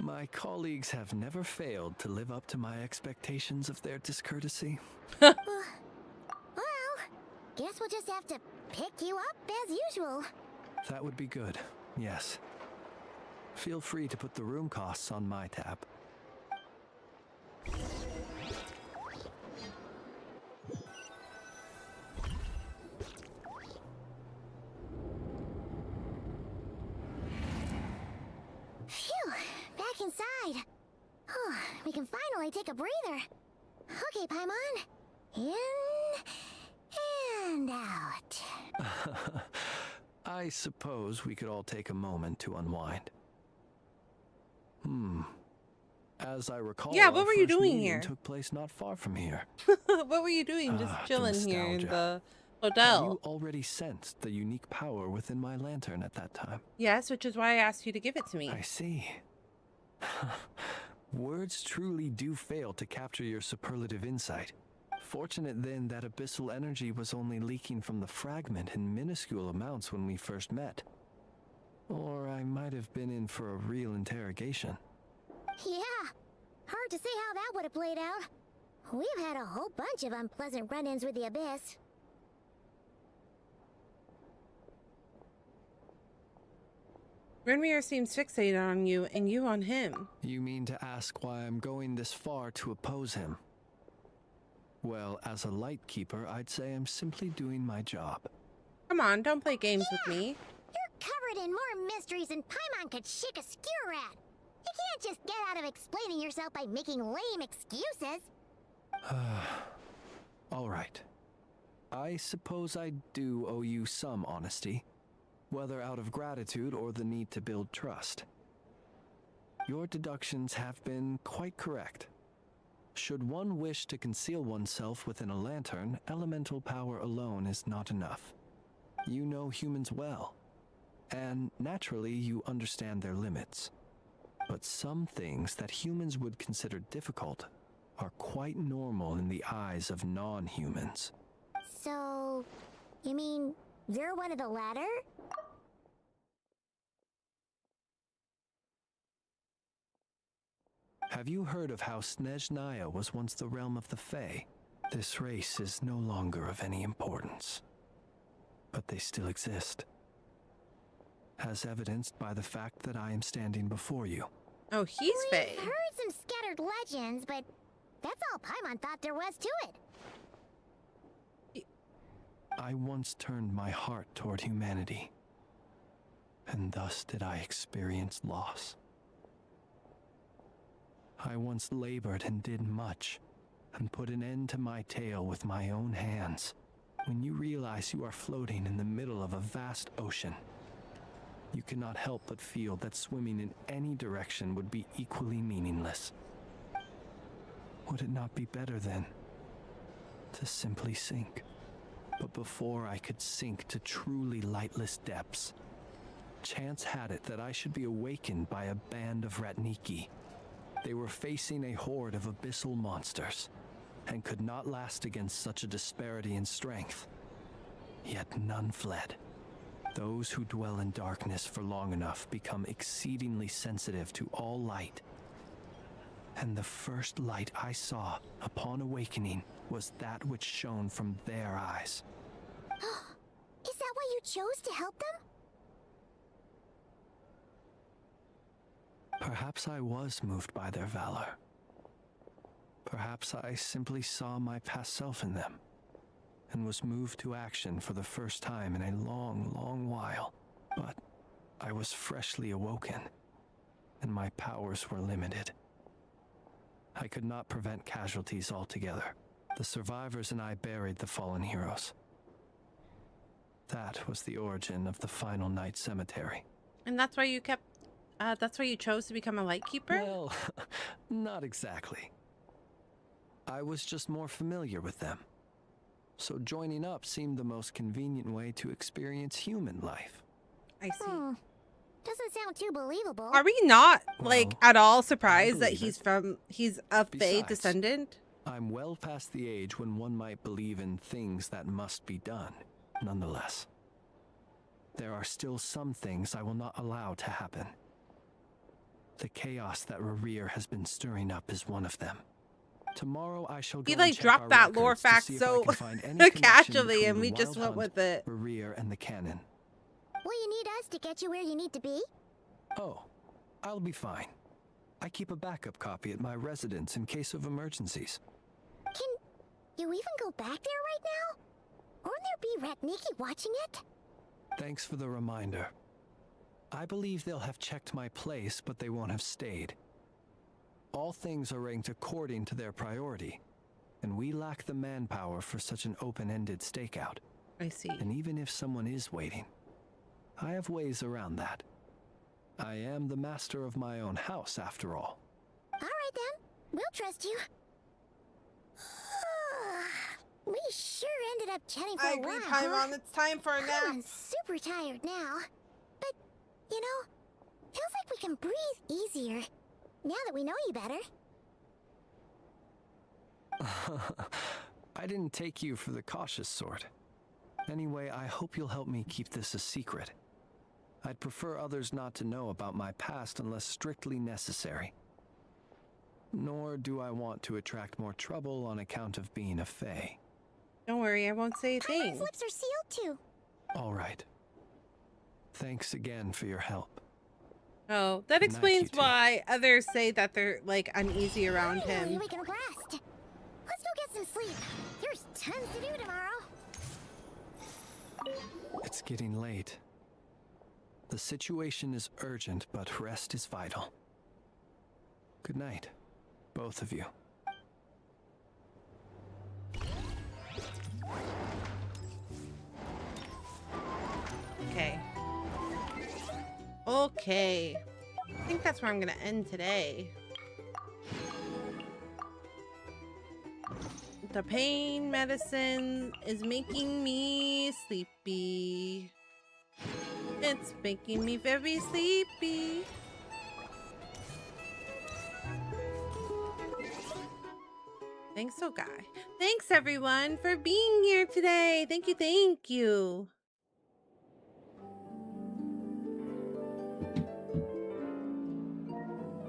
My colleagues have never failed to live up to my expectations of their discourtesy. Well, guess we'll just have to pick you up as usual. That would be good, yes. Feel free to put the room costs on my tab. Phew, back inside. We can finally take a breather. Okay, Paimon. In and out. I suppose we could all take a moment to unwind. As I recall, yeah, what were you our first doing meeting here? Took place not far from here. What were you doing? Just chilling here in nostalgia. the hotel. You already sensed the unique power within my lantern at that time. Yes, which is why I asked you to give it to me. I see. Words truly do fail to capture your superlative insight. Fortunate then that abyssal energy was only leaking from the fragment in minuscule amounts when we first met. Or I might have been in for a real interrogation. Yeah, hard to say how that would have played out. We've had a whole bunch of unpleasant run-ins with the Abyss. Renmir seems fixated on you, and you on him. You mean to ask why I'm going this far to oppose him? Well, as a Lightkeeper, I'd say I'm simply doing my job. Come on, don't play games with me. You're covered in more mysteries than Paimon could shake a skewer at. You can't just get out of explaining yourself by making lame excuses. All right. I suppose I do owe you some honesty, whether out of gratitude or the need to build trust. Your deductions have been quite correct. Should one wish to conceal oneself within a lantern, elemental power alone is not enough. You know humans well, and naturally you understand their limits. But some things that humans would consider difficult are quite normal in the eyes of non-humans. So, you mean you're one of the latter? Have you heard of how Snezhnaya was once the realm of the Fae? This race is no longer of any importance, but they still exist, as evidenced by the fact that I am standing before you. Oh, he's Fae. We've heard some scattered legends, but that's all Paimon thought there was to it. I once turned my heart toward humanity, and thus did I experience loss. I once labored and did much, and put an end to my tale with my own hands. When you realize you are floating in the middle of a vast ocean, you cannot help but feel that swimming in any direction would be equally meaningless. Would it not be better, then, to simply sink? But before I could sink to truly lightless depths, chance had it that I should be awakened by a band of Ratniki. They were facing a horde of abyssal monsters, and could not last against such a disparity in strength. Yet none fled. Those who dwell in darkness for long enough become exceedingly sensitive to all light. And the first light I saw upon awakening was that which shone from their eyes. Is that why you chose to help them? Perhaps I was moved by their valor. Perhaps I simply saw my past self in them, and was moved to action for the first time in a long, long while. But I was freshly awoken, and my powers were limited. I could not prevent casualties altogether. The survivors and I buried the fallen heroes. That was the origin of the Final Night Cemetery. And that's why you kept, that's why you chose to become a Lightkeeper? Well, not exactly. I was just more familiar with them. So joining up seemed the most convenient way to experience human life. I see. Doesn't sound too believable. Are we not, like, at all surprised that believe he's a Fae Besides, descendant? I'm well past the age when one might believe in things that must be done. Nonetheless, there are still some things I will not allow to happen. The chaos that Rerir has been stirring up is one of them. Tomorrow I shall go He and like check dropped our that lore records to fact see if so I can find any connection casually, between and the we just Wild went Hunt, with it. Rerir, and the cannon. Will you need us to get you where you need to be? Oh, I'll be fine. I keep a backup copy at my residence in case of emergencies. Can you even go back there right now? Won't there be Ratniki watching it? Thanks for the reminder. I believe they'll have checked my place, but they won't have stayed. All things are ranked according to their priority, and we lack the manpower for such an open-ended stakeout. I see. And even if someone is waiting, I have ways around that. I am the master of my own house, after all. All right then, we'll trust you. We sure ended up chatting for I a agree, while. huh? Paimon. It's time for a nap. I'm super tired now, but you know, feels like we can breathe easier now that we know you better. I didn't take you for the cautious sort. Anyway, I hope you'll help me keep this a secret. I'd prefer others not to know about my past unless strictly necessary. Nor do I want to attract more trouble on account of being a Fae. Don't worry, I won't say a thing. Paimon's lips are sealed too. All right. Thanks again for your help. Oh, that Good night, explains you two. why others say that they're like uneasy around Finally, him. we can rest. Let's go get some sleep. There's tons to do tomorrow. It's getting late. The situation is urgent, but rest is vital. Good night, both of you. Okay. Okay. I think that's where I'm gonna end today. The pain medicine is making me sleepy. It's making me very sleepy. Thanks, so guy. Thanks everyone for being here today. Thank you, thank you.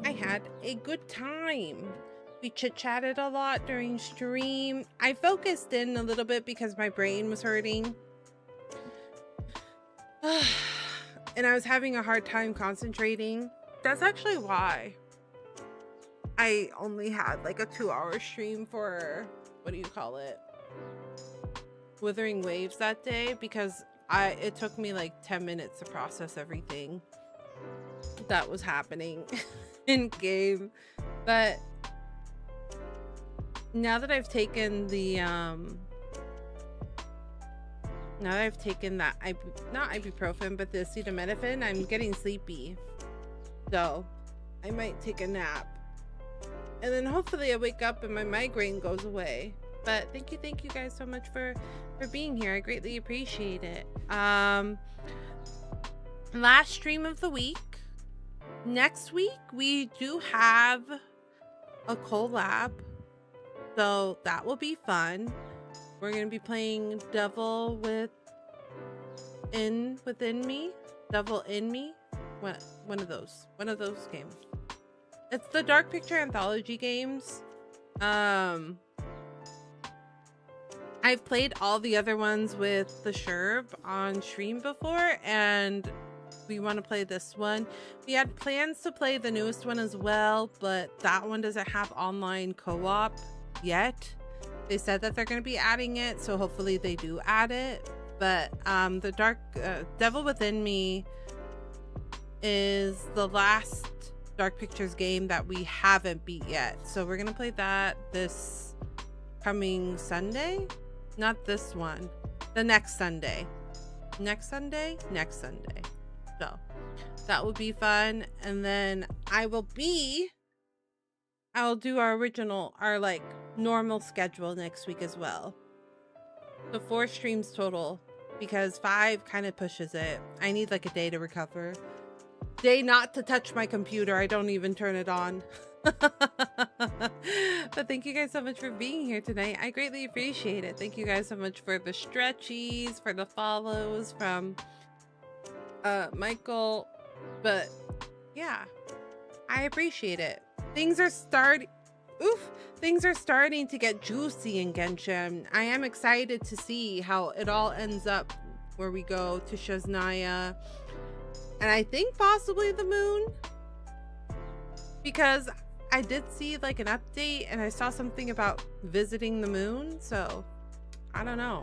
I had a good time. We chit-chatted a lot during stream. I focused in a little bit because my brain was hurting. And I was having a hard time concentrating. That's actually why I only had like a 2-hour stream for, what do you call it? Withering Waves that day, because it took me like 10 minutes to process everything that was happening in game. But now that I've taken the now that I've taken that not ibuprofen but the acetaminophen, I'm getting sleepy, so I might take a nap and then hopefully I wake up and my migraine goes away. But thank you guys so much for being here. I greatly appreciate it. Last stream of the week. Next week we do have a collab, so that will be fun. We're gonna be playing Devil Within Me, Devil in Me. One of those games. It's the Dark Picture anthology games. I've played all the other ones with the Sherb on stream before, and we want to play this one. We had plans to play the newest one as well, but that one doesn't have online co-op yet. They said that they're going to be adding it, so hopefully they do add it. But the Devil Within Me is the last Dark Pictures game that we haven't beat yet, so we're gonna play that this coming Sunday. Not this one, the next Sunday. next Sunday. So that will be fun. And then I'll do our like normal schedule next week as well. So 4 streams total, because 5 kind of pushes it. I need like a day to recover. Day not to touch my computer. I don't even turn it on. But thank you guys so much for being here tonight. I greatly appreciate it. Thank you guys so much for the stretchies, for the follows from Michael. But yeah, I appreciate it. Things are starting to get juicy in Genshin. I am excited to see how it all ends up, where we go to Shaznaya, and I think possibly the moon, because I did see like an update and I saw something about visiting the moon. So I don't know.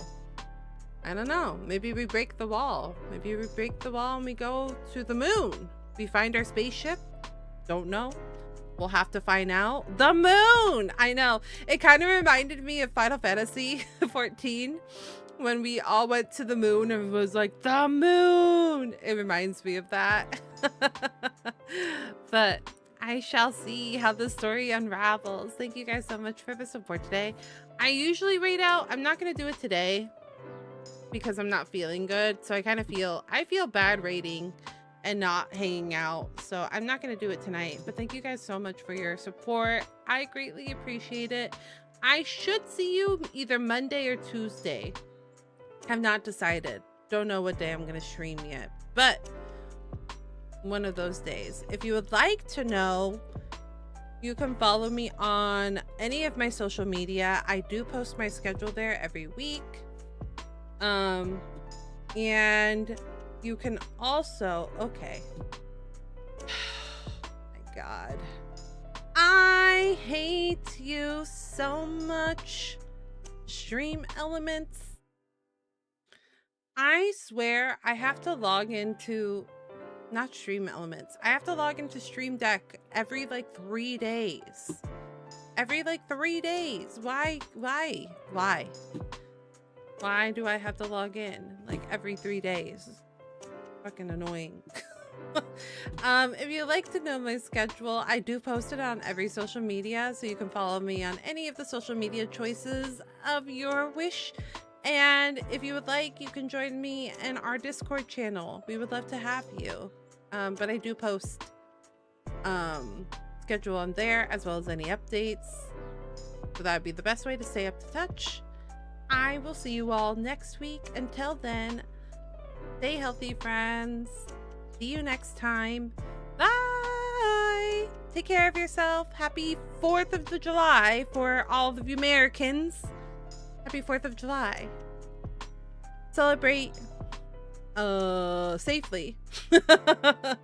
Maybe we break the wall. Maybe we break the wall and we go to the moon. We find our spaceship. Don't know. We'll have to find out. The moon! I know. It kind of reminded me of Final Fantasy 14 when we all went to the moon and was like, the moon! It reminds me of that. But I shall see how the story unravels. Thank you guys so much for the support today. I usually raid out. I'm not going to do it today because I'm not feeling good. So I feel bad raiding and not hanging out. So I'm not going to do it tonight. But thank you guys so much for your support. I greatly appreciate it. I should see you either Monday or Tuesday. Have not decided. Don't know what day I'm going to stream yet, but one of those days. If you would like to know, you can follow me on any of my social media. I do post my schedule there every week. And you can also, okay. My God. I hate you so much. Stream Elements. I swear I have to log into, not Stream Elements. I have to log into Stream Deck every like 3 days. Every like 3 days. Why do I have to log in like every 3 days? Fucking annoying. If you'd like to know my schedule, I do post it on every social media, so you can follow me on any of the social media choices of your wish. And if you would like, you can join me in our Discord channel. We would love to have you. But I do post schedule on there, as well as any updates. So that would be the best way to stay up to touch. I will see you all next week. Until then, stay healthy, friends. See you next time. Bye. Take care of yourself. Happy 4th of July for all of you Americans. Happy 4th of July. Celebrate safely. Bye.